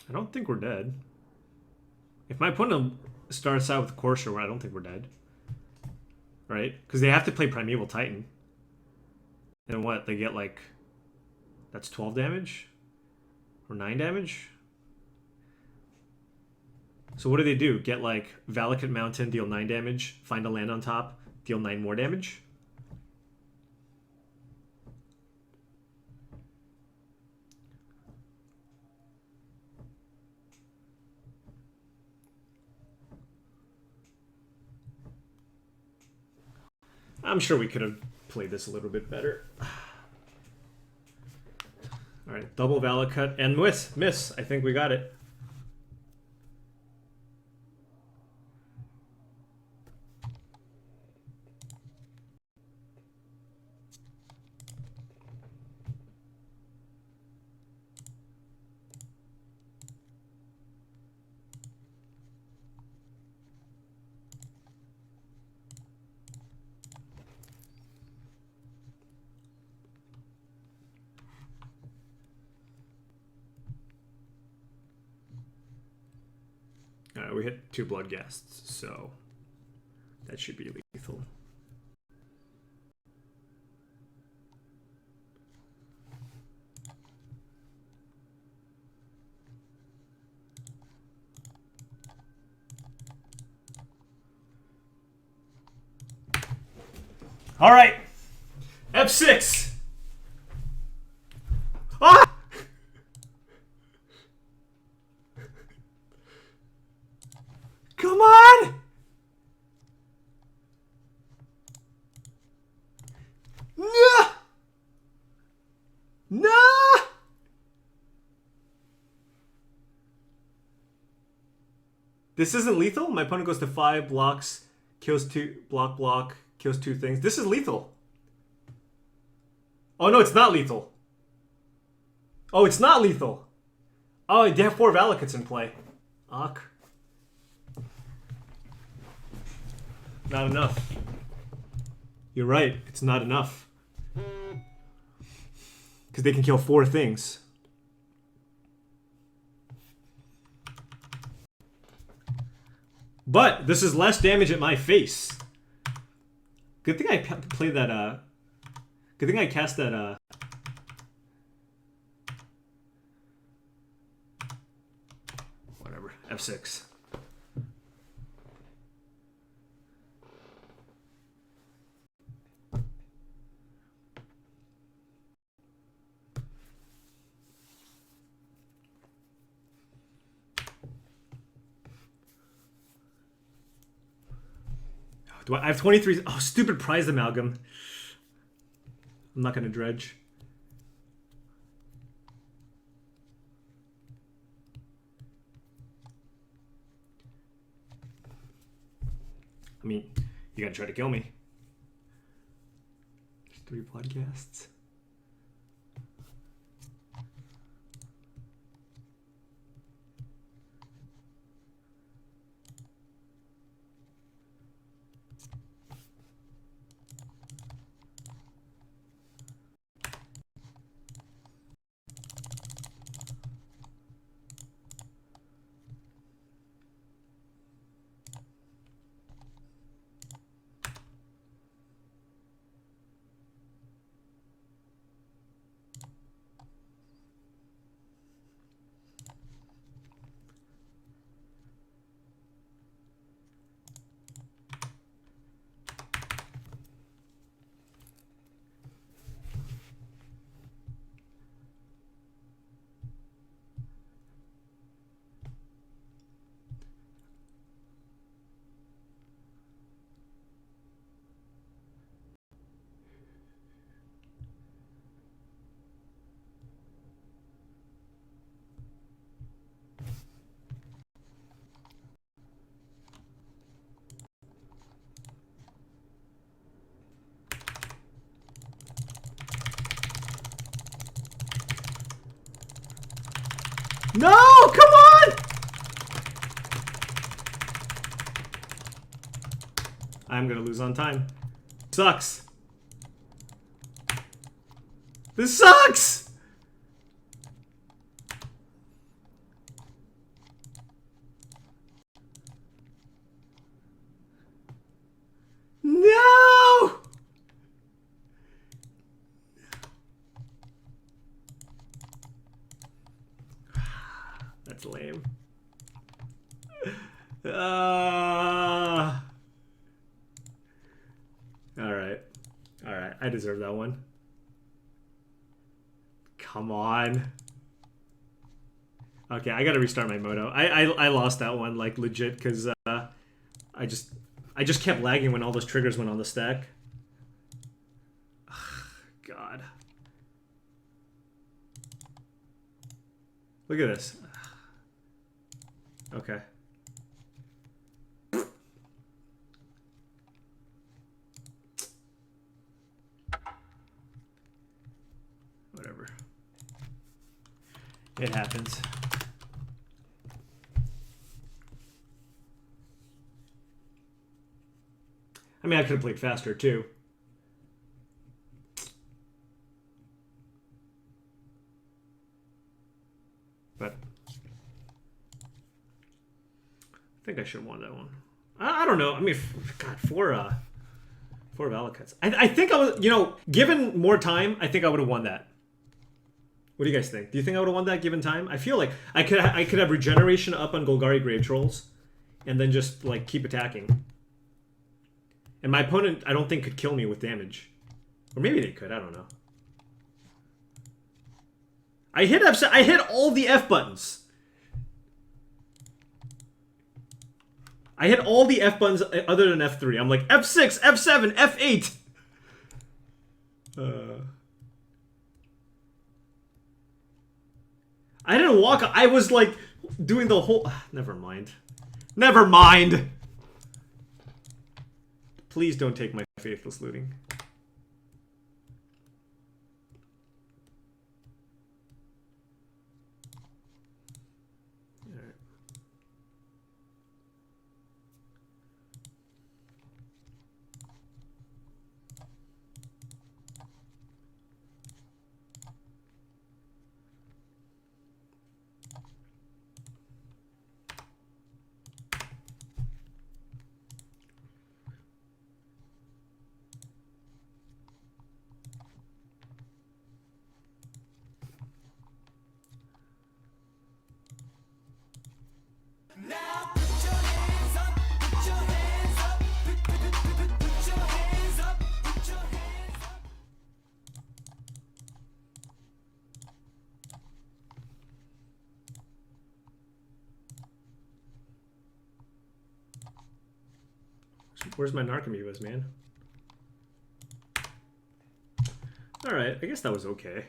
I don't think we're dead. If my opponent starts out with Courser, I don't think we're dead. Right? Because they have to play Primeval Titan. And what? They get like... That's 12 damage? Or 9 damage? So what do they do? Get like Valakut Mountain, deal 9 damage, find a land on top, deal 9 more damage? I'm sure we could have played this a little bit better. Alright, double Valakut and miss. I think we got it. Alright, we hit 2 Bloodghasts, so that should be lethal. Alright! F6! Ah! Come on! No! No! This isn't lethal? My opponent goes to 5, blocks, kills 2, block, kills 2 things. This is lethal. Oh no, it's not lethal. Oh, it's not lethal. Oh, they have 4 Valakuts in play. Ugh. Not enough. You're right, it's not enough. Because they can kill 4 things. But this is less damage at my face. Good thing I played that, good thing I cast that, whatever, F6. I have 23. Oh, stupid prize amalgam. I'm not going to dredge. I mean, you got to try to kill me. There's 3 podcasts. No, come on! I'm gonna lose on time. Sucks. This sucks! No! That's lame. Alright. Alright, I deserve that one. Come on. Okay, I gotta restart my moto. I lost that one, like, legit, because I just kept lagging when all those triggers went on the stack. God. Look at this. Okay. Whatever. It happens. I mean, I could have played faster too. But I think I should have won that one. I don't know. I mean, God, four Valakuts. I think I was, you know, given more time, I think I would have won that. What do you guys think? Do you think I would have won that given time? I feel like I could have regeneration up on Golgari Grave Trolls, and then just like keep attacking. And my opponent, I don't think, could kill me with damage, or maybe they could. I don't know. I hit all the F buttons. I hit all the F buttons other than F3. I'm like F6, F7, F8. I didn't walk. I was like doing the whole. Never mind. Never mind. Please don't take my faithless looting. Now put your hands up, put your hands up, put your hands up, put your hands up. Where's my Narcomoebas, man? Alright, I guess that was okay.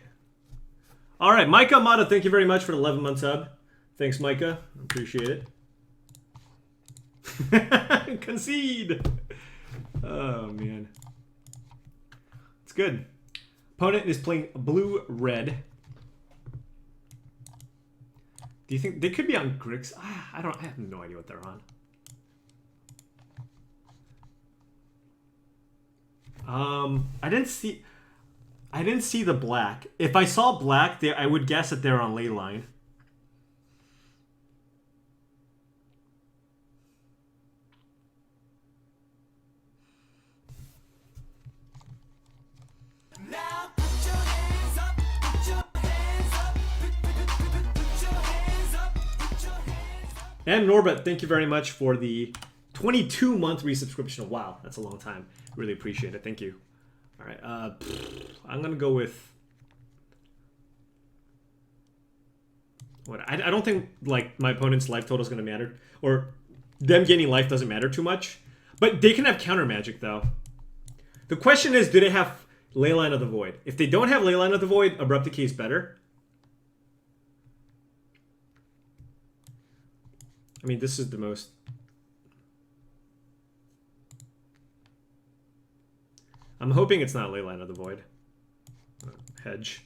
Alright, Micah Amada, thank you very much for the 11-month sub. Thanks, Micah. Appreciate it. Concede! Oh, man. It's good. Opponent is playing blue-red. Do you think they could be on Grix? I have no idea what they're on. I didn't see the black. If I saw black, I would guess that they're on Leyline. Now put your hands up, put your hands up, put your hands up, put your hands up. And Norbert, thank you very much for the 22-month resubscription. Wow, that's a long time. Really appreciate it. Thank you. All right, I'm gonna go with what? I don't think like my opponent's life total is gonna matter, or them gaining life doesn't matter too much. But they can have counter magic though. The question is, do they have Leyline of the Void? If they don't have Leyline of the Void, Abrupt Decay is better. I mean, this is the most. I'm hoping it's not Leyline of the Void. Hedge.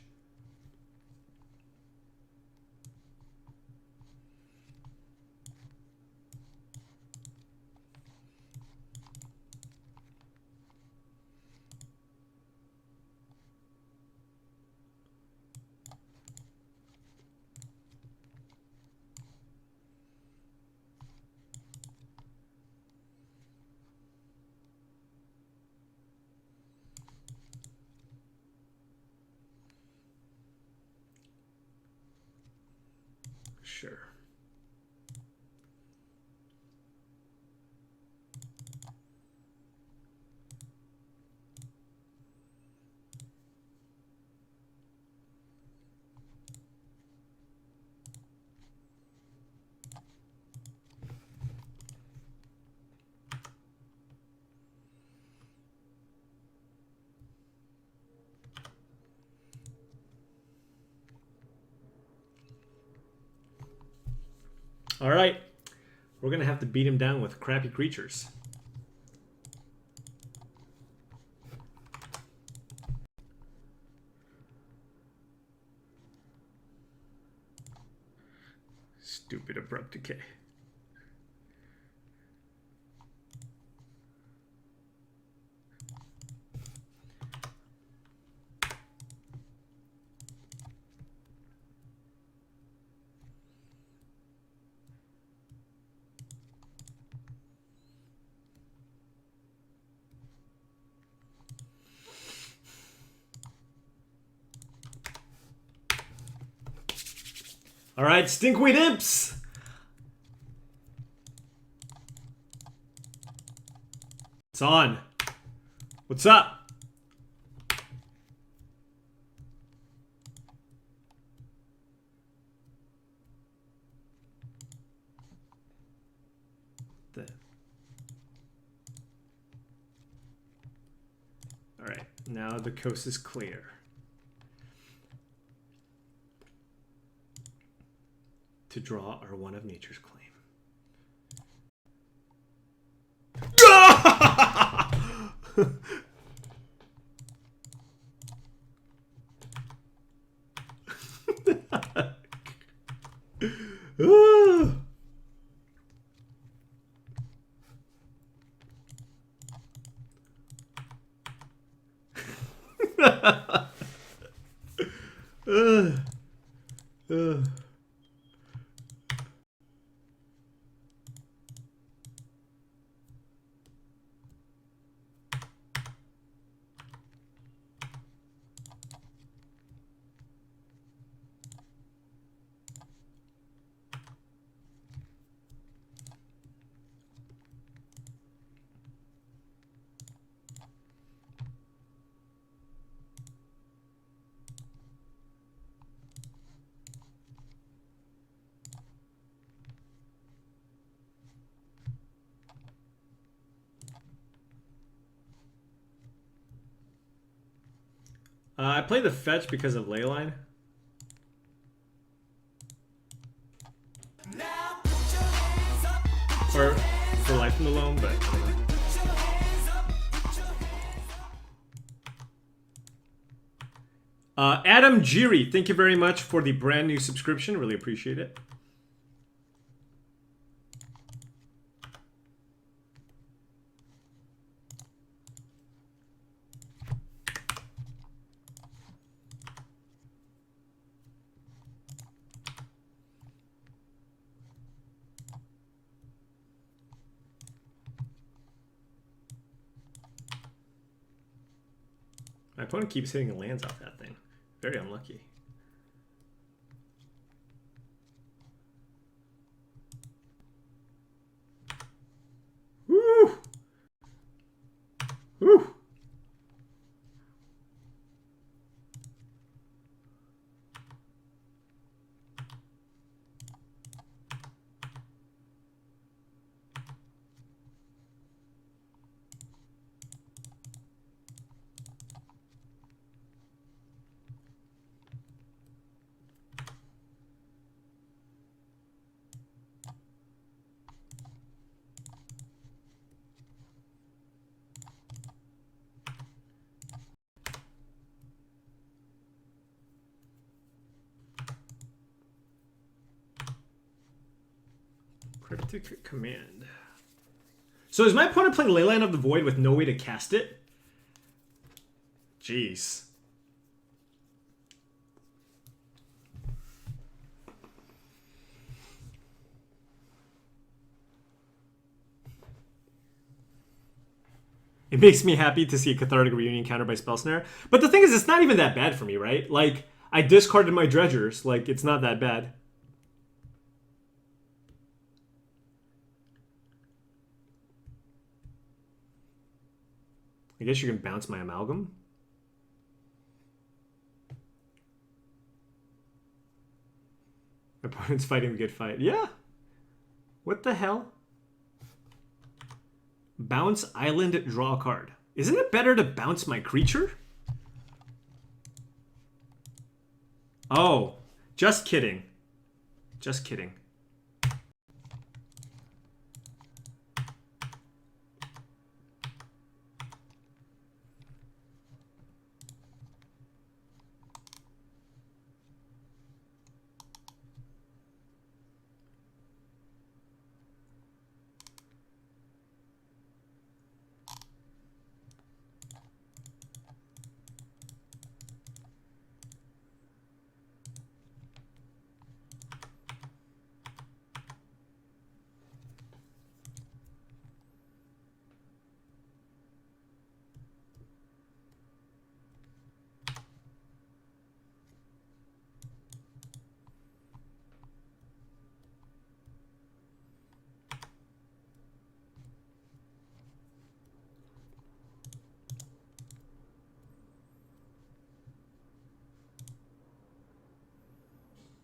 Sure. All right. We're going to have to beat him down with crappy creatures. Stupid abrupt decay. All right, Stinkweed Imps. It's on. What's up? All right, now the coast is clear. To draw our one of nature's claim. I play the fetch because of Leyline. Now put your hands up. Or for Life in the Loam, but I don't know. Put your hands up. Put your hands up. Adam Giri, thank you very much for the brand new subscription. Really appreciate it. My opponent keeps hitting the lands off that thing. Very unlucky. Woo! Woo! Cryptic Command. So is my opponent playing Leyline of the Void with no way to cast it? Jeez. It makes me happy to see a Cathartic Reunion countered by Spell Snare. But the thing is, it's not even that bad for me, right? Like, I discarded my Dredgers. Like, it's not that bad. guess you can bounce my Amalgam. Opponent's fighting a good fight. Yeah. What the hell? Bounce island, draw a card. Isn't it better to bounce my creature? Oh, just kidding. Just kidding.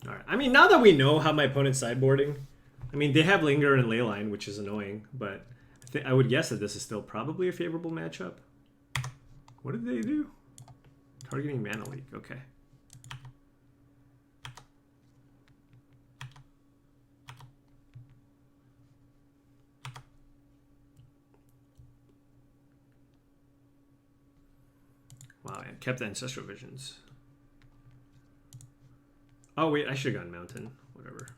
All right. I mean, now that we know how my opponent's sideboarding, I mean, they have Linger and Leyline, which is annoying, but I would guess that this is still probably a favorable matchup. What did they do? Targeting Mana Leak. Okay. Wow, and kept the Ancestral Visions. Oh, wait, I should have gone Mountain. Whatever.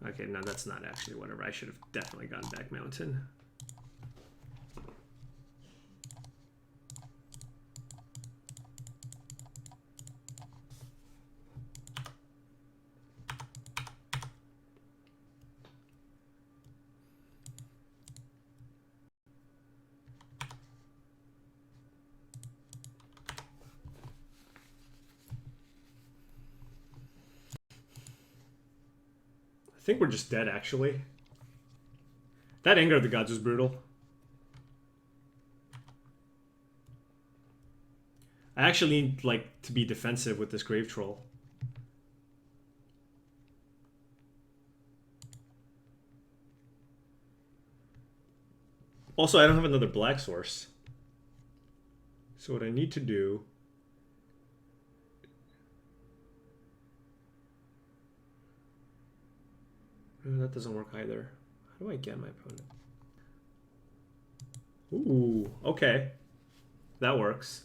Okay, no, that's not actually whatever. I should have definitely gone back Mountain. I think we're just dead, actually. That Anger of the Gods was brutal. I actually need, like, to be defensive with this Grave Troll. Also, I don't have another black source. So what I need to do... No, that doesn't work either. How do I get my opponent? Ooh, okay. That works.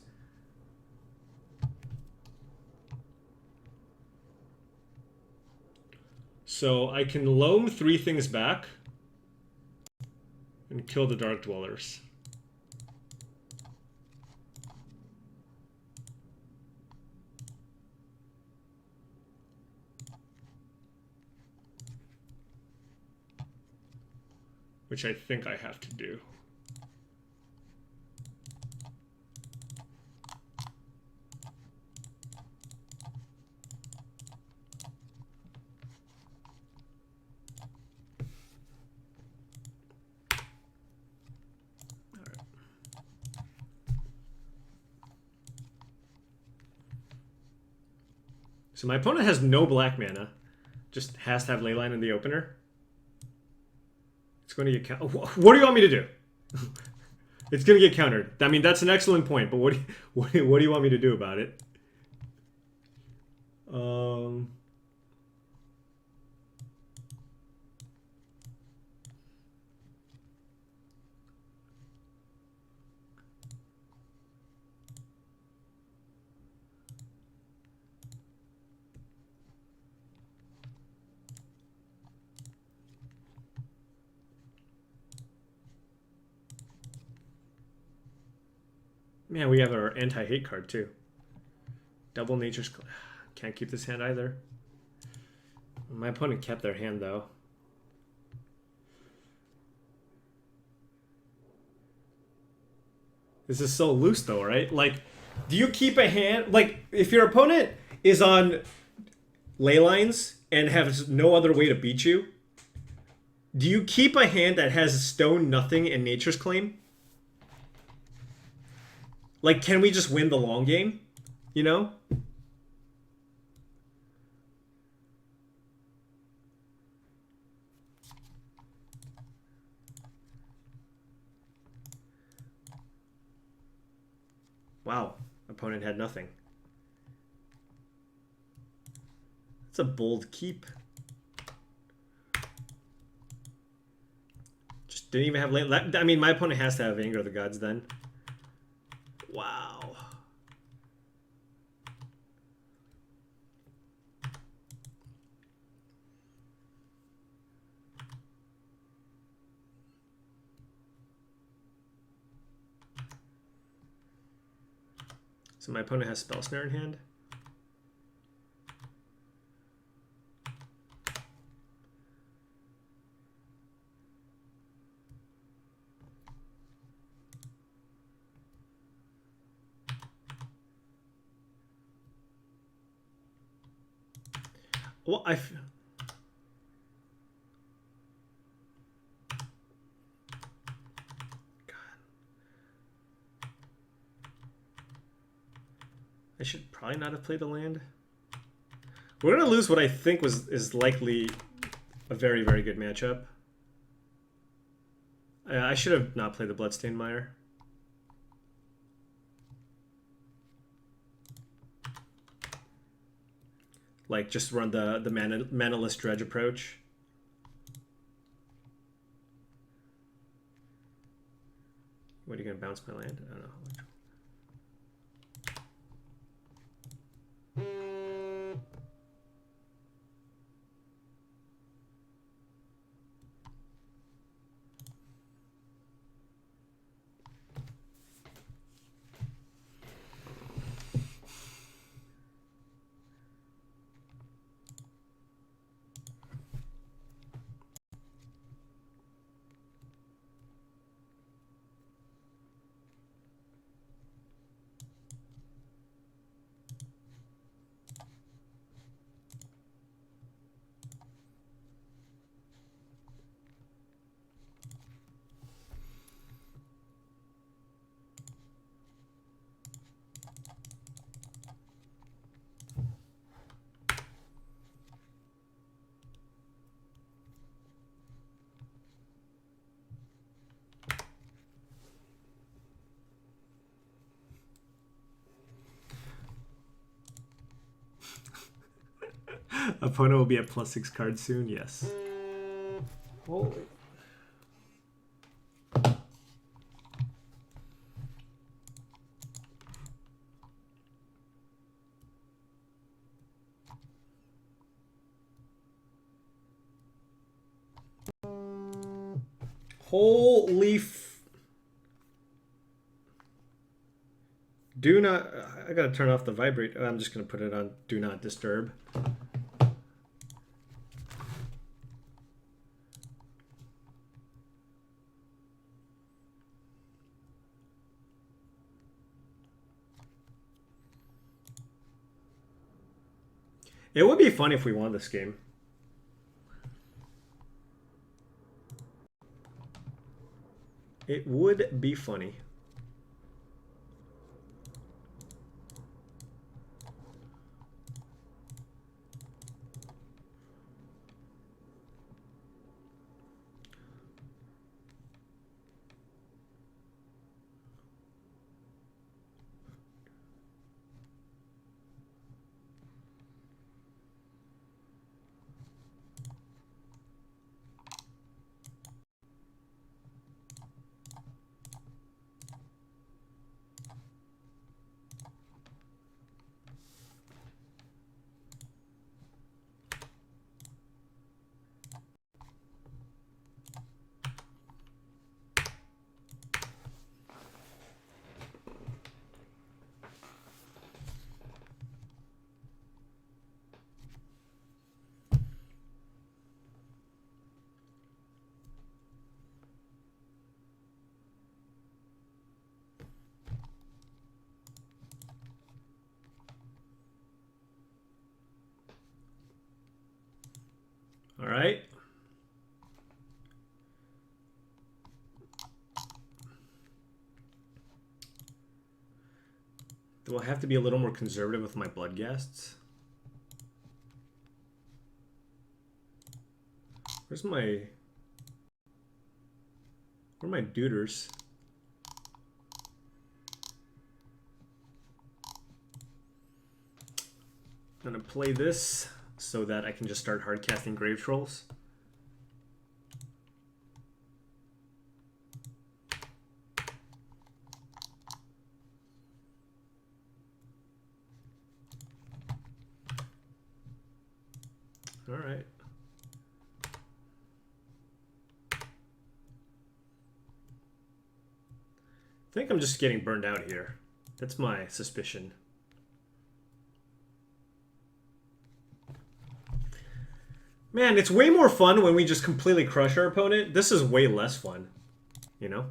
So I can loam 3 things back and kill the Dark Dwellers. Which I think I have to do. All right. So my opponent has no black mana, just has to have Leyline in the opener. It's going to get what do you want me to do? It's going to get countered. I mean, that's an excellent point, but what do you want me to do about it? Man, we have our anti-hate card too. Double Nature's... Can't keep this hand either. My opponent kept their hand though. This is so loose though, right? Like, do you keep a hand... Like, if your opponent is on ley lines and has no other way to beat you, Do you keep a hand that has stone, nothing, and nature's claim? Like, can we just win the long game? You know? Wow, opponent had nothing. That's a bold keep. Just didn't even have late. I mean, my opponent has to have Anger of the Gods then. Wow. So my opponent has Spell Snare in hand. Well, God. I should probably not have played the land. We're gonna lose what I think is likely a very, very good matchup. I should have not played the Bloodstained Mire. Like, just run the manaless dredge approach. What, are you gonna bounce my land? I don't know. Opponent will be at +6 cards soon, yes. Holy. Holy do not. I gotta turn off the vibrate. I'm just gonna put it on do not disturb. It would be fun if we won this game. It would be funny. All right. Do I have to be a little more conservative with my Bloodghasts? Where are my duders? I'm gonna play this so that I can just start hard casting Grave Trolls. All right. I think I'm just getting burned out here. That's my suspicion. Man, it's way more fun when we just completely crush our opponent. This is way less fun, you know?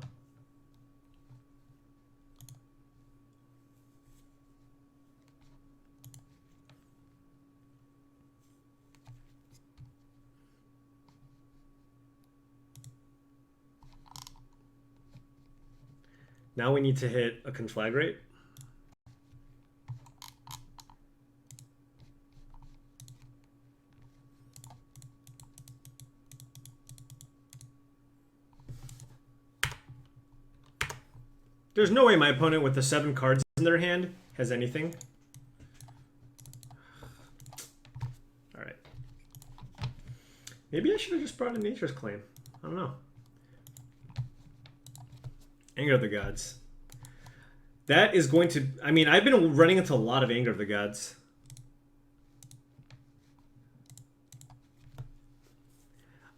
Now we need to hit a conflagrate. There's no way my opponent with the 7 cards in their hand has anything. Alright. Maybe I should have just brought in Nature's Claim. I don't know. Anger of the Gods. That is going to... I mean, I've been running into a lot of Anger of the Gods.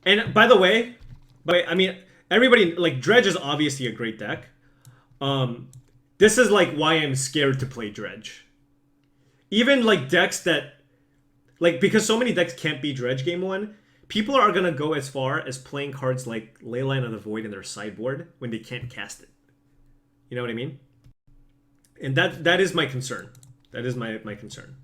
And by the way, I mean, everybody... Like, Dredge is obviously a great deck. This is like why I'm scared to play Dredge. Even like decks that... Like, because so many decks can't be Dredge game 1, people are going to go as far as playing cards like Leyline of the Void in their sideboard when they can't cast it. You know what I mean? And that is my concern. That is my concern.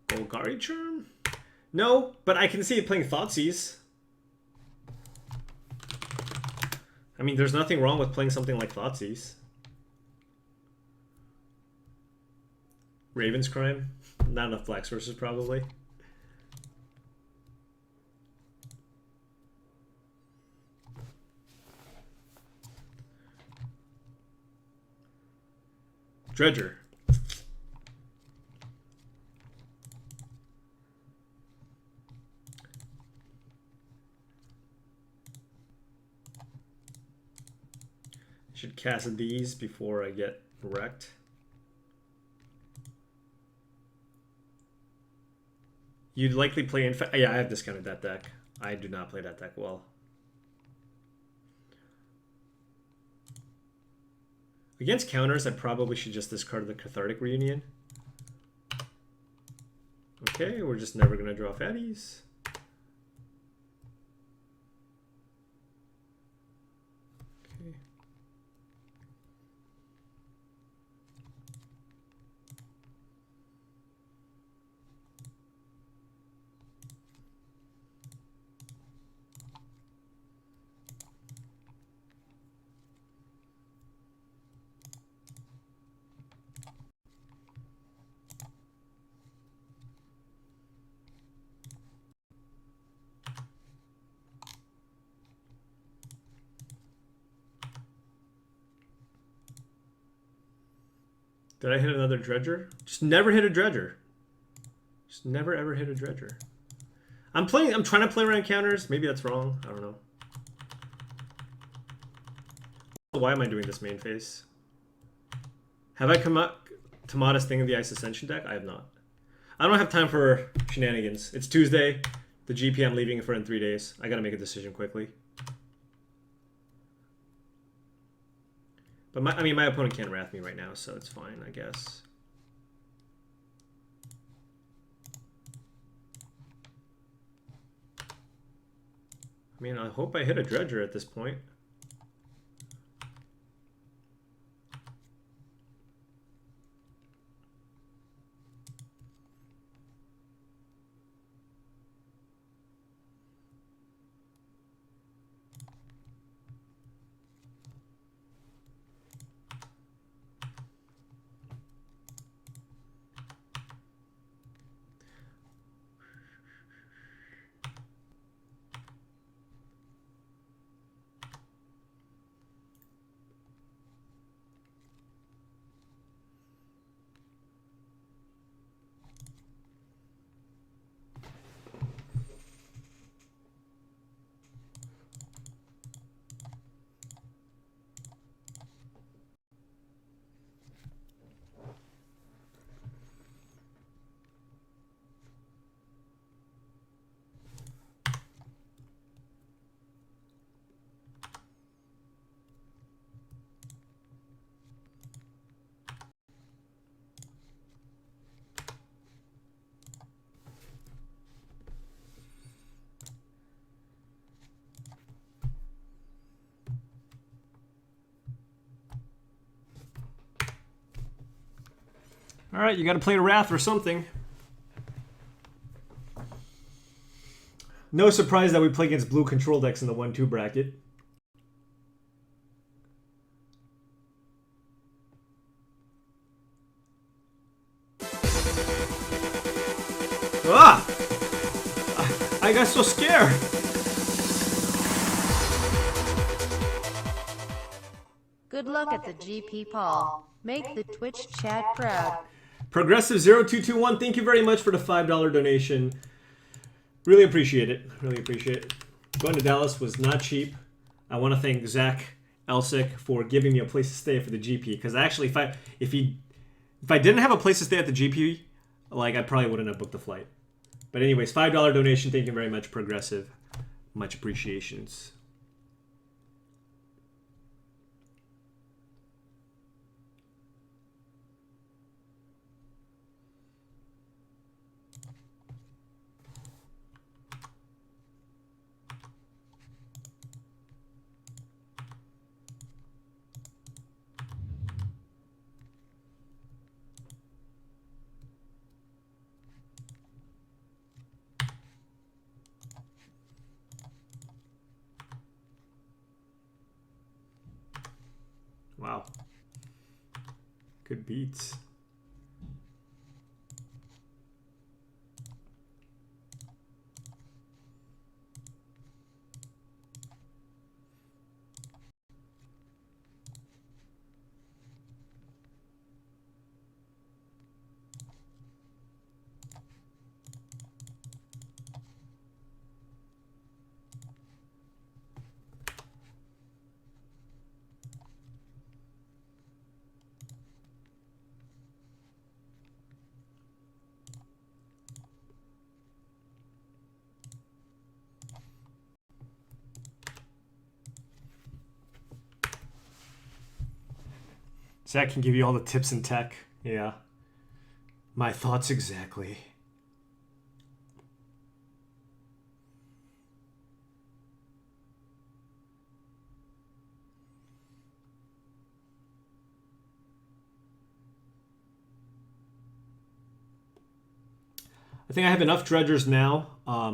Golgari Charm? No, but I can see it playing Thoughtseize. I mean, there's nothing wrong with playing something like Thoughtseize. Raven's Crime? Not enough black sources, probably. Dredger. Should cast these before I get wrecked. You'd likely play yeah, I have discounted that deck. I do not play that deck well. Against counters, I probably should just discard the Cathartic Reunion. Okay, we're just never gonna draw fatties. Okay. Did I hit another Dredger? Just never hit a Dredger. Just never ever hit a Dredger. I'm trying to play around counters. Maybe that's wrong. I don't know. Why am I doing this main phase? Have I come up to modest thing of the Ice Ascension deck? I have not. I don't have time for shenanigans. It's Tuesday. The GP I'm leaving for in 3 days. I gotta make a decision quickly. But I mean, my opponent can't wrath me right now, so it's fine, I guess. I mean, I hope I hit a dredger at this point. All right, you got to play a Wrath or something. No surprise that we play against blue control decks in the 1-2 bracket. Ah! I got so scared. Good luck at the GP, Paul. Make the Twitch chat proud. Progressive0221, thank you very much for the $5 donation. Really appreciate it. Really appreciate it. Going to Dallas was not cheap. I want to thank Zach Elsick for giving me a place to stay for the GP. Because actually, if I didn't have a place to stay at the GP, like I probably wouldn't have booked the flight. But anyways, $5 donation. Thank you very much, Progressive. Much appreciations. Wow. Good beats. Zach can give you all the tips and tech. Yeah. My thoughts exactly. I think I have enough dredgers now,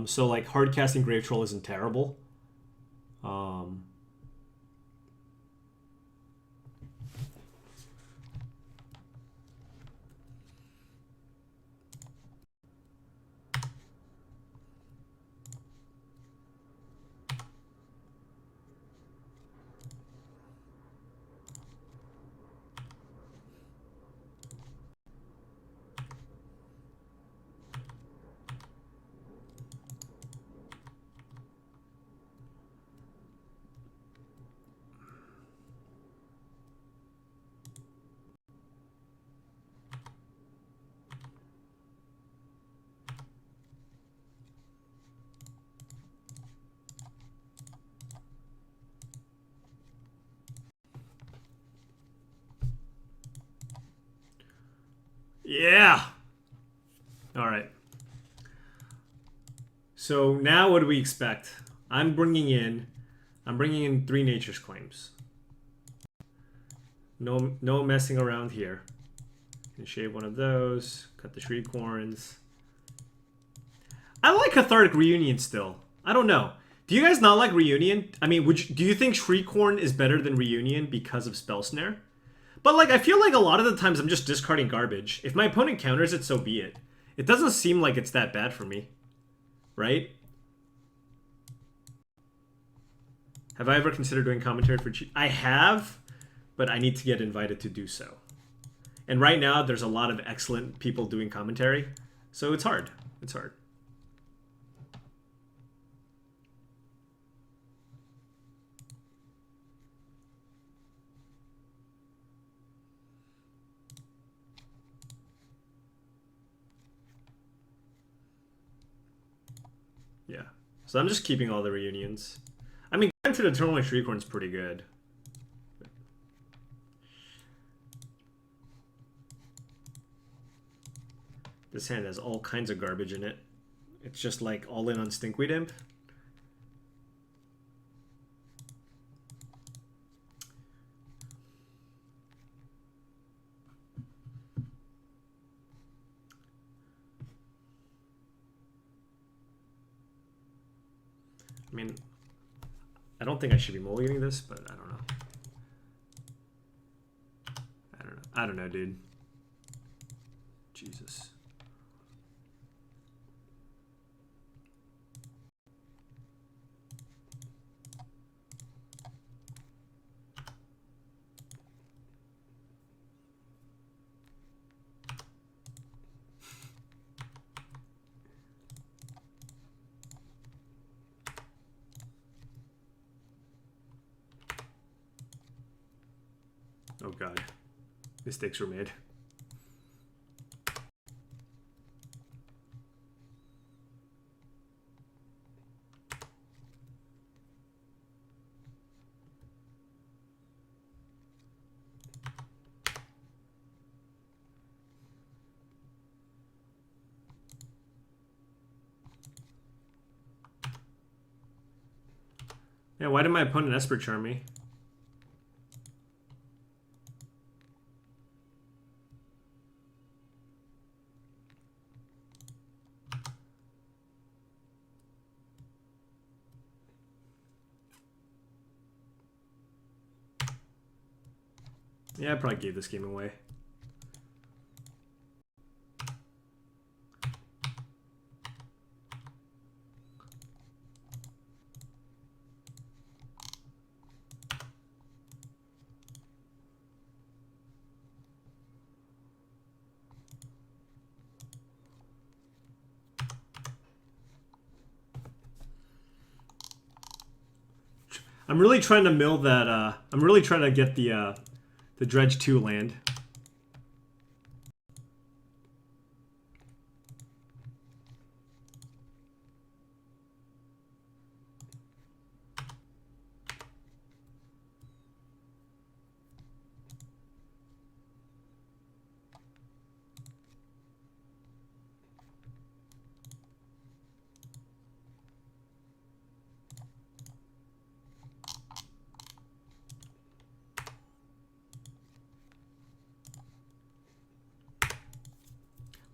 so like hard casting Grave Troll isn't terrible. Yeah. All right. So now what do we expect? I'm bringing in 3 Nature's Claims. No messing around here. Can shave one of those. Cut the Shriekhorns. I like Cathartic Reunion still. I don't know. Do you guys not like Reunion? I mean, do you think Shriekhorn is better than Reunion because of Spell Snare? But like, I feel like a lot of the times I'm just discarding garbage. If my opponent counters it, so be it. It doesn't seem like it's that bad for me. Right? Have I ever considered doing commentary for Cheon? I have, but I need to get invited to do so. And right now, there's a lot of excellent people doing commentary. So it's hard. It's hard. Yeah. So I'm just keeping all the reunions. I mean, going to the Eternal Shriekhorn's pretty good. This hand has all kinds of garbage in it. It's just like all in on Stinkweed Imp. I mean, I don't think I should be mulliganing this, but I don't know. I don't know, dude. Jesus. Oh god. Mistakes were made. Yeah, why did my opponent Esper Charm me? Yeah, I probably gave this game away. I'm really trying to mill that, I'm really trying to get the Dredge 2 land.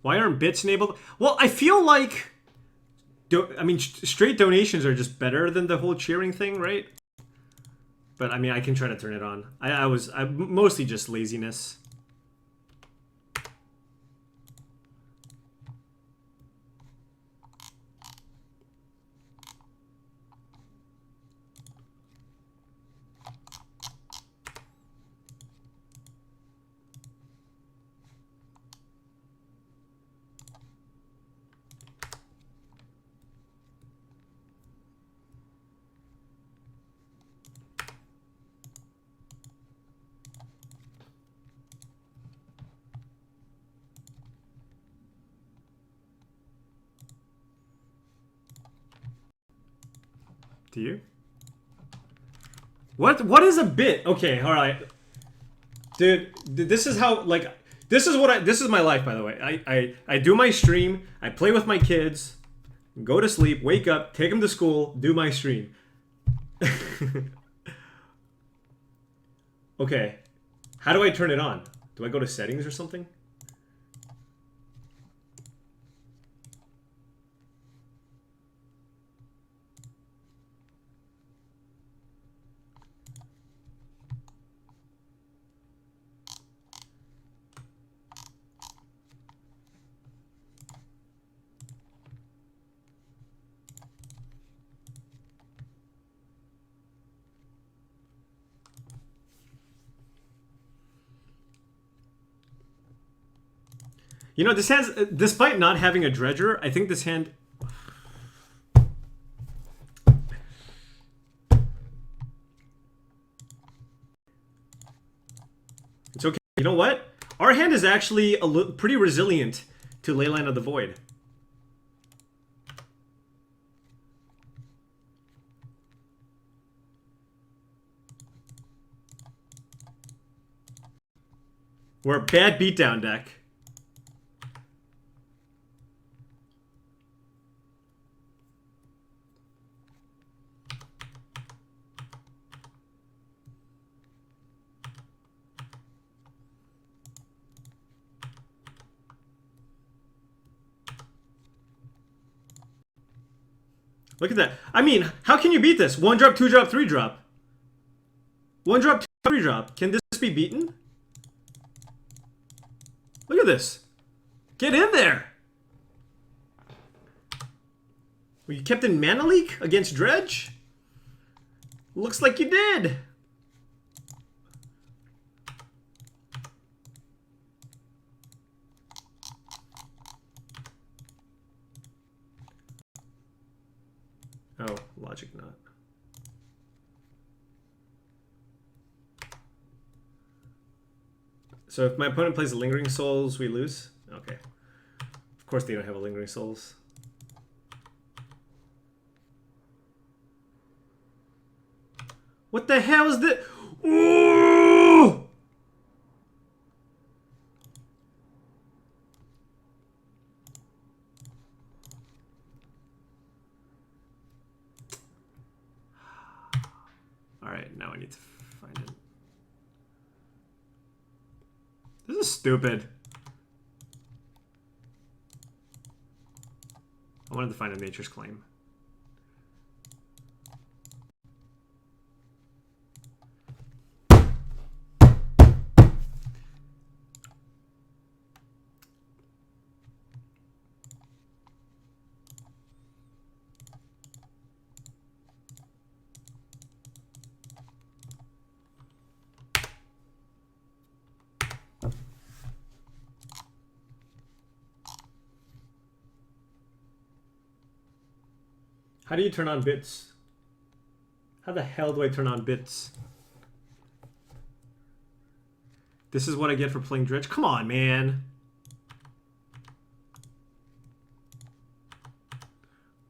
Why aren't bits enabled? Well, I feel like, I mean, straight donations are just better than the whole cheering thing, right? But I mean, I can try to turn it on. I mostly just laziness. Do you? What is a bit? Okay, all right. Dude, this is how, like, This is my life, by the way. I do my stream, I play with my kids, go to sleep, wake up, take them to school, do my stream. Okay. How do I turn it on? Do I go to settings or something? You know, this hand's, despite not having a dredger, I think this hand... It's okay. You know what? Our hand is actually pretty resilient to Leyline of the Void. We're a bad beatdown deck. Look at that. I mean, how can you beat this? 1 drop, 2 drop, 3 drop. 1 drop, 2 3 drop. Can this be beaten? Look at this. Get in there. Were you kept in Mana Leak against Dredge? Looks like you did. Oh, logic not. So if my opponent plays a Lingering Souls, we lose? Okay. Of course they don't have a Lingering Souls. What the hell is this? Ooh! Alright, now I need to find it. This is stupid. I wanted to find a Nature's Claim. How do you turn on bits? How the hell do I turn on bits? This is what I get for playing Dredge? Come on, man.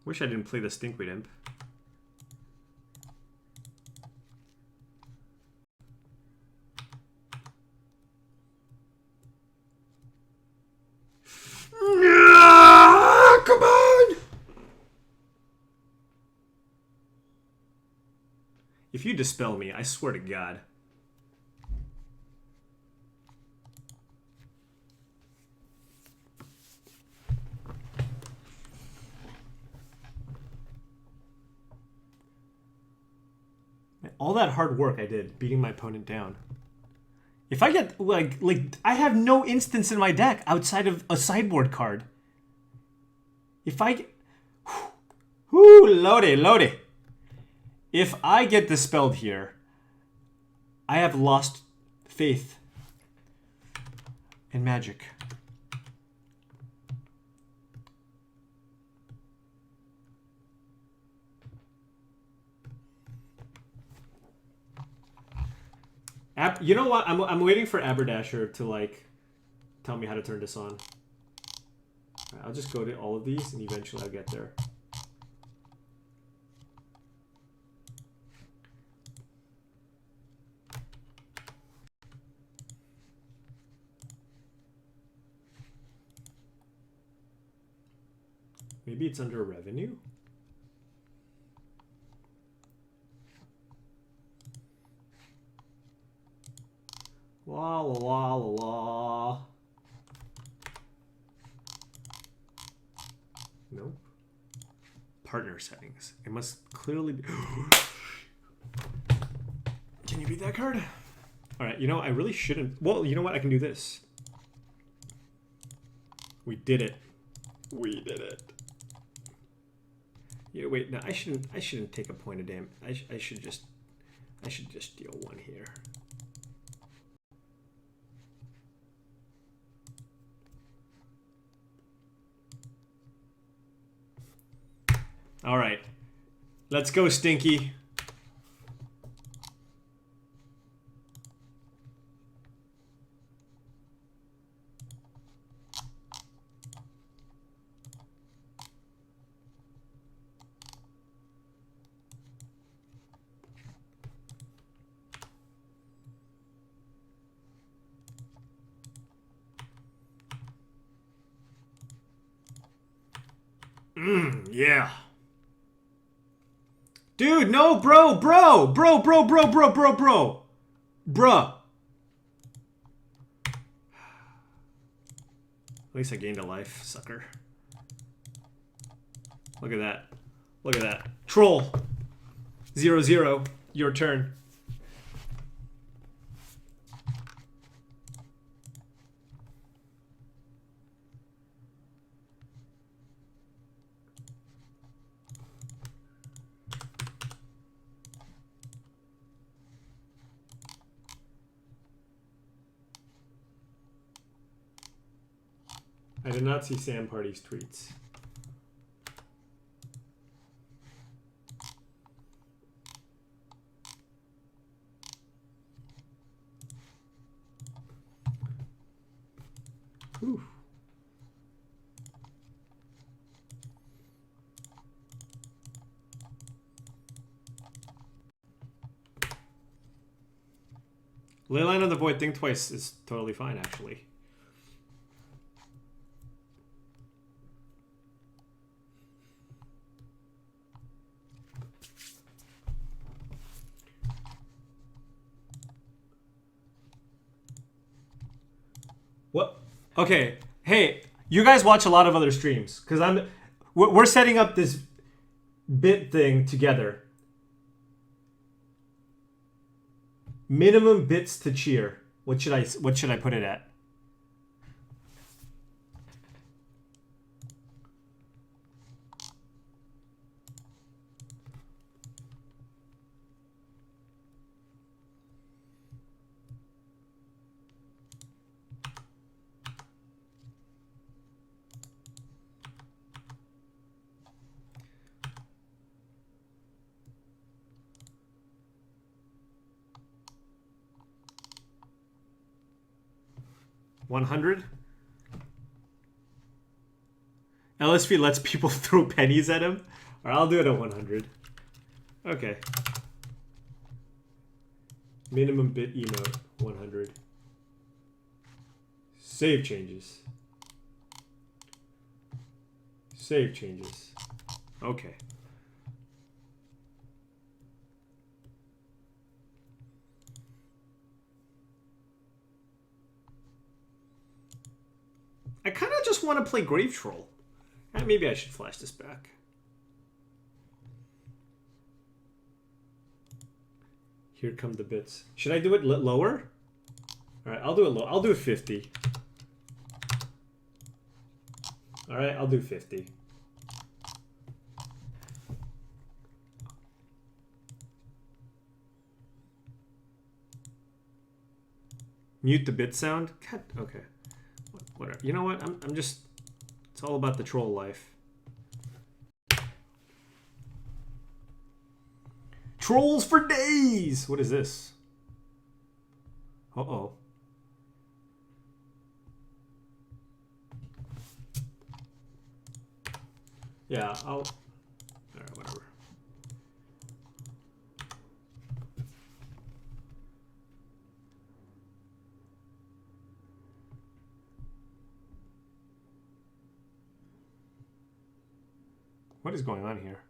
Wish I didn't play the Stinkweed Imp. Come on! If you dispel me, I swear to God. All that hard work I did, beating my opponent down. If I get, like I have no instance in my deck outside of a sideboard card. If I get... Whoo, loady. If I get dispelled here, I have lost faith in Magic. You know what? I'm waiting for Aberdasher to like tell me how to turn this on. I'll just go to all of these and eventually I'll get there. Maybe it's under revenue? La la la la la. Nope. Partner settings. It must clearly be. Can you beat that card? Alright, you know, I really shouldn't. Well, you know what? I can do this. We did it. We did it. Yeah, wait, no, I shouldn't take a point of damage. I should just deal one here. All right, let's go, Stinky. Yeah. Dude, no, bro. Bruh. At least I gained a life, sucker. Look at that. Look at that. Troll. 0-0. Your turn. I did not see Sam Party's tweets. Whew. Leyline of the Void, think twice is totally fine, actually. What? Okay. Hey, you guys watch a lot of other streams because we're setting up this bit thing together. Minimum bits to cheer. What should I put it at? $100? LSP lets people throw pennies at him? Alright, I'll do it at 100. Okay. Minimum bit emote, 100. Save changes. Save changes. Okay. I kind of just want to play Grave Troll. Maybe I should flash this back. Here come the bits. Should I do it lower? Alright, I'll do it low. I'll do 50. Alright, I'll do 50. Mute the bit sound? God, okay. Whatever. You know what? I'm just... It's all about the troll life. Trolls for days! What is this? Uh-oh. Yeah, I'll... Alright, whatever. What is going on here?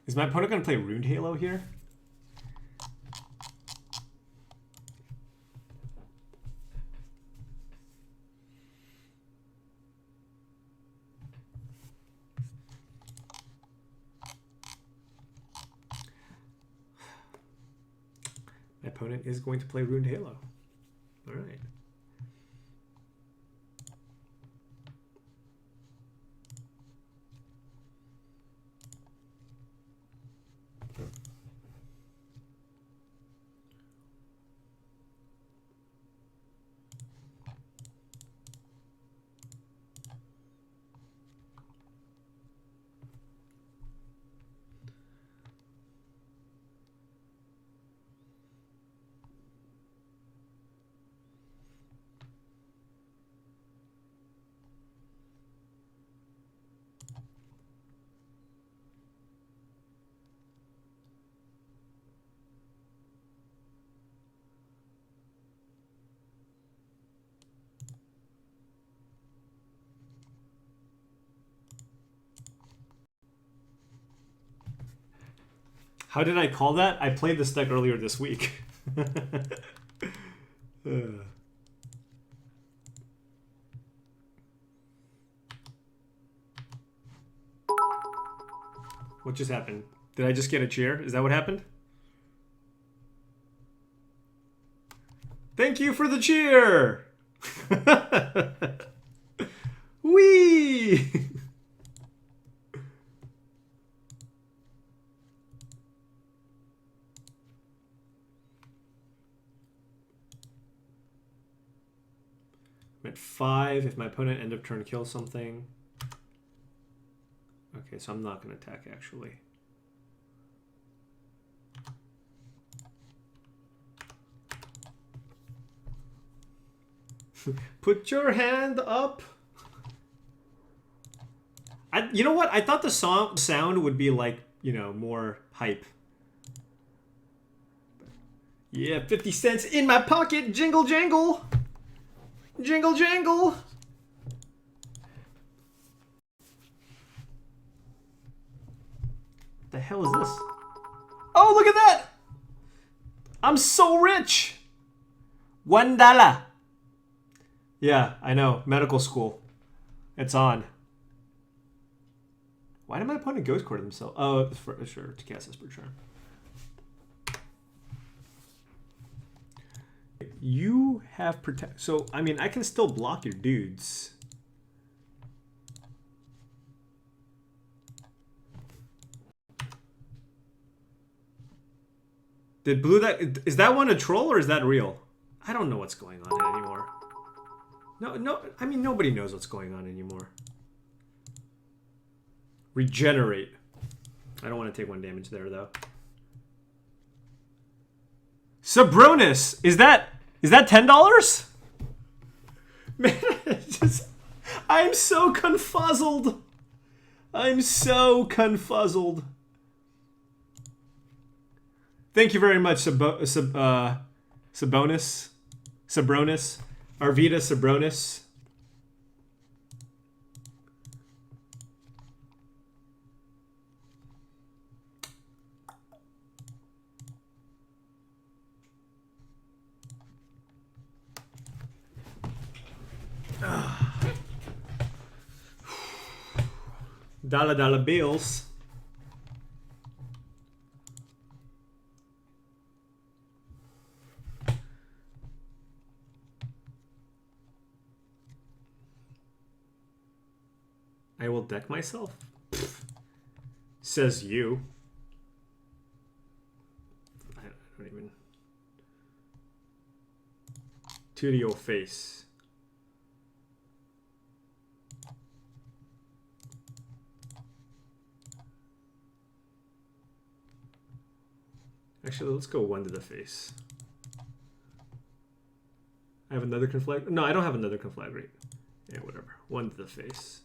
Is my opponent going to play Runed Halo here? My opponent is going to play Runed Halo. All right. How did I call that? I played this deck earlier this week. What just happened? Did I just get a cheer? Is that what happened? Thank you for the cheer! Whee! I'm at 5 if my opponent end of turn kills something. Okay, so I'm not going to attack actually. Put your hand up. You know what? I thought the sound would be like, you know, more hype. Yeah, 50 cents in my pocket. Jingle jangle. Jingle jangle. What the hell is this? Oh, look at that! I'm so rich! $1. Yeah, I know. Medical school. It's on. Why did my opponent ghost court himself? Oh, for sure, to cast Esper Charm. You have protect. So, I mean, I can still block your dudes. Did blue that... Is that one a troll or is that real? I don't know what's going on anymore. No, I mean, nobody knows what's going on anymore. Regenerate. I don't want to take 1 damage there, though. Sabronis! Is that $10? Man, I'm so confuzzled. I'm so confuzzled. Thank you very much, Sabronis. Arvita Sabronis. Dollar bills. I will deck myself. Pfft. Says you. I don't even. To your face. Actually, let's go 1 to the face. I have another conflag. No, I don't have another conflagrate. Yeah, whatever. 1 to the face.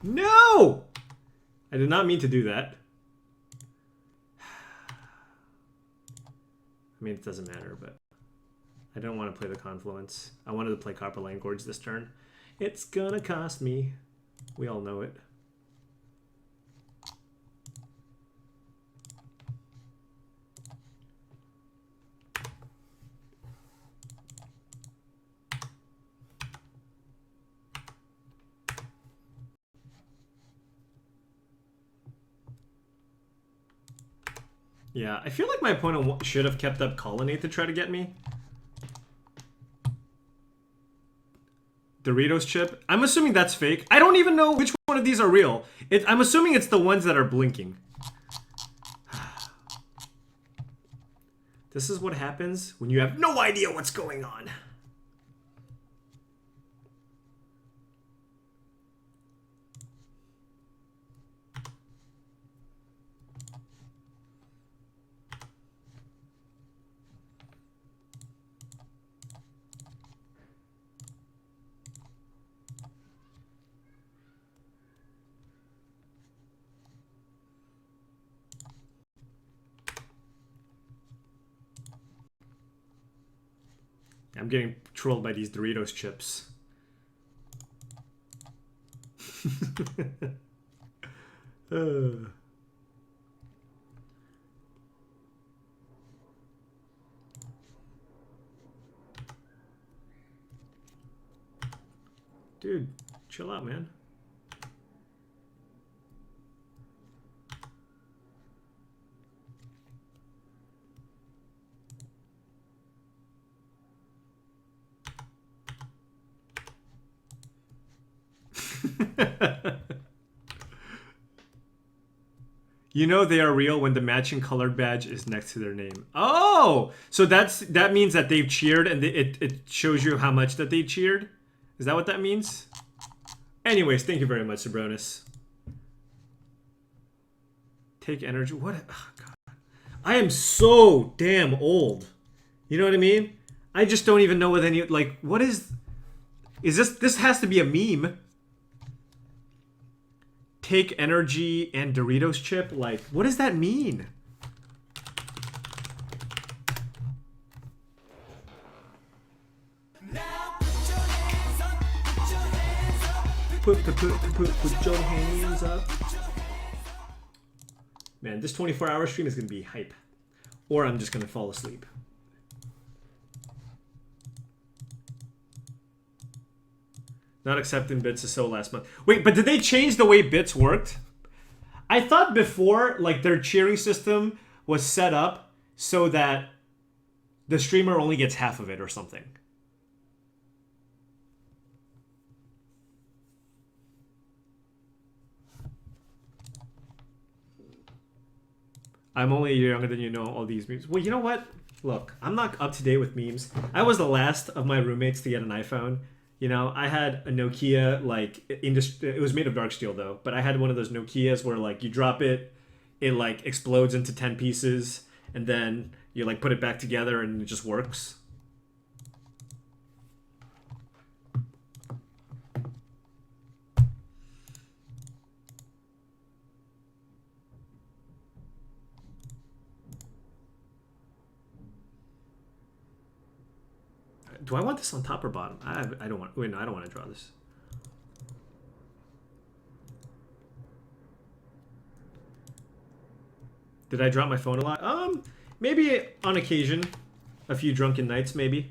No! I did not mean to do that. I mean, it doesn't matter, but I don't want to play the Confluence. I wanted to play Copper Line Gorge this turn. It's gonna cost me. We all know it. Yeah, I feel like my opponent should have kept up Colonnade to try to get me. Doritos chip. I'm assuming that's fake. I don't even know which one of these are real. I'm assuming it's the ones that are blinking. This is what happens when you have no idea what's going on. I'm getting trolled by these Doritos chips. Dude, chill out, man. You know they are real when the matching colored badge is next to their name. Oh, so that means that they've cheered and it shows you how much that they cheered. Is that what that means? Anyways, thank you very much, Sabronis. Take energy. What? Oh, God. I am so damn old. You know what I mean? I just don't even know what any like. What is this? This has to be a meme. Take energy and Doritos chip. Like, what does that mean? Now put your hands up, put your hands up. Put your hands up. Man, this 24-hour stream is gonna be hype. Or I'm just gonna fall asleep. Not accepting bits is so last month. Wait, but did they change the way bits worked? I thought before, like, their cheering system was set up so that the streamer only gets half of it or something. I'm only a year younger than you know all these memes. Well, you know what? Look, I'm not up to date with memes. I was the last of my roommates to get an iPhone. You know, I had a Nokia, like, it was made of dark steel, though. But I had one of those Nokias where, like, you drop it, it, like, explodes into 10 pieces. And then you, like, put it back together and it just works. Do I want this on top or bottom? I don't want. Wait, no, I don't want to draw this. Did I drop my phone a lot? Maybe on occasion, a few drunken nights, maybe.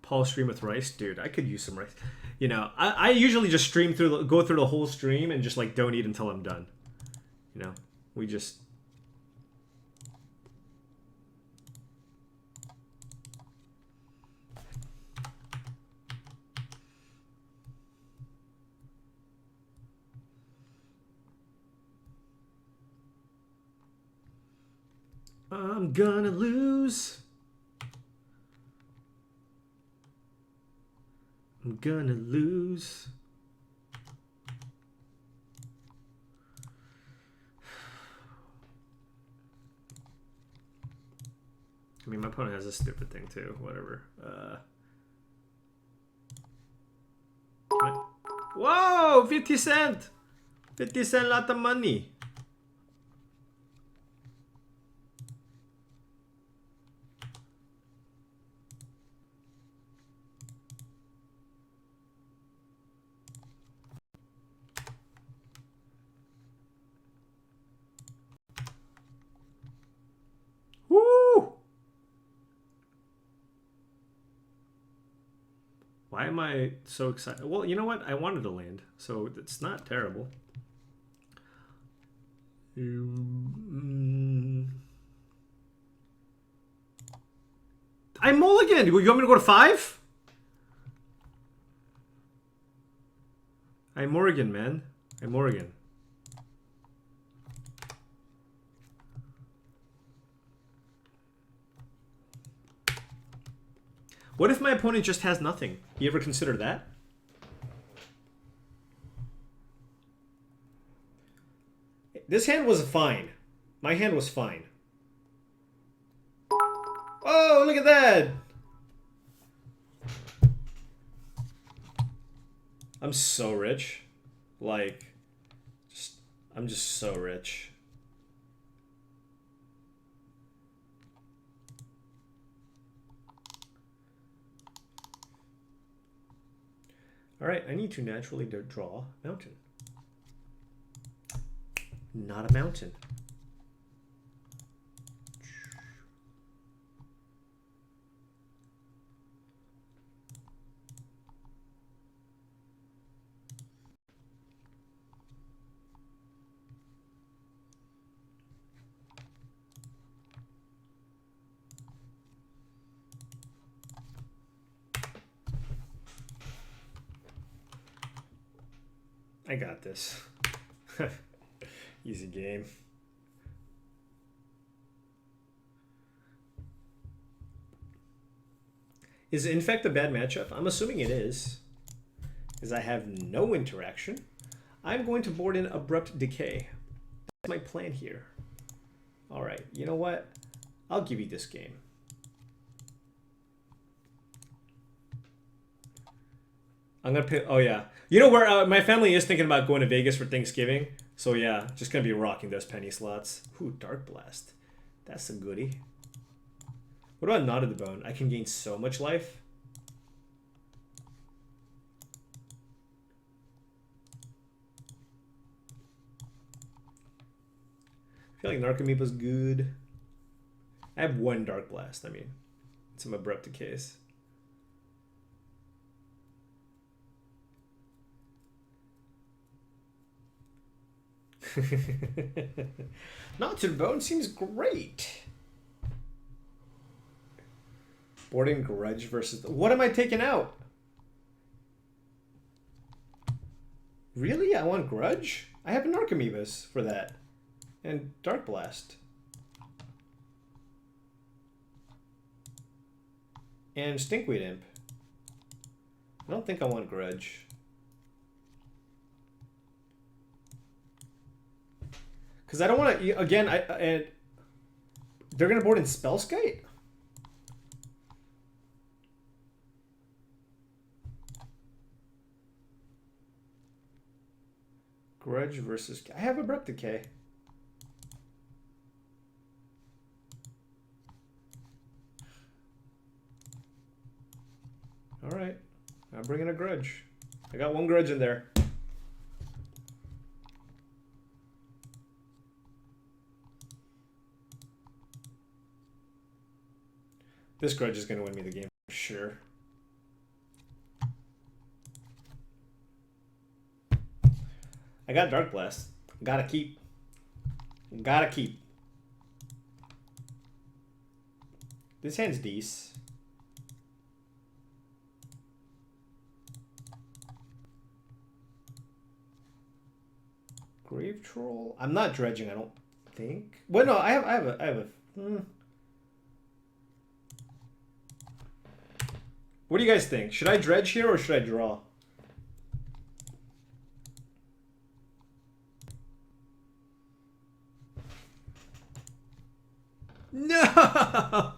Paul stream with rice, dude. I could use some rice. You know, I usually just stream through, go through the whole stream and just like don't eat until I'm done. You know, we just. I'm gonna lose. I'm gonna lose. I mean, my opponent has a stupid thing too. Whatever. Whoa! 50 cent! 50 cent, lot of money. Woo! Why am I so excited? Well, you know what? I wanted to land, so it's not terrible. I mulliganed. You want me to go to 5? I Morrigan, man. I Morrigan. What if my opponent just has nothing? You ever consider that? This hand was fine. My hand was fine. Oh, look at that! I'm so rich. Like, I'm just so rich. All right, I need to naturally draw mountain. Not a mountain. I got this. Easy game. Is Infect a bad matchup? I'm assuming it is. Because I have no interaction. I'm going to board in Abrupt Decay. That's my plan here. Alright, you know what? I'll give you this game. I'm gonna pick. Oh yeah, you know where my family is thinking about going to Vegas for Thanksgiving. So yeah, just gonna be rocking those penny slots. Ooh, Dark Blast. That's a goodie. What about Knot of the Bone? I can gain so much life. I feel like Narcomoeba's good. I have one Dark Blast. I mean, some Abrupt Decays. Not to the Bone seems great. Boarding Grudge versus... What am I taking out? Really? I want Grudge? I have Narcomoebas for that. And Dark Blast. And Stinkweed Imp. I don't think I want Grudge. Because I don't want to... Again, they're going to board in Spellskite? Grudge versus... I have Abrupt Decay. Alright. I'm bringing a Grudge. I got one Grudge in there. This Grudge is going to win me the game for sure. I got Dark Blast. Gotta keep. Gotta keep. This hand's decent. Grave Troll. I'm not dredging, I don't think. Well, no, I have a. What do you guys think? Should I dredge here or should I draw? No!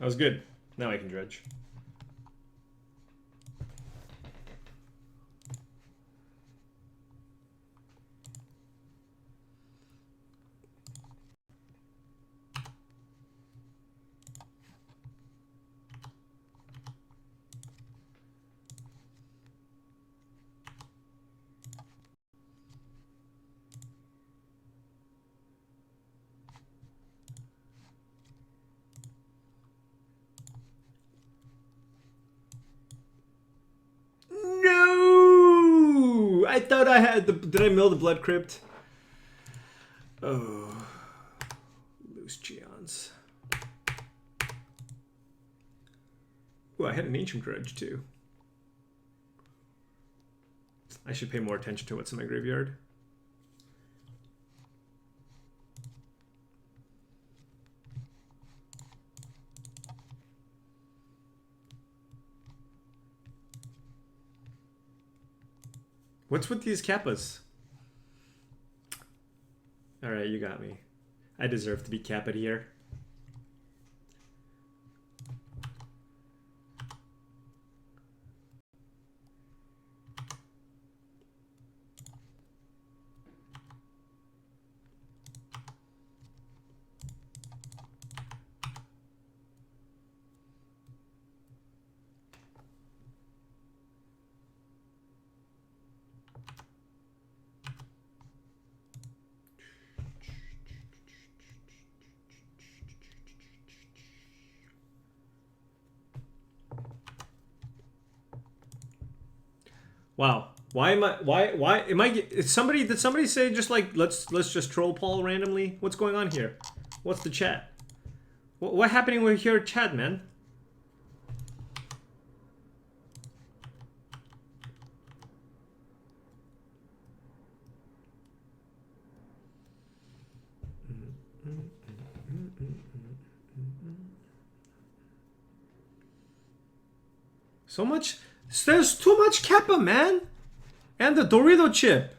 That was good. Now I can dredge. No! I thought I had the... Did I mill the Blood Crypt? Oh. Loose Cheons. Oh, I had an Ancient Grudge too. I should pay more attention to what's in my graveyard. What's with these kappas? Alright, you got me. I deserve to be capped here. Wow. Why am I did somebody say just like let's just troll Paul randomly? What's going on here? What's the chat? What happening with your chat, man? So much. There's too much Kappa, man. And the Dorito chip.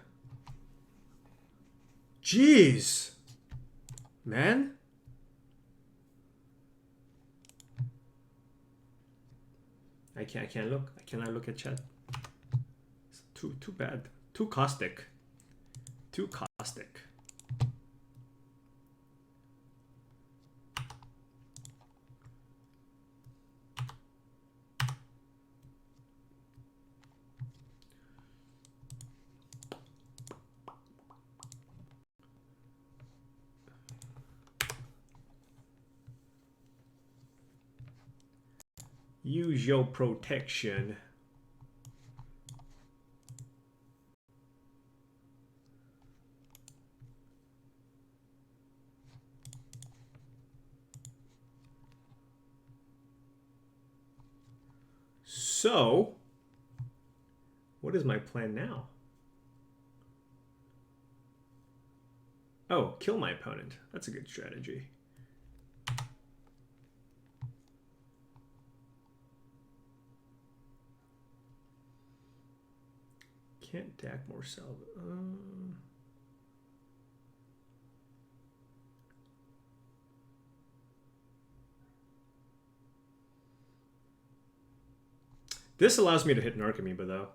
Jeez. Man. I can't look. I cannot look at chat. It's too bad. Too caustic. Too caustic. Use your protection. So, what is my plan now? Oh, kill my opponent. That's a good strategy. Can't deck more salve. This allows me to hit Narcomoeba though.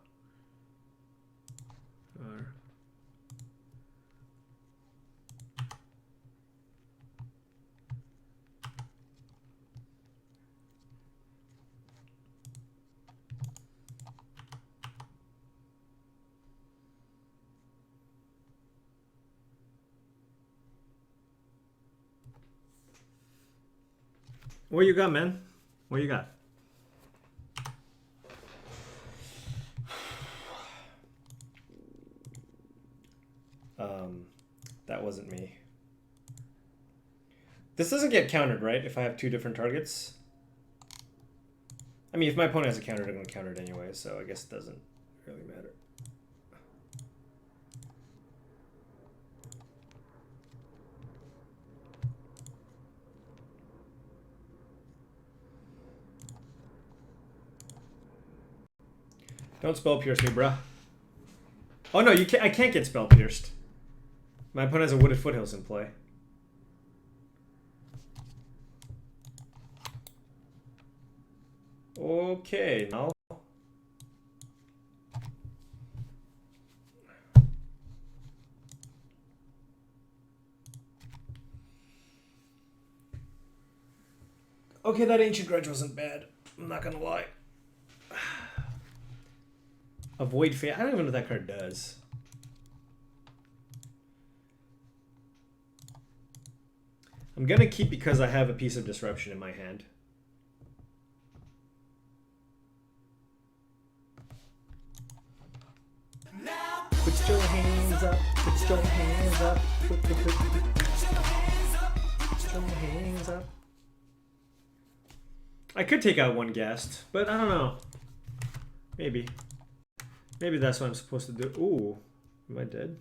What you got, man? What you got? That wasn't me. This doesn't get countered, right? If I have two different targets? I mean, if my opponent has a counter, they're going to counter it anyway, so I guess it doesn't really matter. Don't spell pierce me, bruh. Oh no, you can't. I can't get spell pierced. My opponent has a Wooded Foothills in play. Okay, now. Okay, that Ancient Grudge wasn't bad. I'm not gonna lie. Avoid Fate. I don't even know what that card does. I'm gonna keep because I have a piece of Disruption in my hand. Put your hands up. Put your hands up. Put your hands up. I could take out one Ghast, but I don't know. Maybe. Maybe that's what I'm supposed to do. Ooh, am I dead?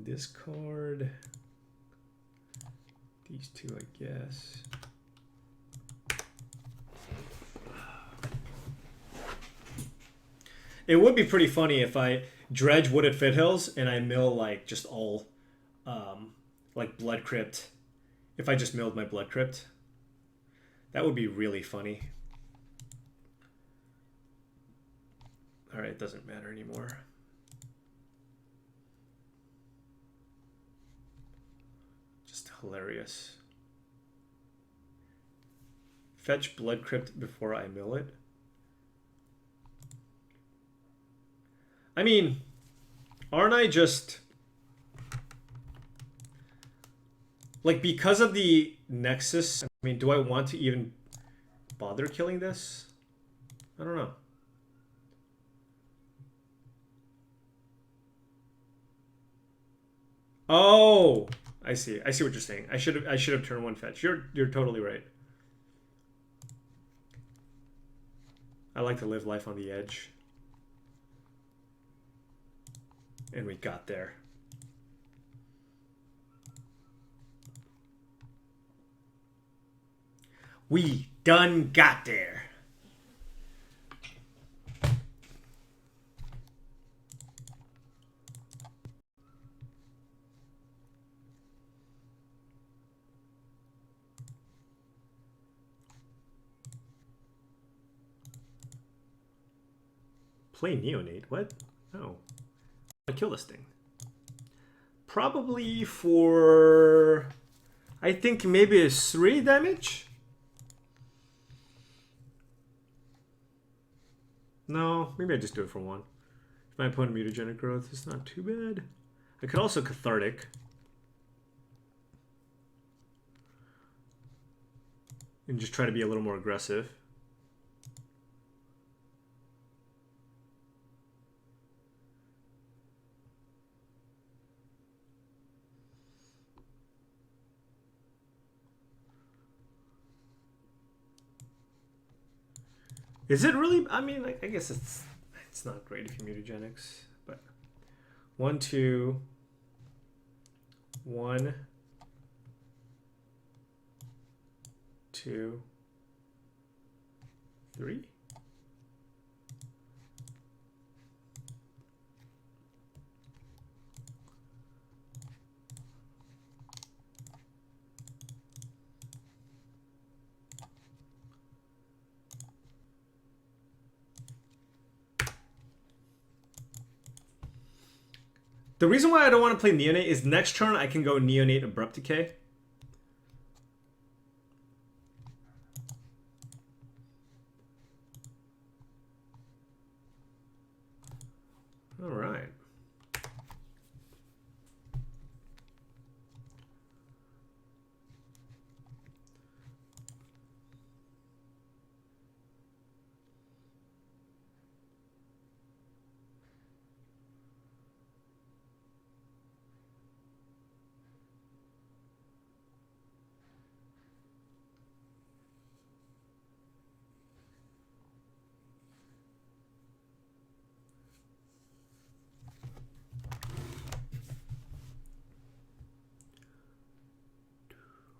Discard. These two, I guess. It would be pretty funny if I dredge Wooded Foothills and I mill like just all, like Blood Crypt. If I just milled my Blood Crypt, that would be really funny. All right, it doesn't matter anymore. Just hilarious. Fetch Blood Crypt before I mill it. I mean, aren't I just... Like, because of the Nexus, I mean, do I want to even bother killing this? I don't know. Oh, I see. I see what you're saying. I should have turned one fetch. You're totally right. I like to live life on the edge. And we got there. We done got there. Play Neonate? What? No. I kill this thing. Probably for... I think maybe a 3 damage? No, maybe I just do it for 1. If my opponent mutagenic growth, it's not too bad. I could also Cathartic. And just try to be a little more aggressive. Is it really? I mean, I guess it's not great if you mutagenics, but 1, 2, 1, 2, 3. The reason why I don't want to play Neonate is next turn I can go Neonate Abrupt Decay. All right.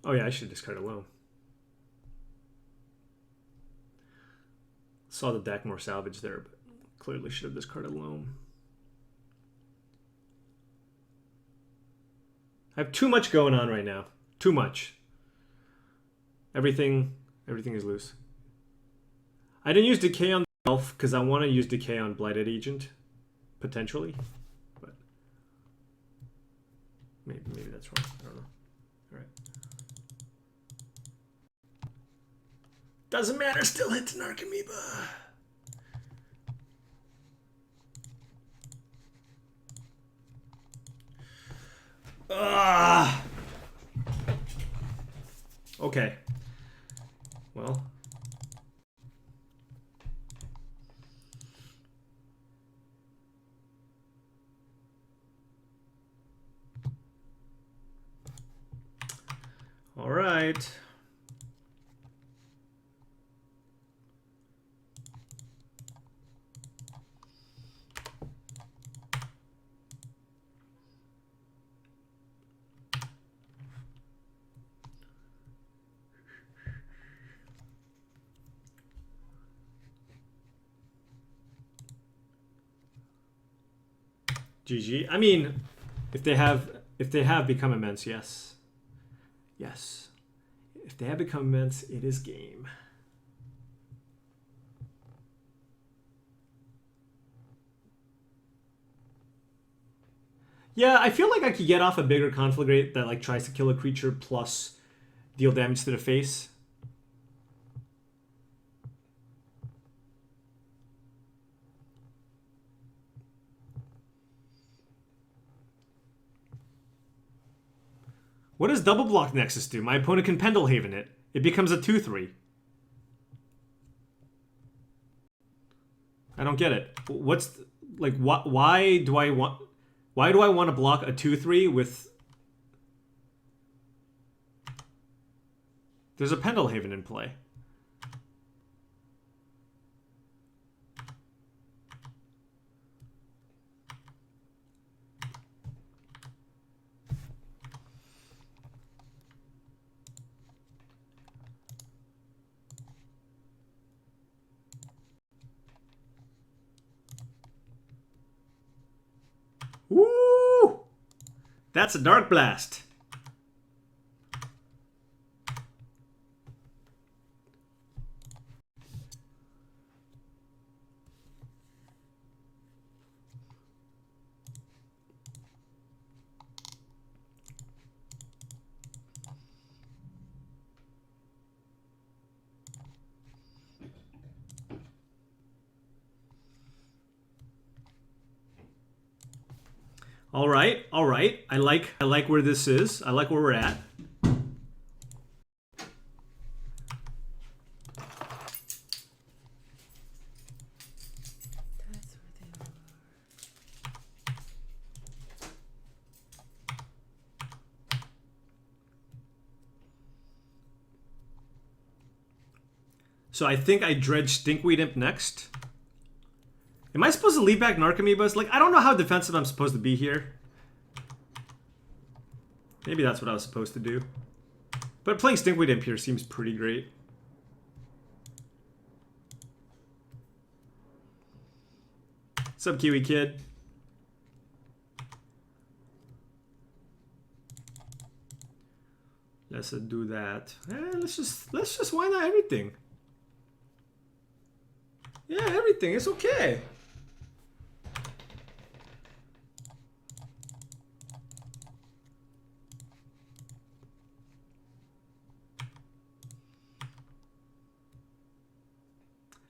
Oh yeah, I should discard a loam. Saw the deck more salvage there, but clearly should have discarded loam. I have too much going on right now. Too much. Everything is loose. I didn't use Decay on Elf because I want to use Decay on Blighted Agent, potentially. But maybe that's wrong. I don't know. All right. Doesn't matter. Still hits an Archimeba. Okay. Well. All right. GG. I mean, if they have become immense, yes. Yes. If they have become immense, it is game. Yeah, I feel like I could get off a bigger conflagrate that like tries to kill a creature plus deal damage to the face. What does double block Nexus do? My opponent can Pendelhaven it. It becomes a 2/3. I don't get it. What's like why do I want to block a 2/3 with there's a Pendelhaven in play. Woo! That's a Dark Blast. All right, all right. I like where this is. I like where we're at. So I think I dredge Stinkweed Imp next. Am I supposed to leave back Narcomoebas? Like, I don't know how defensive I'm supposed to be here. Maybe that's what I was supposed to do. But playing Stinkweed Imp here seems pretty great. What's up, Kiwi Kid? Let's do that. Let's just why not everything? Yeah, everything. It's okay.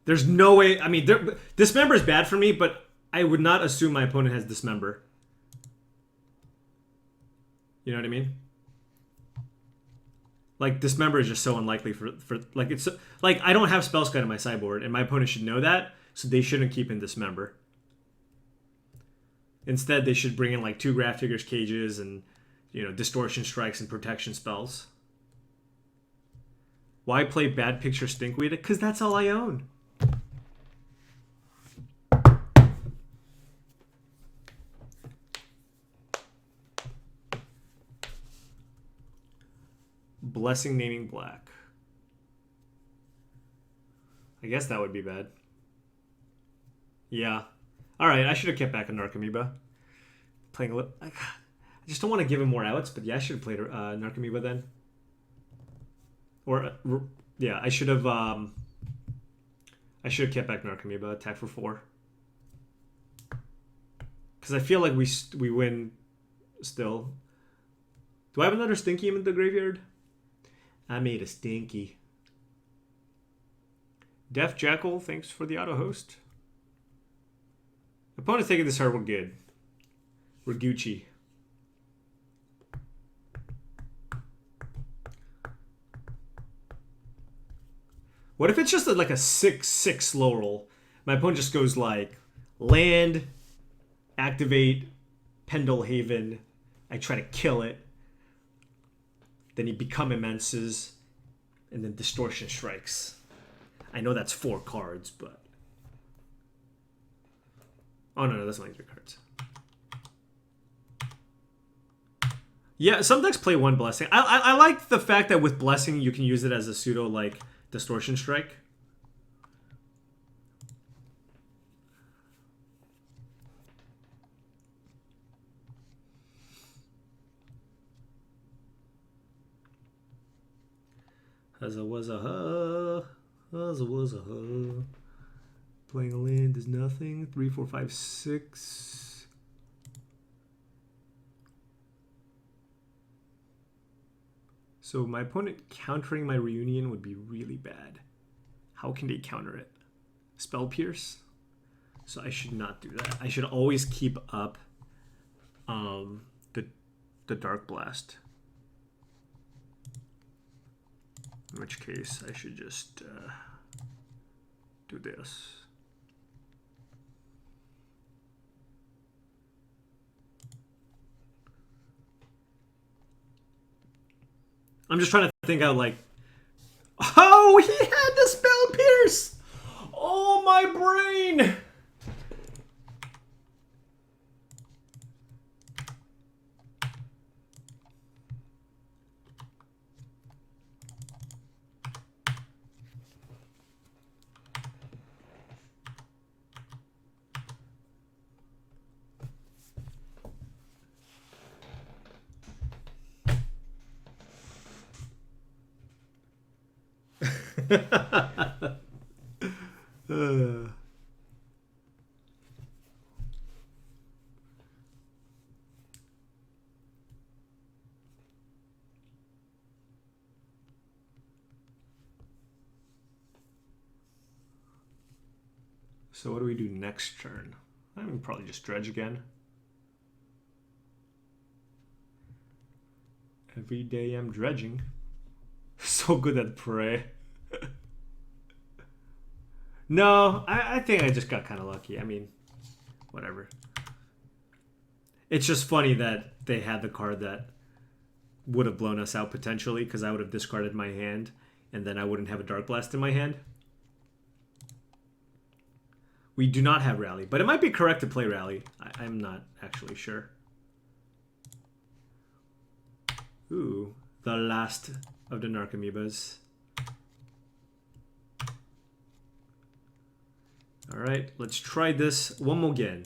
There's no way. I mean, Dismember is bad for me, but I would not assume my opponent has Dismember. You know what I mean? Like, Dismember is just so unlikely for like, it's like I don't have Spellskite in my sideboard, and my opponent should know that, so they shouldn't keep in Dismember. Instead, they should bring in like 2 Graph Digger's Cages and, you know, Distortion Strikes and Protection spells. Why play Bad Picture Stinkweed? Because that's all I own. Blessing Naming Black. I guess that would be bad. Yeah. Alright, I should have kept back a Narcomoeba. Playing a little... I just don't want to give him more outs, but yeah, I should have played Narcomoeba then. Or, yeah, I should have kept back Narcomoeba, attack for 4. Because I feel like we win still. Do I have another Stinky in the graveyard? I made a Stinky. Def Jackal, thanks for the auto host. Opponent's taking this hard, we're good. We're Gucci. What if it's just like a 6/6 slow roll? My opponent just goes like land, activate, Pendelhaven. I try to kill it. Then you become immenses, and then distortion strikes. I know that's 4 cards, but oh no, that's only 3 cards. Yeah, some decks play 1 blessing. I like the fact that with blessing you can use it as a pseudo like distortion strike. As a was a ha, as a was a ha. Playing a land is nothing. 3, 4, 5, 6. So my opponent countering my reunion would be really bad. How can they counter it? Spell Pierce? So I should not do that. I should always keep up the Dark Blast. In which case I should just do this. I'm just trying to think out like, oh, he had the Spell Pierce! Oh, my brain! So what do we do next turn? I mean, probably just dredge again. Every day I'm dredging. So good at prey. No, I think I just got kind of lucky. I mean, whatever. It's just funny that they had the card that would have blown us out potentially because I would have discarded my hand and then I wouldn't have a Dark Blast in my hand. We do not have Rally, but it might be correct to play Rally. I'm not actually sure. Ooh, the last of the Narcomoebas. All right, let's try this one more again.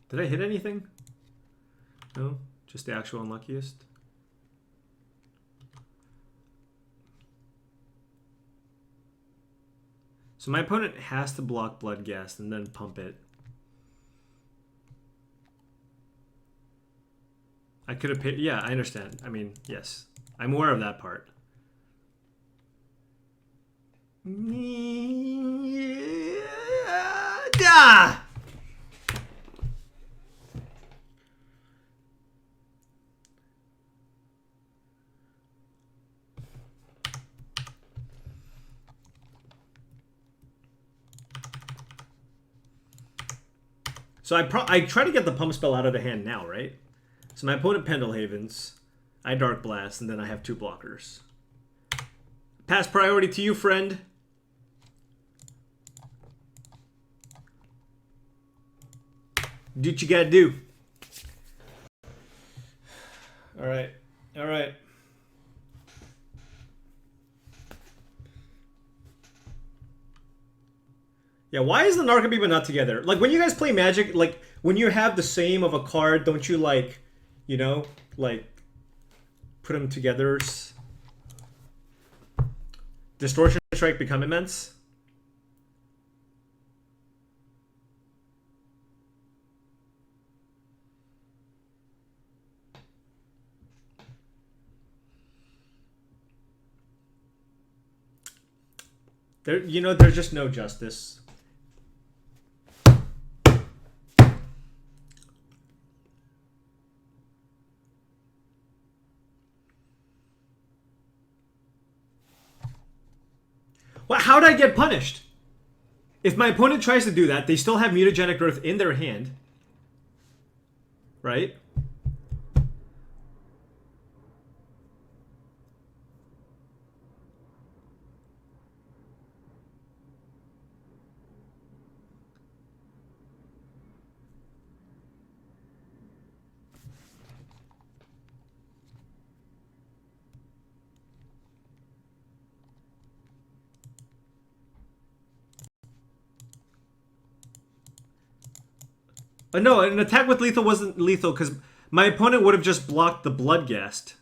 Did I hit anything? No, just the actual unluckiest. So my opponent has to block Bloodghast and then pump it. I could have paid. Yeah, I understand. I mean, yes. I'm aware of that part. Ah! So I try to get the pump spell out of the hand now, right? So my opponent Pendelhavens, I Dark Blast, and then I have 2 blockers. Pass priority to you, friend. Do what you gotta do. All right. All right. Yeah, why is the Narcomoeba not together? Like, when you guys play Magic, like, when you have the same of a card, don't you, like, you know, like, put them together? Distortion Strike become immense? There's just no justice. Well, how did I get punished? If my opponent tries to do that, they still have Mutagenic Growth in their hand. Right? No, an attack with lethal wasn't lethal because my opponent would have just blocked the Bloodghast.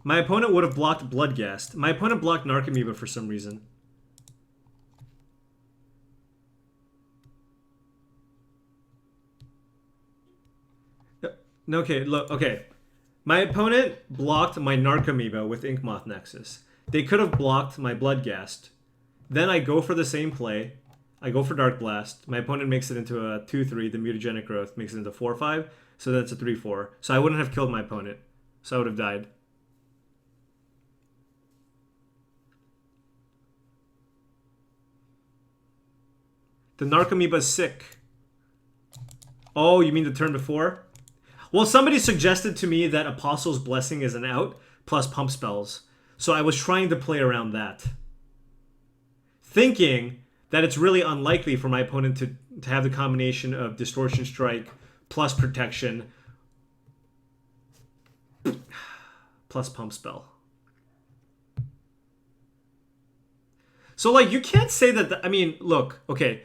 My opponent would have blocked Bloodghast. My opponent blocked Narcomoeba for some reason. No, okay, look, okay. My opponent blocked my Narcomoeba with Inkmoth Nexus. They could have blocked my Bloodghast. Then I go for the same play. I go for Dark Blast. My opponent makes it into a 2-3. The Mutagenic Growth makes it into 4-5. So that's a 3-4. So I wouldn't have killed my opponent. So I would have died. The Narcomoeba is sick. Oh, you mean the turn before? Well, somebody suggested to me that Apostle's Blessing is an out, plus pump spells. So I was trying to play around that. Thinking that it's really unlikely for my opponent to have the combination of Distortion Strike plus Protection plus Pump Spell. So, like, you can't say that... I mean, look, okay.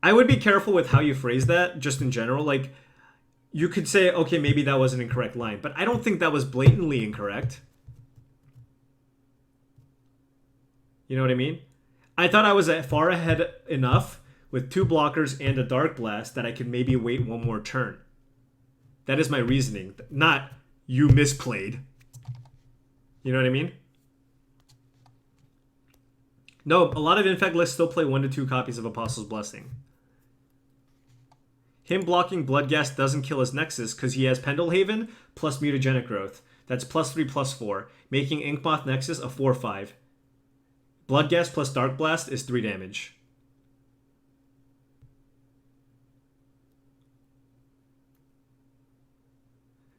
I would be careful with how you phrase that, just in general. Like, you could say, okay, maybe that was an incorrect line. But I don't think that was blatantly incorrect. You know what I mean? I thought I was far ahead enough with 2 blockers and a Dark Blast that I could maybe wait one more turn. That is my reasoning. Not, you misplayed. You know what I mean? No, a lot of Infect lists still play 1 to 2 copies of Apostle's Blessing. Him blocking Bloodghast doesn't kill his Nexus because he has Pendlehaven plus Mutagenic Growth. That's +3, +4, making Inkmoth Nexus a 4-5. Bloodghast plus Dark Blast is 3 damage.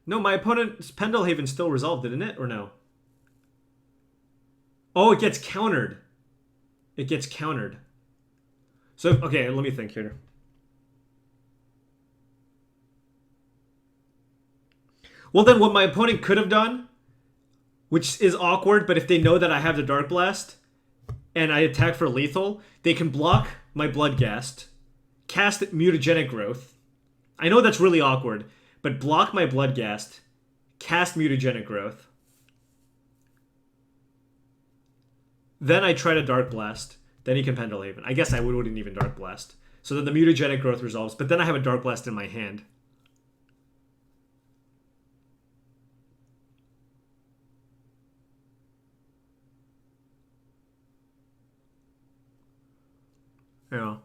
No, my opponent's Pendlehaven still resolved, didn't it? Or no? Oh, it gets countered. It gets countered. So, okay, let me think here. Well, then what my opponent could have done, which is awkward, but if they know that I have the Dark Blast and I attack for lethal, they can block my Bloodghast, cast Mutagenic Growth. I know that's really awkward, but block my Bloodghast, cast Mutagenic Growth. Then I try to Dark Blast. Then he can Pendlehaven. I guess I wouldn't even Dark Blast. So then the Mutagenic Growth resolves, but then I have a Dark Blast in my hand. Yeah.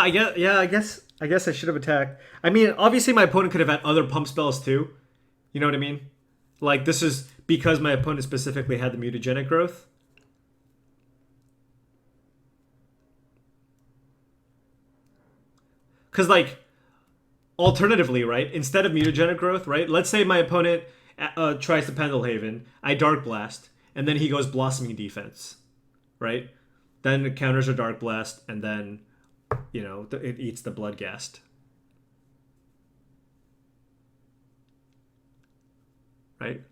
I guess I should have attacked. I mean, obviously my opponent could have had other pump spells too. You know what I mean? Like, this is because my opponent specifically had the Mutagenic Growth. Because, like, alternatively, right, instead of Mutagenic Growth, right, let's say my opponent tries to Pendlehaven, I Dark Blast, and then he goes Blossoming Defense, right? Then it counters a Dark Blast, and then, you know, it eats the Bloodghast. Right?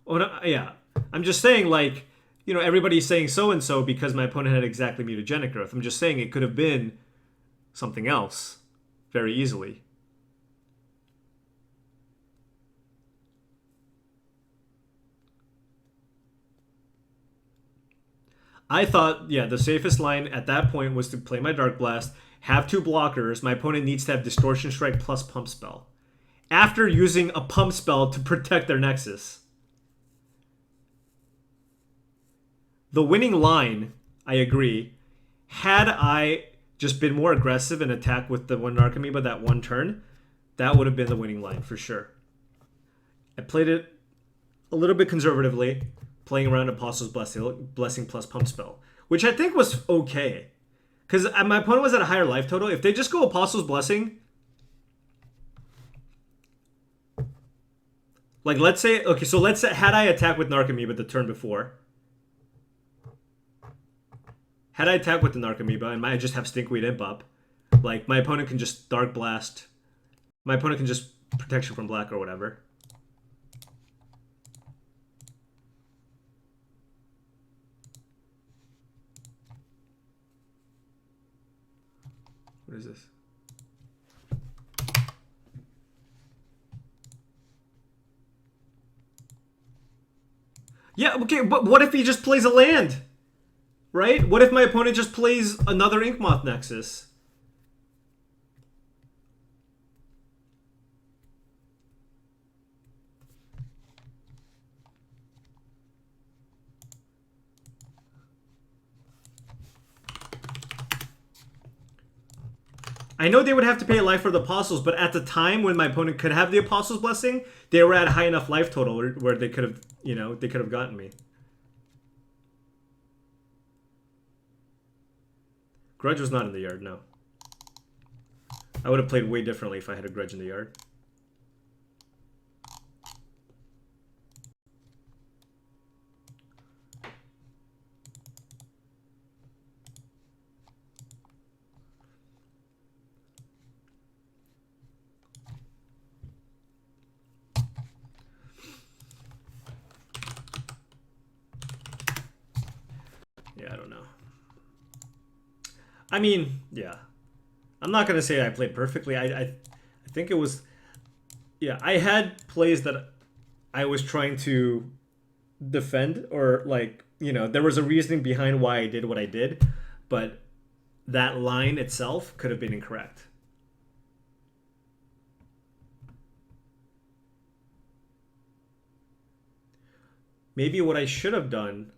Oh, no, yeah. I'm just saying, like, you know, everybody's saying so-and-so because my opponent had exactly mutagenic growth. I'm just saying it could have been something else very easily. I thought, yeah, the safest line at that point was to play my Dark Blast, have 2 blockers. My opponent needs to have Distortion Strike plus Pump Spell. After using a Pump Spell to protect their Nexus. The winning line, I agree. Had I just been more aggressive and attacked with the one Narcomoeba that one turn, that would have been the winning line for sure. I played it a little bit conservatively, playing around Apostle's Blessing plus Pump Spell, which I think was okay. Because my opponent was at a higher life total. If they just go Apostle's Blessing, like let's say, okay, so let's say, had I attacked with Narcomoeba the turn before, had I attacked with the Narcomoeba and I just have Stinkweed Imp up, like my opponent can just Dark Blast, my opponent can just Protection from Black or whatever. What is this? Yeah, okay, but what if he just plays a land? Right? What if my opponent just plays another Inkmoth Nexus? I know they would have to pay a life for the Apostles, but at the time when my opponent could have the Apostles' Blessing, they were at a high enough life total where they could have, you know, they could have gotten me. Grudge was not in the yard, no. I would have played way differently if I had a Grudge in the yard. Yeah, I don't know. I mean, yeah. I'm not going to say I played perfectly. I think it was... Yeah, I had plays that I was trying to defend, or like, you know, there was a reasoning behind why I did what I did, but that line itself could have been incorrect. Maybe what I should have done...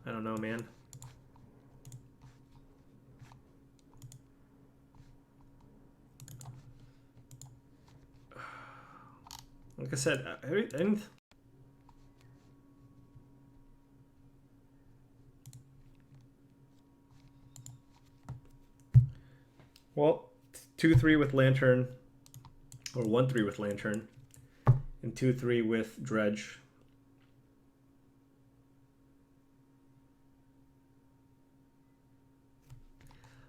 I don't know, man. Like I said, well, 2-3 with Lantern, or 1-3 with Lantern, and 2-3 with Dredge.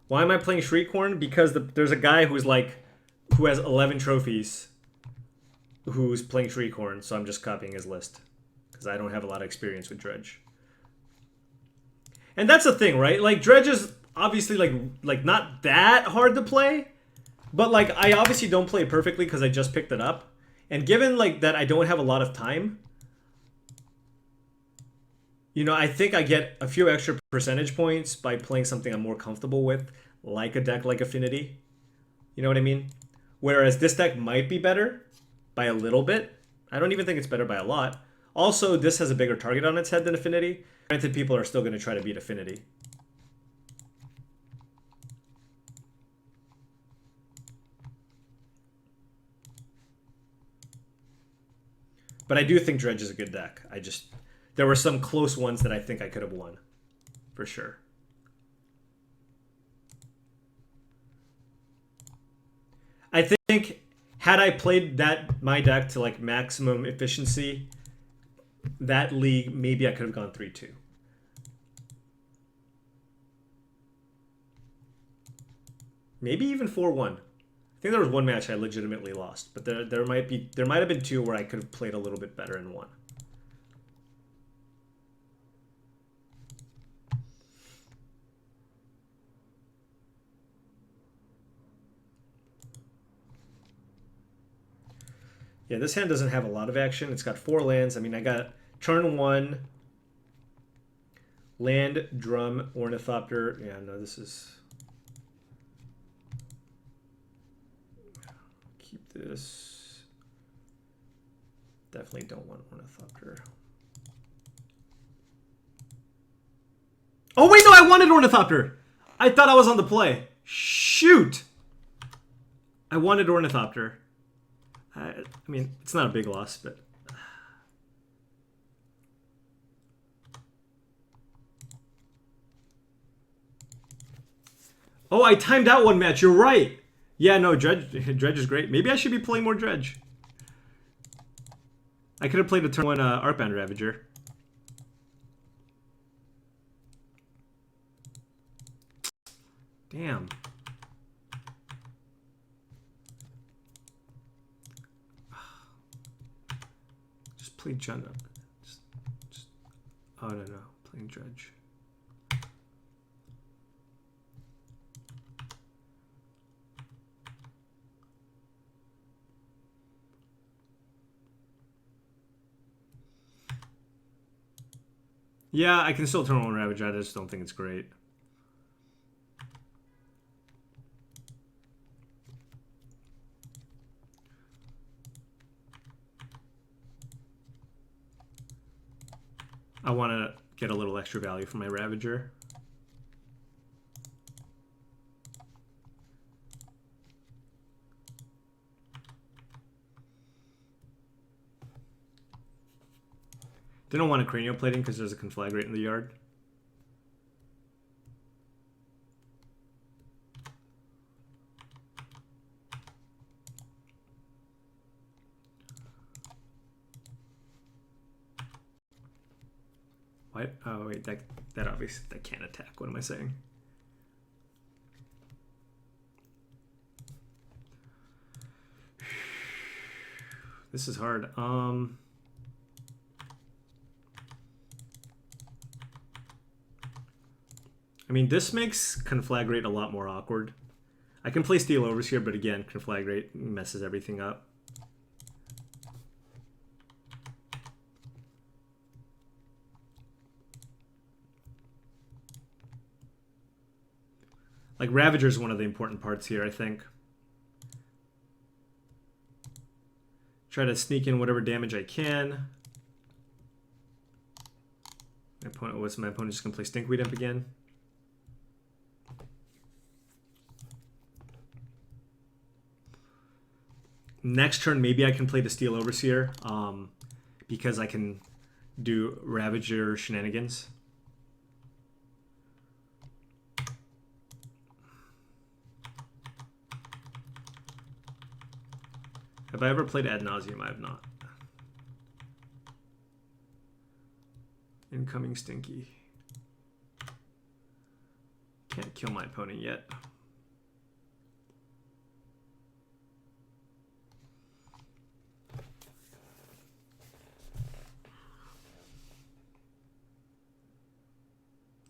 Why am I playing Shriekhorn? Because there's a guy who has 11 trophies who's playing Shriekhorn, so I'm just copying his list. Because I don't have a lot of experience with Dredge. And that's the thing, right? Like, Dredge is obviously, like not that hard to play. But, like, I obviously don't play it perfectly because I just picked it up. And given, like, that I don't have a lot of time, you know, I think I get a few extra percentage points by playing something I'm more comfortable with, like a deck like Affinity. You know what I mean? Whereas this deck might be better by a little bit. I don't even think it's better by a lot. Also, this has a bigger target on its head than Affinity. Granted, people are still going to try to beat Affinity. But I do think Dredge is a good deck. There were some close ones that I think I could have won. For sure. I think had I played my deck to like maximum efficiency, that league, maybe I could have gone 3-2. Maybe even 4-1. I think there was one match I legitimately lost, but there might have been two where I could have played a little bit better and won. Yeah, this hand doesn't have a lot of action. It's got 4 lands. I mean, I got turn 1, land, drum, ornithopter. Yeah, no, this is... Keep this. Definitely don't want ornithopter. Oh, wait, no, I wanted ornithopter. I thought I was on the play. Shoot. I wanted ornithopter. I mean, it's not a big loss, but... Oh, I timed out one match. You're right. Yeah, no, Dredge is great. Maybe I should be playing more Dredge. I could have played a turn 1 Artbound Ravager. Damn. Play Jund. Oh, no, playing Dredge. Yeah, I can still turn on Ravage. I just don't think it's great. I want to get a little extra value from my Ravager. Didn't want a cranial plating because there's a conflagrate in the yard. What? Oh wait, that obviously that can't attack. What am I saying? This is hard. I mean, this makes Conflagrate a lot more awkward. I can play Steel Overseer, but again, Conflagrate messes everything up. Like, Ravager is one of the important parts here, I think. Try to sneak in whatever damage I can. My opponent just gonna play Stinkweed Imp again? Next turn, maybe I can play the Steel Overseer, because I can do Ravager shenanigans. Have I ever played Ad Nauseam? I have not. Incoming Stinky. Can't kill my opponent yet.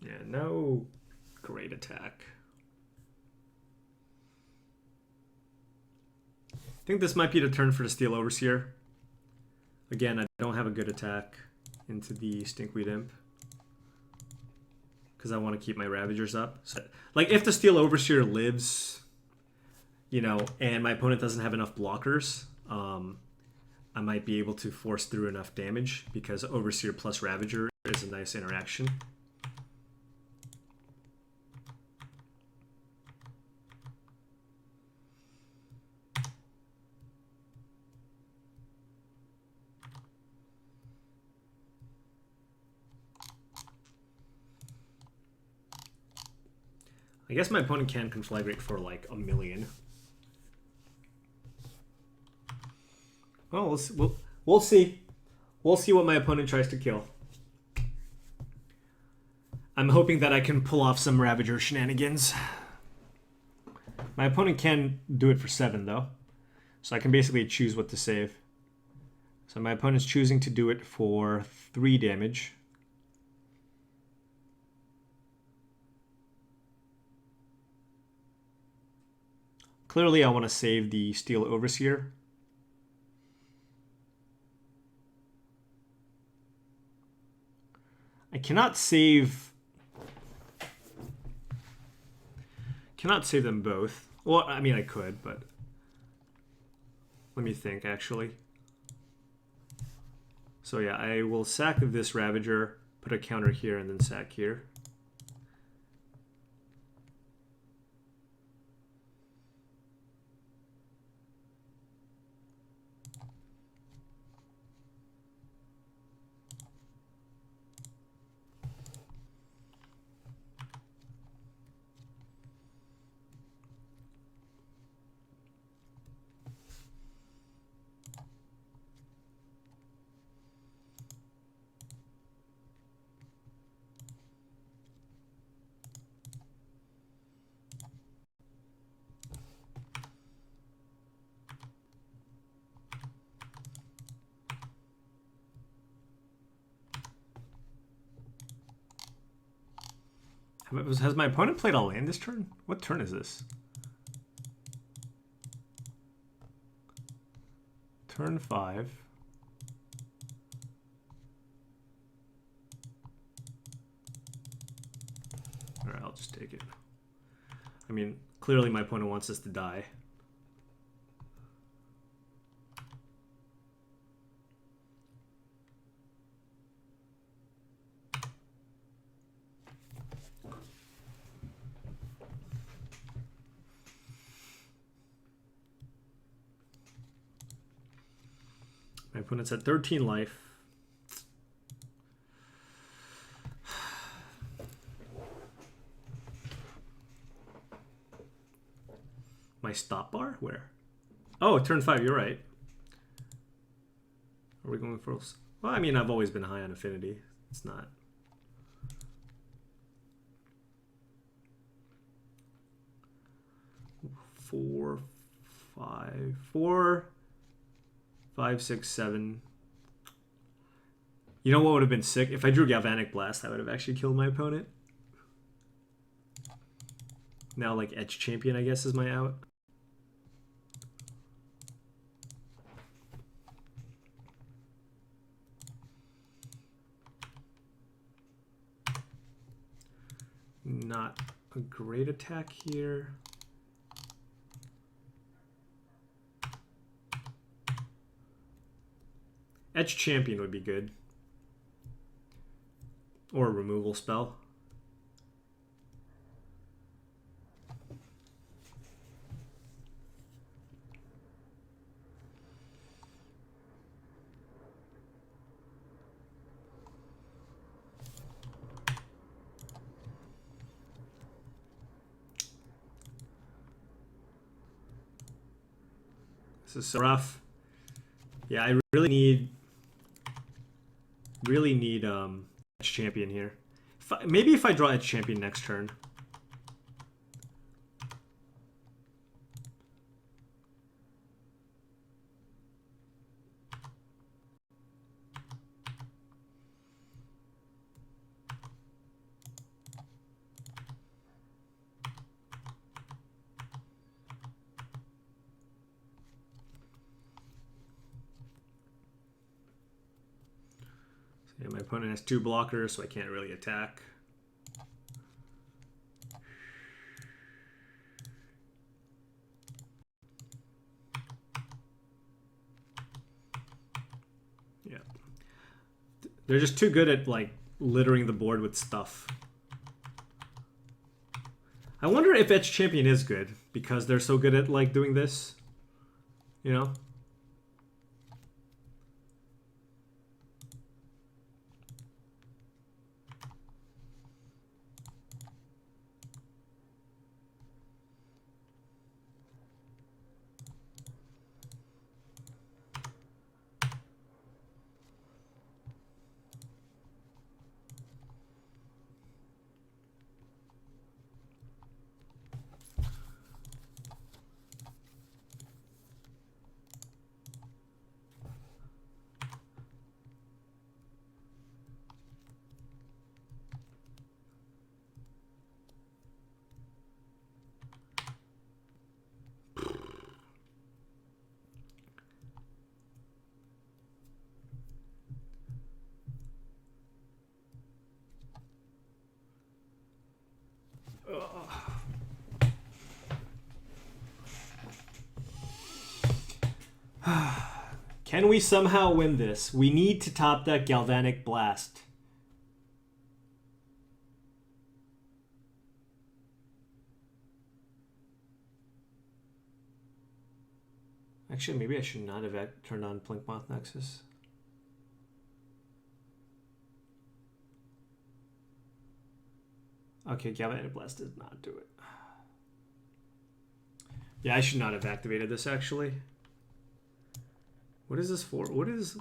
Yeah, no great attack. I think this might be the turn for the Steel Overseer. Again, I don't have a good attack into the Stinkweed Imp because I want to keep my Ravagers up. So, like, if the Steel Overseer lives, you know, and my opponent doesn't have enough blockers, I might be able to force through enough damage because Overseer plus Ravager is a nice interaction. I guess my opponent can Conflagrate for like 1 million. Well, we'll see. We'll see what my opponent tries to kill. I'm hoping that I can pull off some Ravager shenanigans. My opponent can do it for 7, though. So I can basically choose what to save. So my opponent's choosing to do it for 3 damage. Clearly, I want to save the Steel Overseer. I cannot save them both. Well, I mean, I could, but let me think, actually. So yeah, I will sack this Ravager, put a counter here, and then sack here. Has my opponent played a land this turn? What turn is this? Turn 5. Alright, I'll just take it. I mean, clearly my opponent wants us to die. My opponent's at 13 life. My stop bar? Where? Oh, turn 5, you're right. Are we going for... Well, I mean, I've always been high on Affinity. It's not... Four, 5, 6, 7. You know what would have been sick? If I drew Galvanic Blast, that would have actually killed my opponent. Now, like, Etch Champion, I guess, is my out. Not a great attack here. Etch Champion would be good. Or a removal spell. This is so rough. Yeah, I really need Etch Champion here. Maybe if I draw Etch Champion next turn. Yeah, my opponent has 2 blockers, so I can't really attack. Yeah. They're just too good at, like, littering the board with stuff. I wonder if Etch Champion is good, because they're so good at, like, doing this. You know? Can we somehow win this? We need to top that Galvanic Blast. Actually, maybe I should not have turned on Blinkmoth Nexus. Okay, Galvanic Blast did not do it. Yeah, I should not have activated this, actually. What is this for? What is...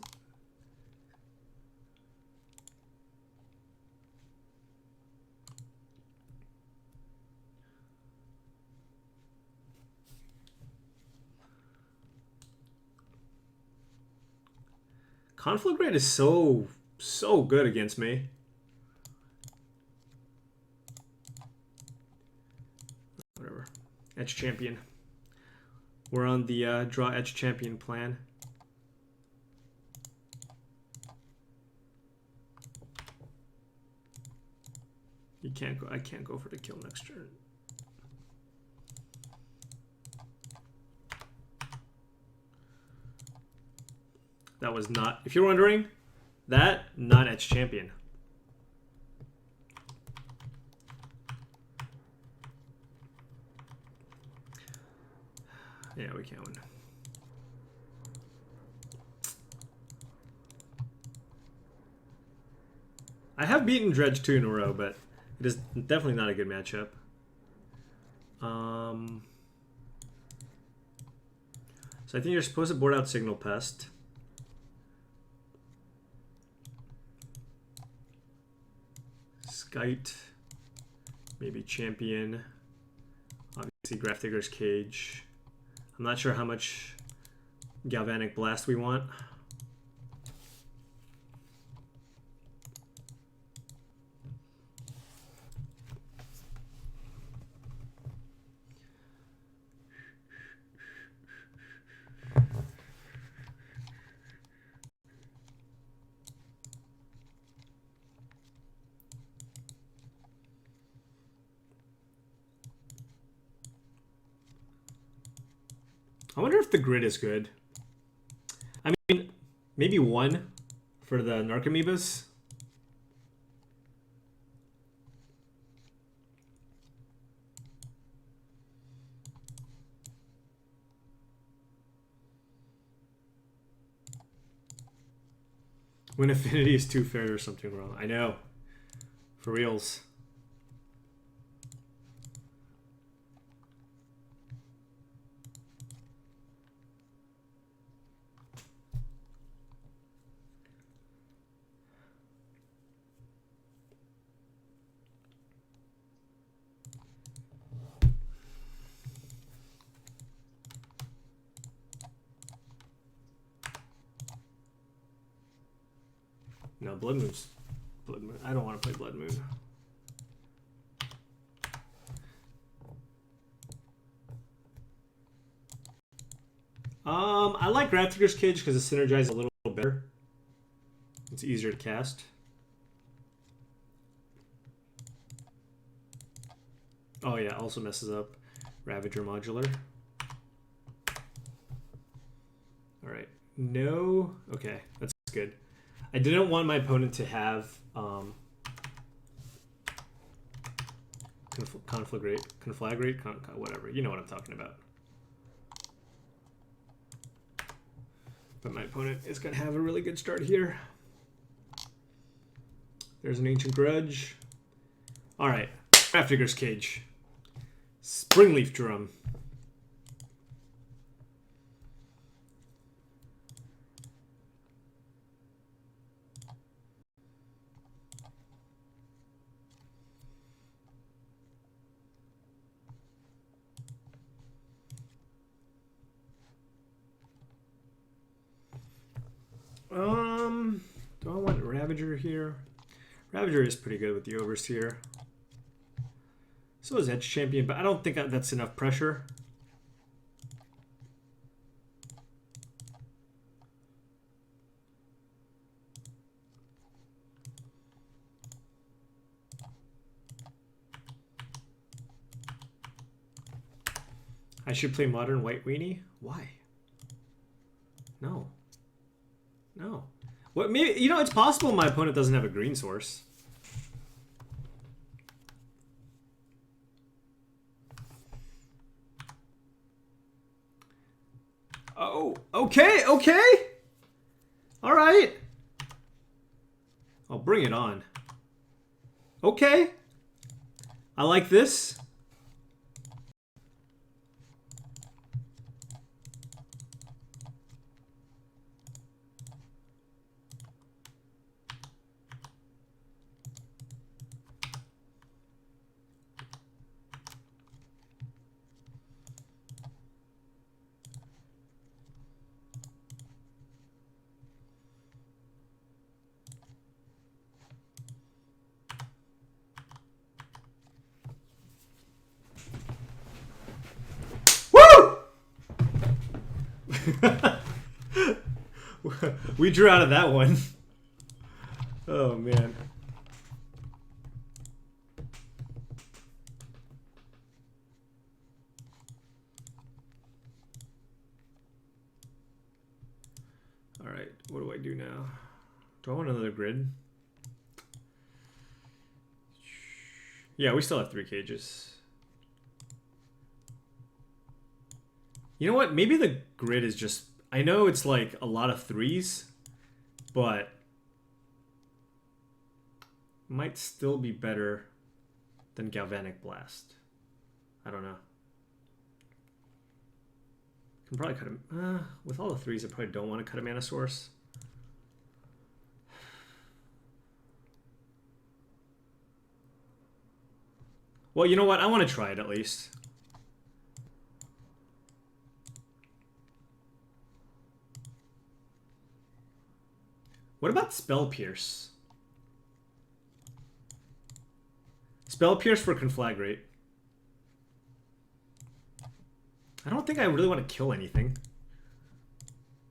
Conflagrate is so good against me. Whatever. Edge Champion. We're on the draw Edge Champion plan. You can't go. I can't go for the kill next turn. That was not. If you're wondering, that not Edge Champion. Yeah, we can't win. I have beaten Dredge 2 in a row, but it is definitely not a good matchup. So I think you're supposed to board out Signal Pest. Skite. Maybe Champion. Obviously Graph Digger's Cage. I'm not sure how much Galvanic Blast we want. I wonder if the grid is good. I mean, maybe one for the Narcomoebas. When Affinity is too fair, there's something wrong. I know. For reals. No, Blood Moon's... Blood Moon. I don't want to play Blood Moon. I like Graph Digger's Cage because it synergizes a little better. It's easier to cast. Oh yeah, also messes up Ravager Modular. Alright. No. Okay, that's good. I didn't want my opponent to have conflagrate, whatever. You know what I'm talking about. But my opponent is going to have a really good start here. There's an Ancient Grudge. All right, Graph Digger's Cage. Springleaf Drum. Do I want Ravager here? Ravager is pretty good with the Overseer. So is Edge Champion, but I don't think that's enough pressure. I should play Modern White Weenie? Why? No. No. What? Maybe, you know, it's possible my opponent doesn't have a green source. Oh, okay, okay. All right. I'll bring it on. Okay. I like this. We drew out of that one. Oh man. All right, what do I do now? Do I want another grid? Yeah, we still have 3 cages. You know what? Maybe the grid is just... I know it's like a lot of 3s, but might still be better than Galvanic Blast. I don't know. Can probably cut him. With all the 3s, I probably don't want to cut a mana source. Well, you know what? I want to try it at least. What about Spell Pierce? Spell Pierce for Conflagrate. I don't think I really want to kill anything.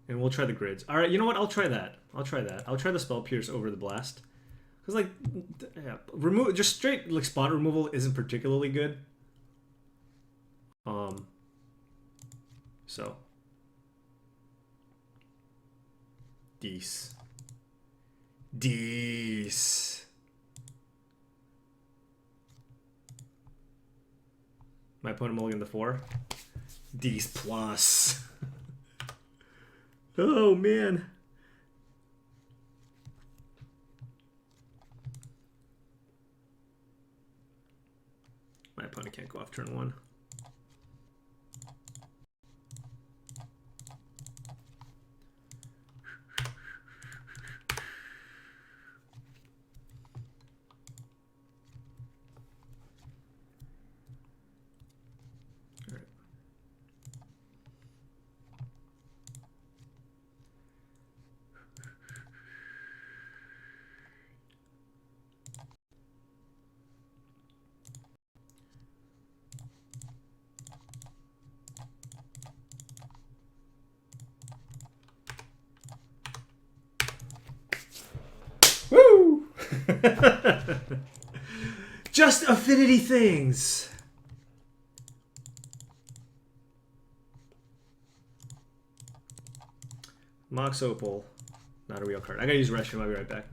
And we'll try the grids. Alright, you know what? I'll try that. I'll try that. I'll try the Spell Pierce over the Blast. Because, like, yeah, remove just straight like spot removal isn't particularly good. So. Dees. Dees. My opponent mulliganed the 4. Dees plus. Oh man. My opponent can't go off turn 1. Woo! Just affinity things. Mox Opal. Not a real card. I gotta use restroom. I'll be right back.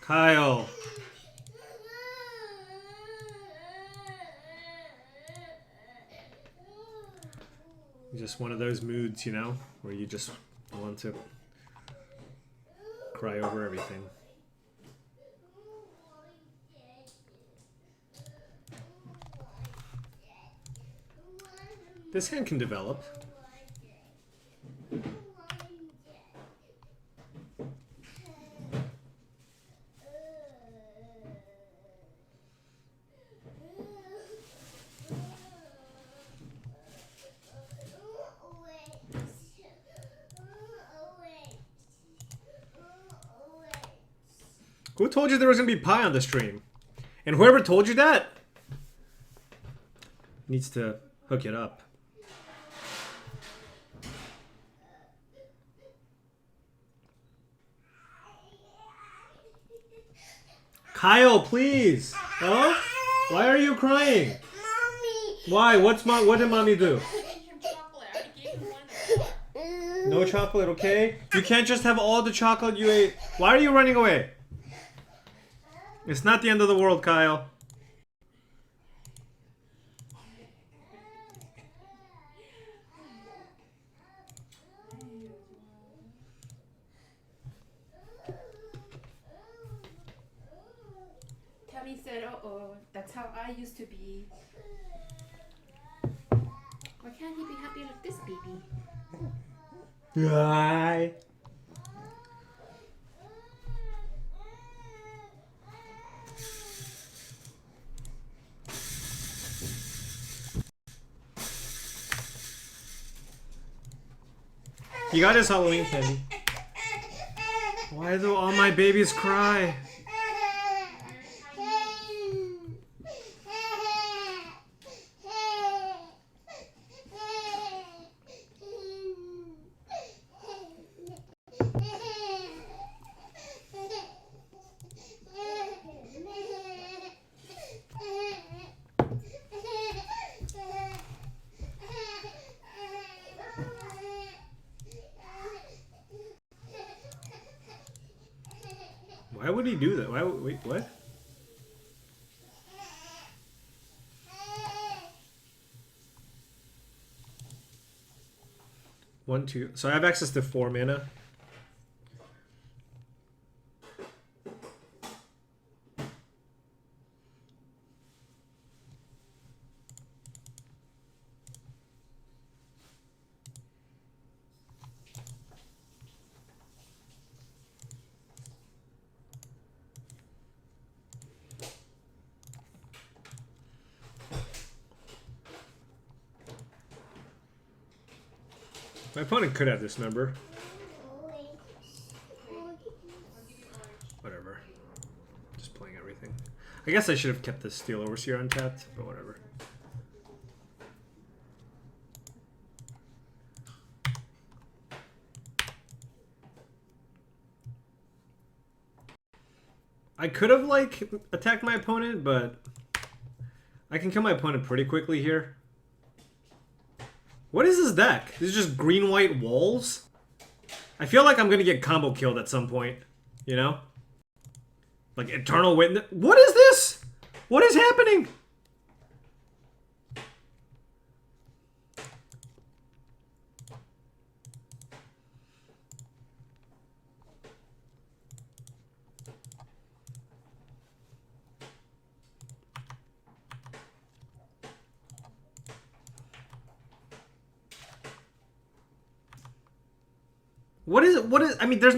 Kyle. Just one of those moods, you know, where you just want to cry over everything. This hand can develop. Who told you there was going to be pie on the stream? And whoever told you that needs to hook it up. Kyle, please. Oh? Why are you crying? Mommy. Why? What did mommy do? Chocolate. I gave him one. No chocolate, okay? You can't just have all the chocolate you ate. Why are you running away? It's not the end of the world, Kyle. Tammy said, "Uh-oh, that's how I used to be." Why can't he be happy like this, baby? Hi. You got his Halloween candy. Why do all my babies cry? Why would he do that? Why? Wait, what? One, two. So I have access to 4 mana. My opponent could have this number. Whatever. Just playing everything. I guess I should have kept this Steel Overseer untapped, but whatever. I could have, like, attacked my opponent, but I can kill my opponent pretty quickly here. What is this deck? This is just green-white walls? I feel like I'm gonna get combo killed at some point. You know? Like Eternal Witness. What is this? What is happening? What is it? What is? I mean, there's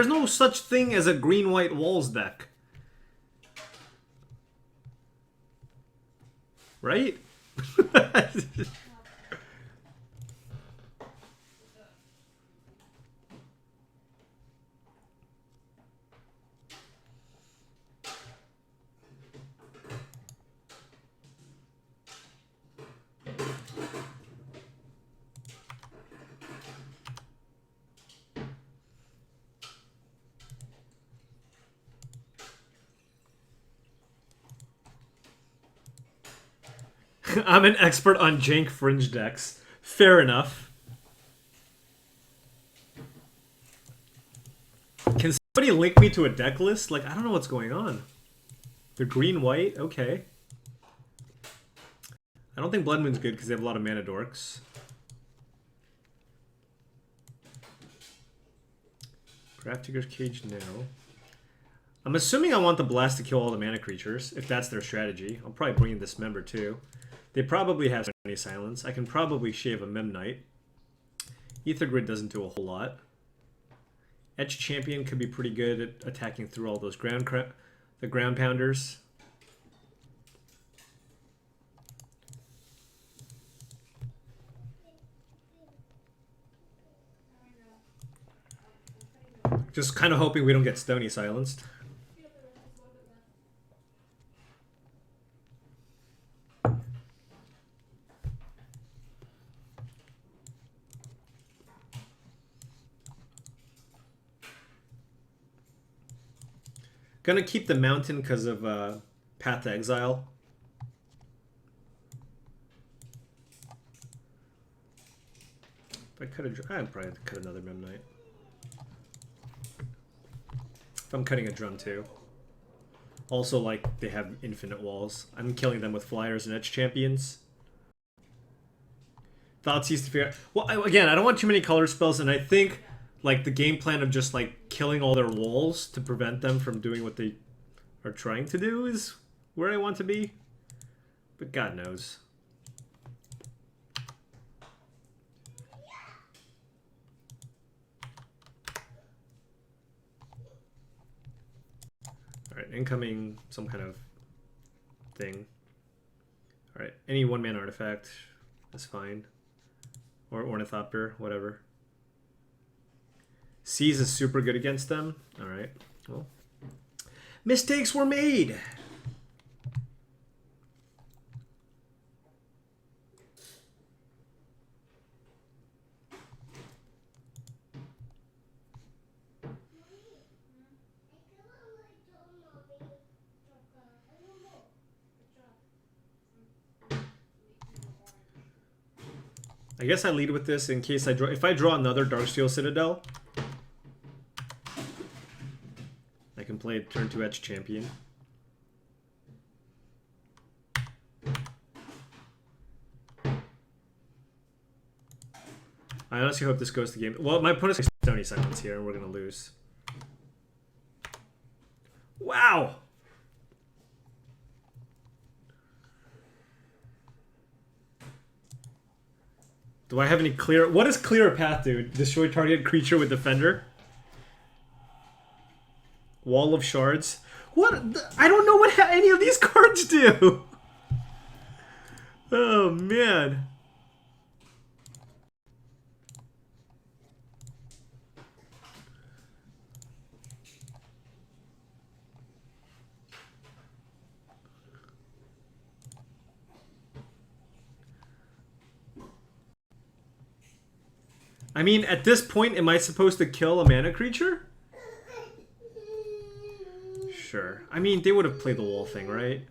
no such thing as a green white walls deck, right? I'm an expert on jank fringe decks. Fair enough. Somebody link me to a deck list? Like, I don't know what's going on. They're green-white? Okay. I don't think Blood Moon's good because they have a lot of mana dorks. Craft Digger's Cage, no. I'm assuming I want the Blast to kill all the mana creatures, if that's their strategy. I'll probably bring in Dismember too. They probably have any silence. I can probably shave a Mem Knight. Ether Grid doesn't do a whole lot. Etch Champion could be pretty good at attacking through all those ground pounders. Just kind of hoping we don't get Stony silenced. Gonna keep the mountain because of Path to Exile. If I cut I'd probably have to cut another Mem Knight. If I'm cutting a drum too. Also, like, they have infinite walls. I'm killing them with flyers and etch champions. Thoughts used to figure out. Well, again, I don't want too many color spells, and I think like the game plan of just like killing all their walls to prevent them from doing what they are trying to do is where I want to be. But God knows. Alright, incoming some kind of thing. Alright, any one-man artifact is fine. Or Ornithopter, whatever. Seize is super good against them. Alright, well. Mistakes were made! I guess I lead with this in case I draw. If I draw another Darksteel Citadel, I can play turn 2 Etch Champion. I honestly hope this goes to game. Well, my opponent's got Stony Silence here, and we're gonna lose. Wow! Do I have any clear... What does clear a path do? Destroy target creature with Defender? Wall of Shards? What? I don't know what any of these cards do! Oh, man. I mean, at this point, am I supposed to kill a mana creature? Sure. I mean, they would have played the wall thing, right?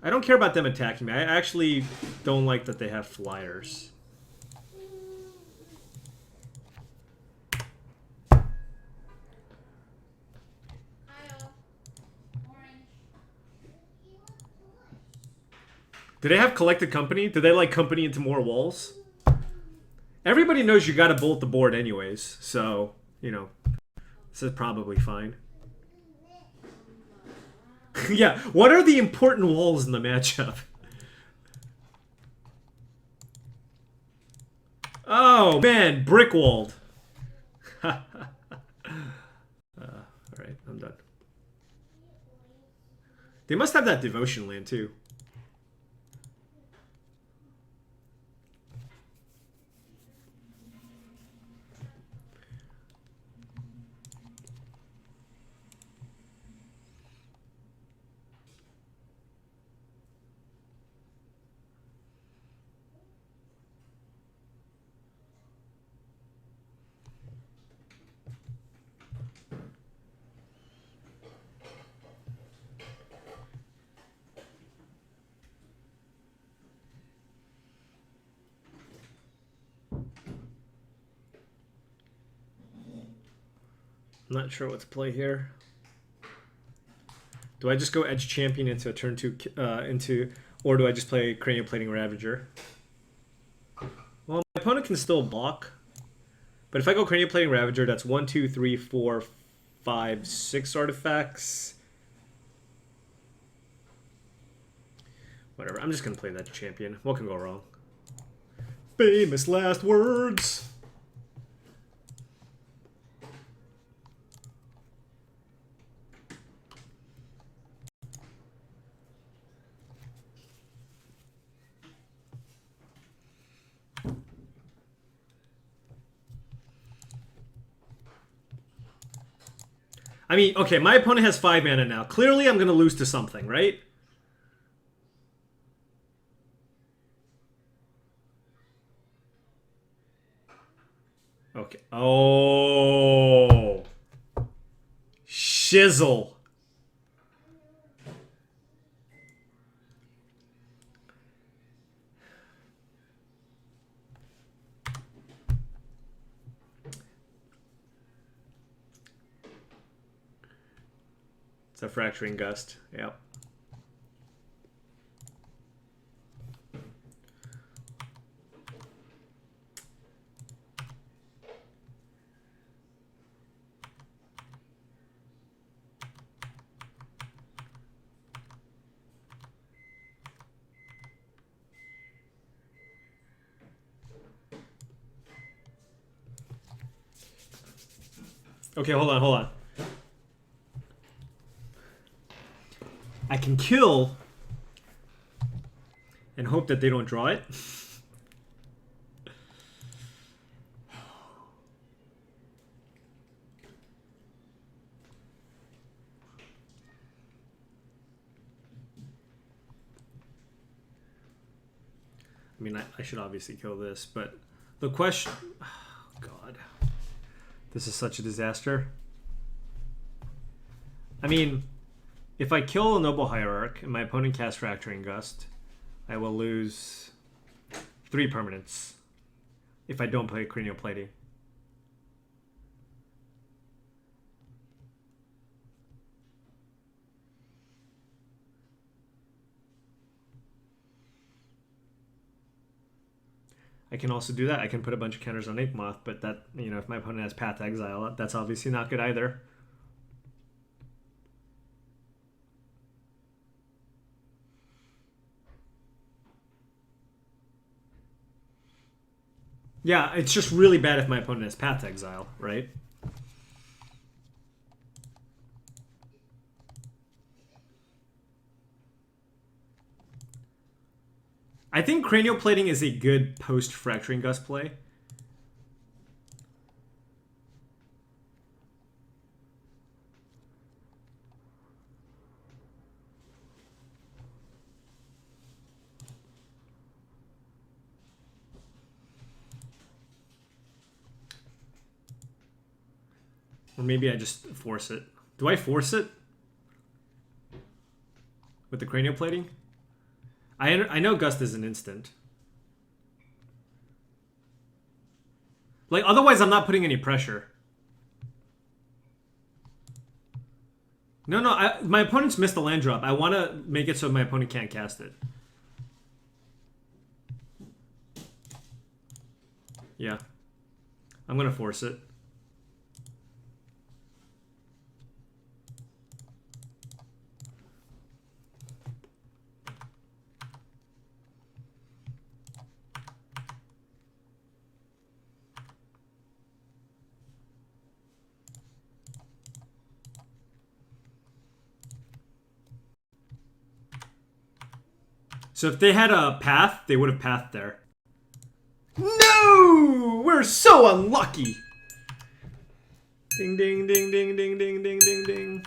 I don't care about them attacking me. I actually don't like that they have flyers. Do they have Collected Company? Do they like company into more walls? Everybody knows you gotta bolt the board anyways, so, you know, this is probably fine. Yeah, what are the important walls in the matchup? Oh, man, Brickwalled. Alright, I'm done. They must have that Devotion land, too. I'm not sure what to play here. Do I just go Edge Champion into a turn 2 or do I just play Cranial Plating Ravager? Well, my opponent can still block. But if I go Cranial Plating Ravager, that's 1, 2, 3, 4, 5, 6 artifacts. Whatever, I'm just going to play that champion. What can go wrong? Famous last words! I mean, okay, my opponent has 5 mana now. Clearly I'm going to lose to something, right? Okay. Oh. Shizzle. It's a Fracturing Gust. Yep. Okay, hold on. I can kill and hope that they don't draw it. I mean, I should obviously kill this, but the question... Oh, God. This is such a disaster. I mean, if I kill a Noble Hierarch and my opponent casts Fracturing Gust, I will lose 3 permanents if I don't play Cranial Plating. I can also do that. I can put a bunch of counters on Inkmoth, but that, you know, if my opponent has Path to Exile, that's obviously not good either. Yeah, it's just really bad if my opponent has Path to Exile, right? I think Cranial Plating is a good post-Fracturing Gust play. Or maybe I just force it. Do I force it? With the Cranial Plating? I know Gust is an instant. Like, otherwise I'm not putting any pressure. No, my opponent's missed the land drop. I want to make it so my opponent can't cast it. Yeah. I'm going to force it. So if they had a path, they would have pathed there. No! We're so unlucky! Ding, ding, ding, ding, ding, ding, ding, ding, ding.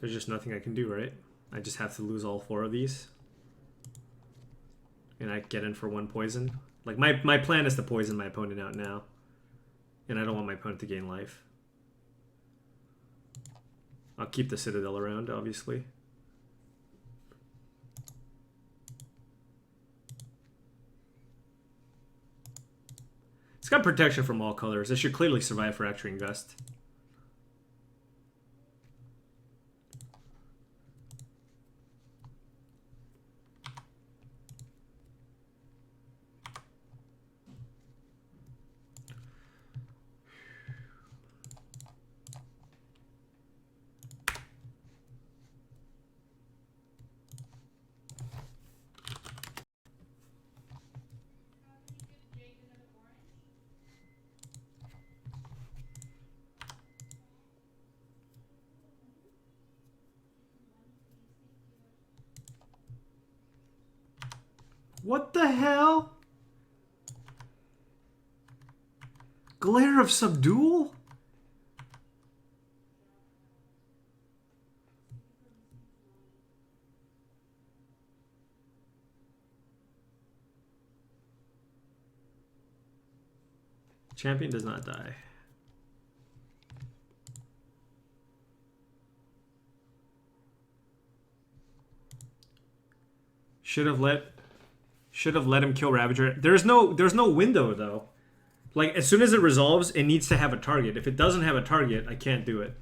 There's just nothing I can do, right? I just have to lose all 4 of these. And I get in for 1 poison. Like, my plan is to poison my opponent out now. And I don't want my opponent to gain life. I'll keep the Citadel around, obviously. It's got protection from all colors. It should clearly survive Fracturing Gust. What the hell? Glare of Subdual? Champion does not die. Should have let him kill Ravager. There's no window though. Like as soon as it resolves, it needs to have a target. If it doesn't have a target, I can't do it.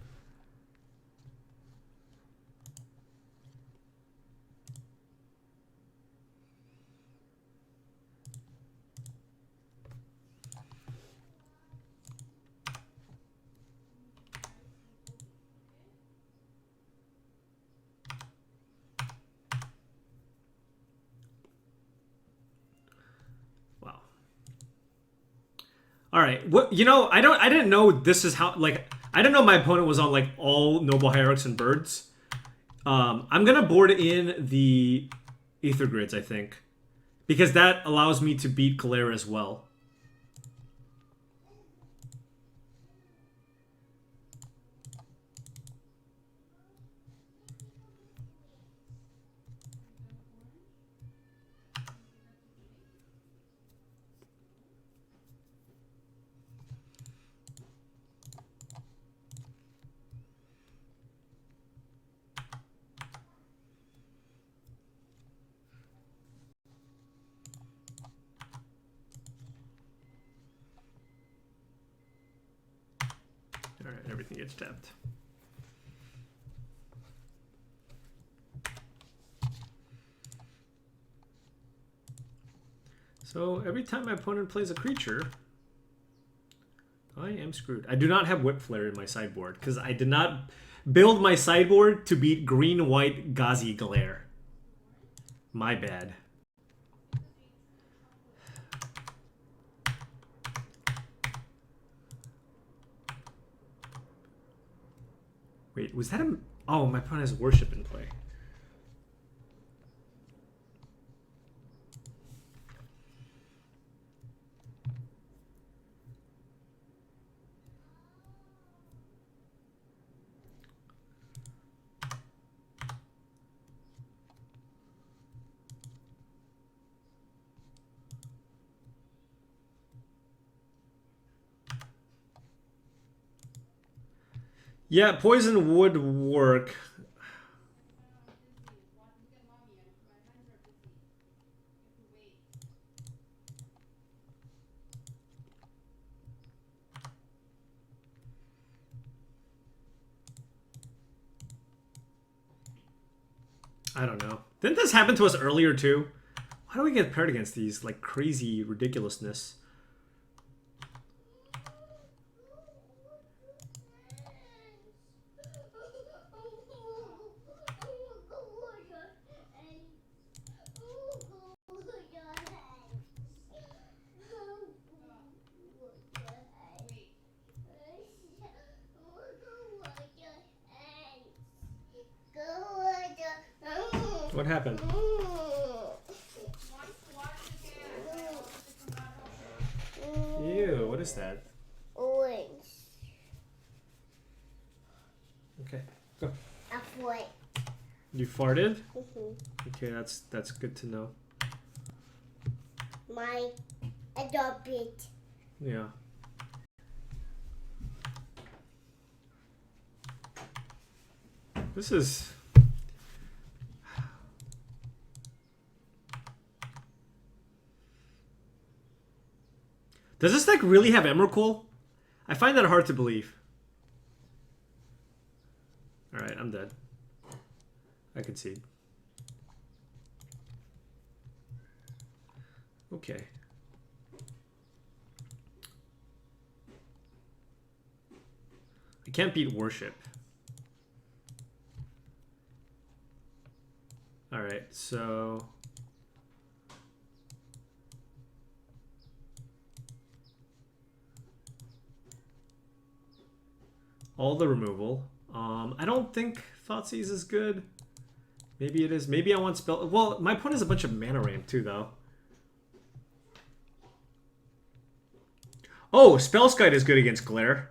All right. What I didn't know this is how I didn't know my opponent was on like all Noble Hierarchs and Birds. I'm gonna board in the Aether Grids, I think, because that allows me to beat Galera as well. Alright, everything gets tapped. So every time my opponent plays a creature, I am screwed. I do not have Whip Flare in my sideboard because I did not build my sideboard to beat green-white Ghazi Glare. My bad. Wait, was that a... Oh, my opponent has Worship in play. Yeah, poison would work. I don't know. Didn't this happen to us earlier too? Why do we get paired against these like crazy ridiculousness? What happened? Ew, what is that? Orange. Okay, go. A foot. You farted? Okay, that's good to know. My adopt it. Yeah. This is... Does this deck really have Emrakul? I find that hard to believe. Alright, I'm dead. I concede. Okay. I can't beat Worship. Alright, so... all the removal. I don't think Thoughtseize is good. Maybe it is. Maybe I want spell... well, my opponent has a bunch of mana ramp too, though. Oh, Spellskite is good against Glare.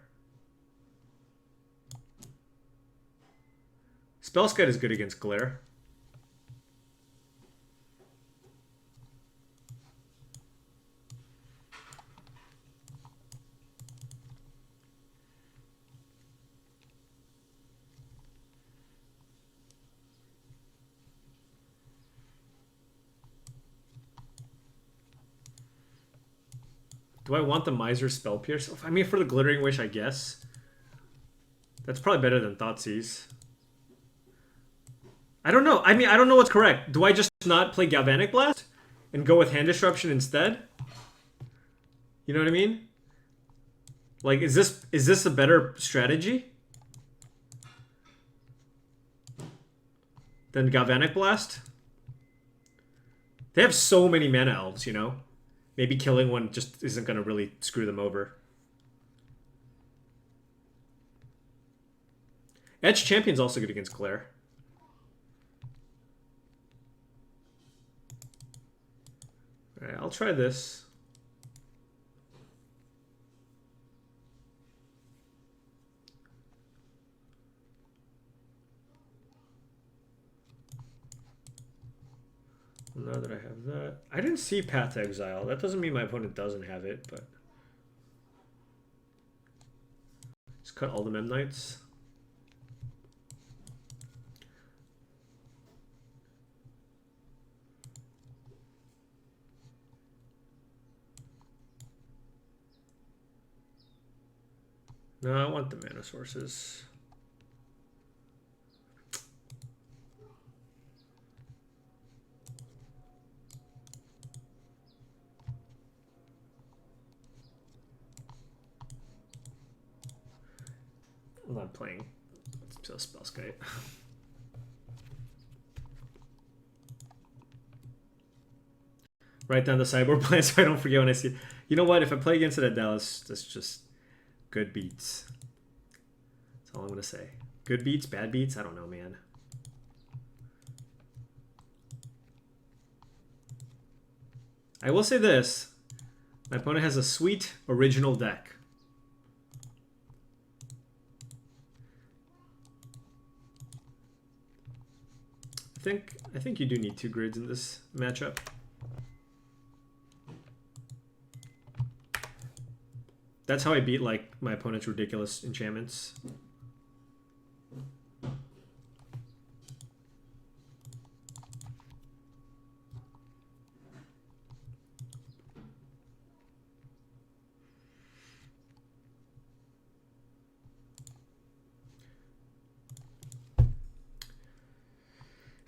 Spellskite is good against Glare. Do I want the Miser Spell Pierce? I mean, for the Glittering Wish, I guess. That's probably better than Thoughtseize. I don't know. I mean, I don't know what's correct. Do I just not play Galvanic Blast and go with Hand Disruption instead? You know what I mean? Like, is this a better strategy than Galvanic Blast? They have so many mana elves, you know? Maybe killing one just isn't going to really screw them over. Edge Champion's also good against Glare. Alright, I'll try this. Now that I have that, I didn't see Path to Exile. That doesn't mean my opponent doesn't have it, but let's cut all the Mem Knights. No, I want the mana sources. I'm not playing Spellskite. Write down the sideboard plan so I don't forget when I see it. You know what? If I play against it at Dallas, that's just good beats. That's all I'm going to say. Good beats, bad beats? I don't know, man. I will say this. My opponent has a sweet original deck. I think you do need 2 grids in this matchup. That's how I beat like my opponent's ridiculous enchantments.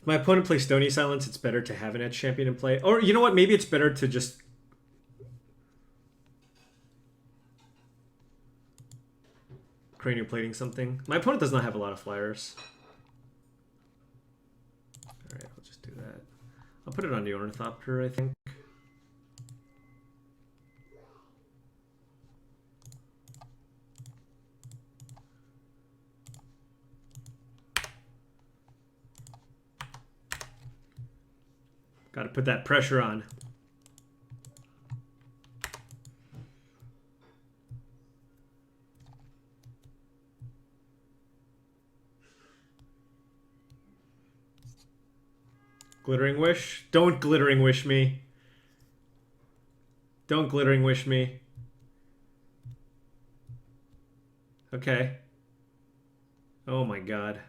My opponent plays Stony Silence, it's better to have an Edge Champion in play. Or, you know what, maybe it's better to just... cranial plating something. My opponent does not have a lot of flyers. Alright, I'll just do that. I'll put it on the Ornithopter, I think. Got to put that pressure on. Glittering Wish? Don't Glittering Wish me. Don't Glittering Wish me. Okay. Oh my god.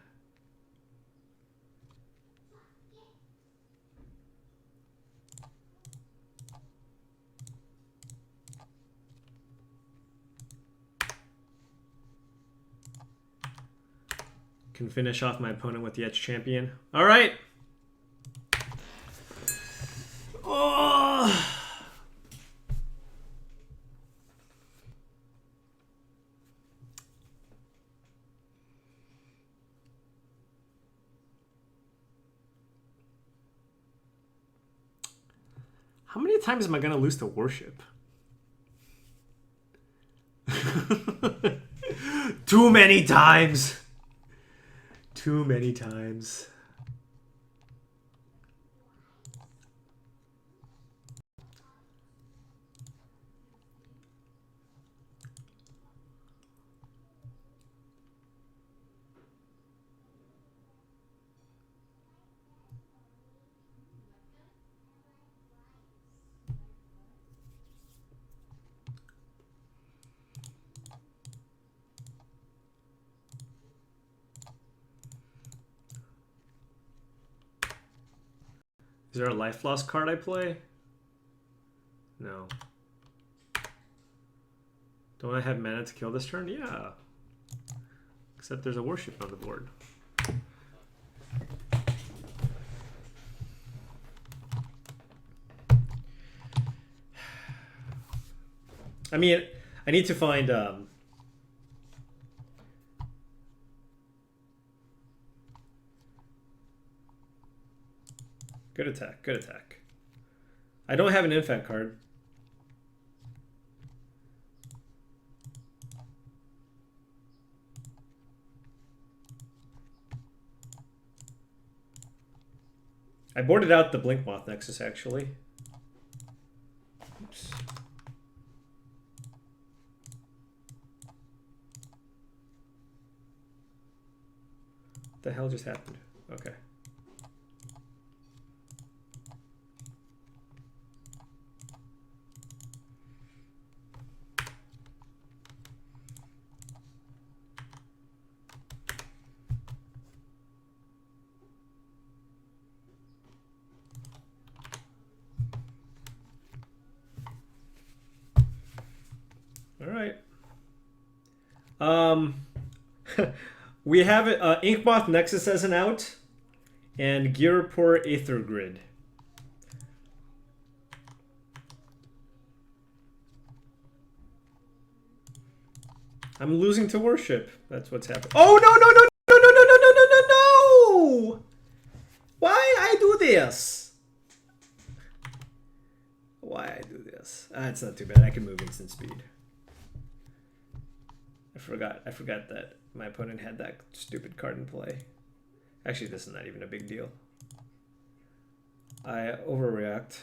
Can finish off my opponent with the Edge Champion. Alright! Oh! How many times am I going to lose to Worship? Too many times! Too many times. Is there a life loss card I play? No. Don't I have mana to kill this turn? Yeah. Except there's a Worship on the board. I mean, I need to find... Good attack, good attack. I don't have an infant card. I boarded out the Blink Moth Nexus, actually. Oops. What the hell just happened? Okay. We have it, Inkmoth Nexus as an out, and Girapur Aether Grid. I'm losing to Worship. That's what's happening. Oh no no no no no no no no no no no! Why I do this? Why I do this? It's not too bad. I can move instant speed. I forgot that my opponent had that stupid card in play. Actually, this is not even a big deal. I overreact.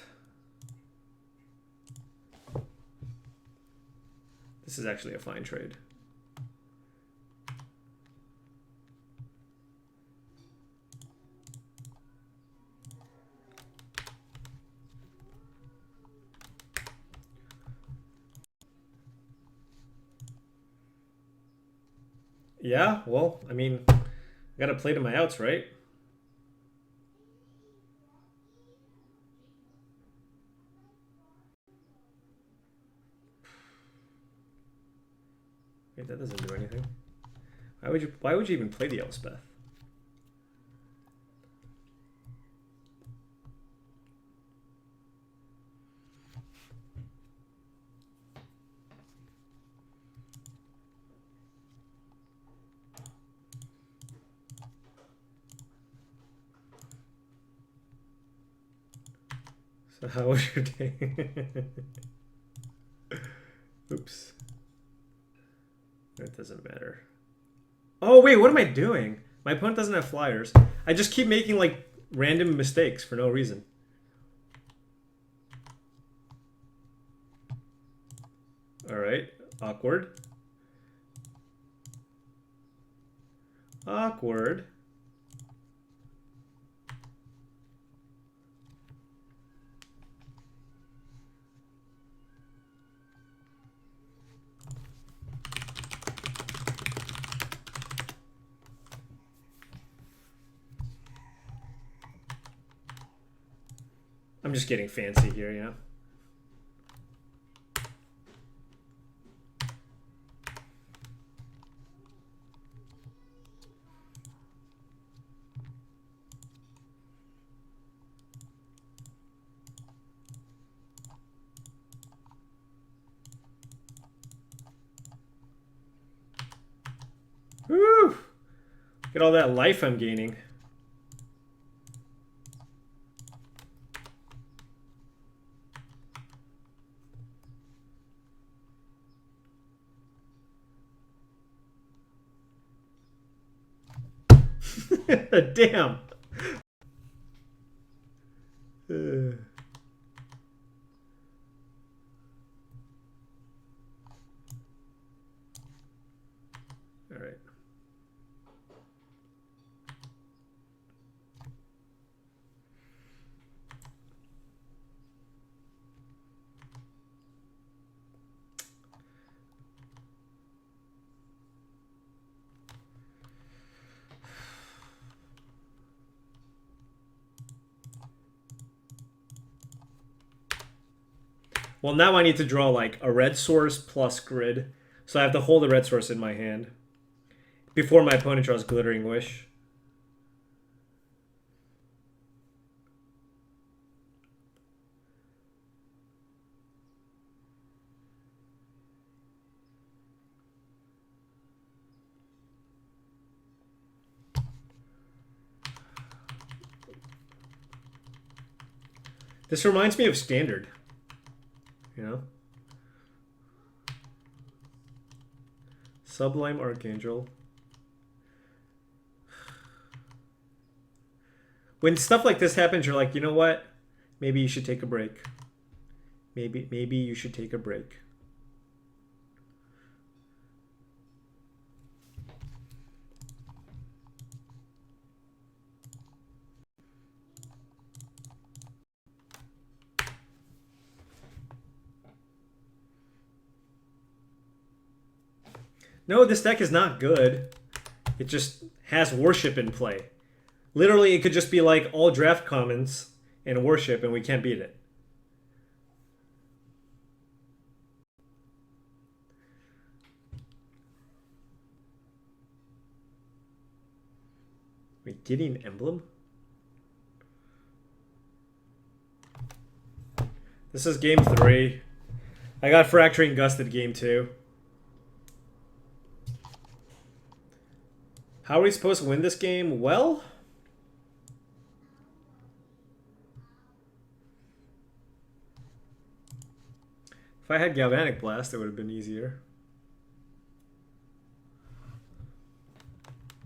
This is actually a fine trade. Yeah, well, I mean, I gotta play to my outs, right? Wait, that doesn't do anything. Why would you even play the Elspeth? So how was your day? Oops. It doesn't matter. Oh wait, what am I doing? My opponent doesn't have flyers. I just keep making like random mistakes for no reason. Alright, awkward. Awkward. I'm just getting fancy here, you know. Woo! Look at all that life I'm gaining. Damn. All right. Well, now I need to draw like a red source plus grid. So I have to hold the red source in my hand before my opponent draws Glittering Wish. This reminds me of Standard. You know? Sublime Archangel. When stuff like this happens, you're like, you know what? Maybe you should take a break. Maybe you should take a break. No, this deck is not good. It just has Worship in play. Literally, it could just be like all draft commons and Worship, and we can't beat it. Wait, Gideon Emblem? This is game 3. I got Fracturing Gust at game 2. How are we supposed to win this game? Well, if I had Galvanic Blast, it would have been easier.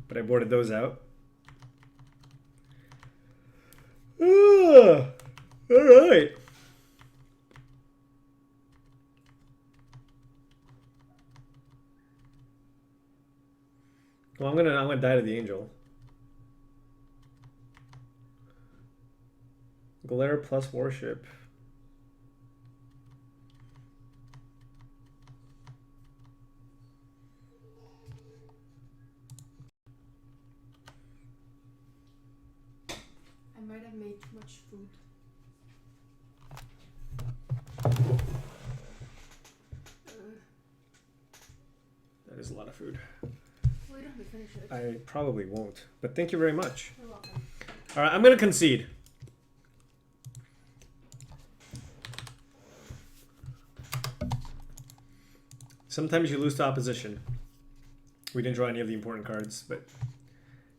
But I boarded those out. All right. Well, I'm gonna die to the Angel. Glare plus Worship. I might have made too much food. That is a lot of food. Well, you don't have to finish it. I probably won't, but thank you very much. You're welcome. All right, I'm gonna concede. Sometimes you lose to opposition. We didn't draw any of the important cards, but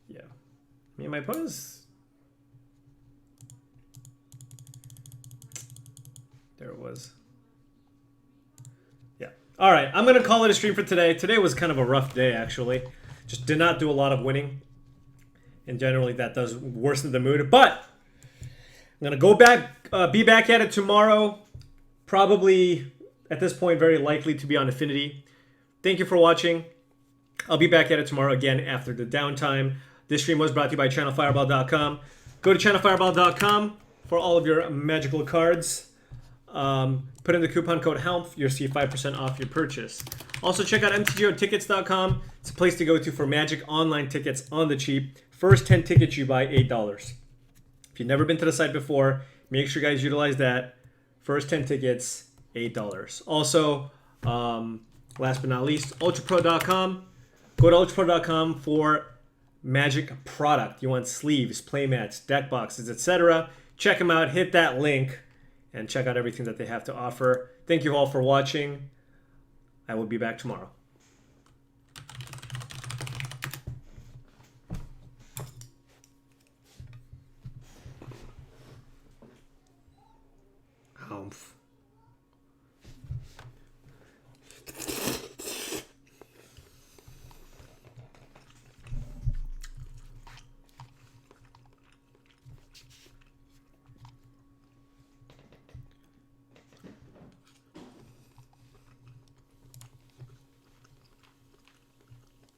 yeah. I mean, my opponent's... There it was. Yeah. All right, I'm going to call it a stream for today. Today was kind of a rough day, actually. Just did not do a lot of winning. And generally, that does worsen the mood. But I'm going to go back, be back at it tomorrow. Probably, at this point, very likely to be on Affinity. Thank you for watching. I'll be back at it tomorrow again after the downtime. This stream was brought to you by channelfireball.com. Go to channelfireball.com for all of your magical cards. Put in the coupon code HELMF. You'll see 5% off your purchase. Also, check out mtgotickets.com. It's a place to go to for Magic online tickets on the cheap. First 10 tickets you buy, $8. If you've never been to the site before, Make sure you guys utilize that. First 10 tickets, $8. Also, last but not least, ultrapro.com. Go to ultrapro.com for Magic product. You want sleeves, playmats, deck boxes, etc. Check them out. Hit that link and check out everything that they have to offer. Thank you all for watching. I will be back tomorrow.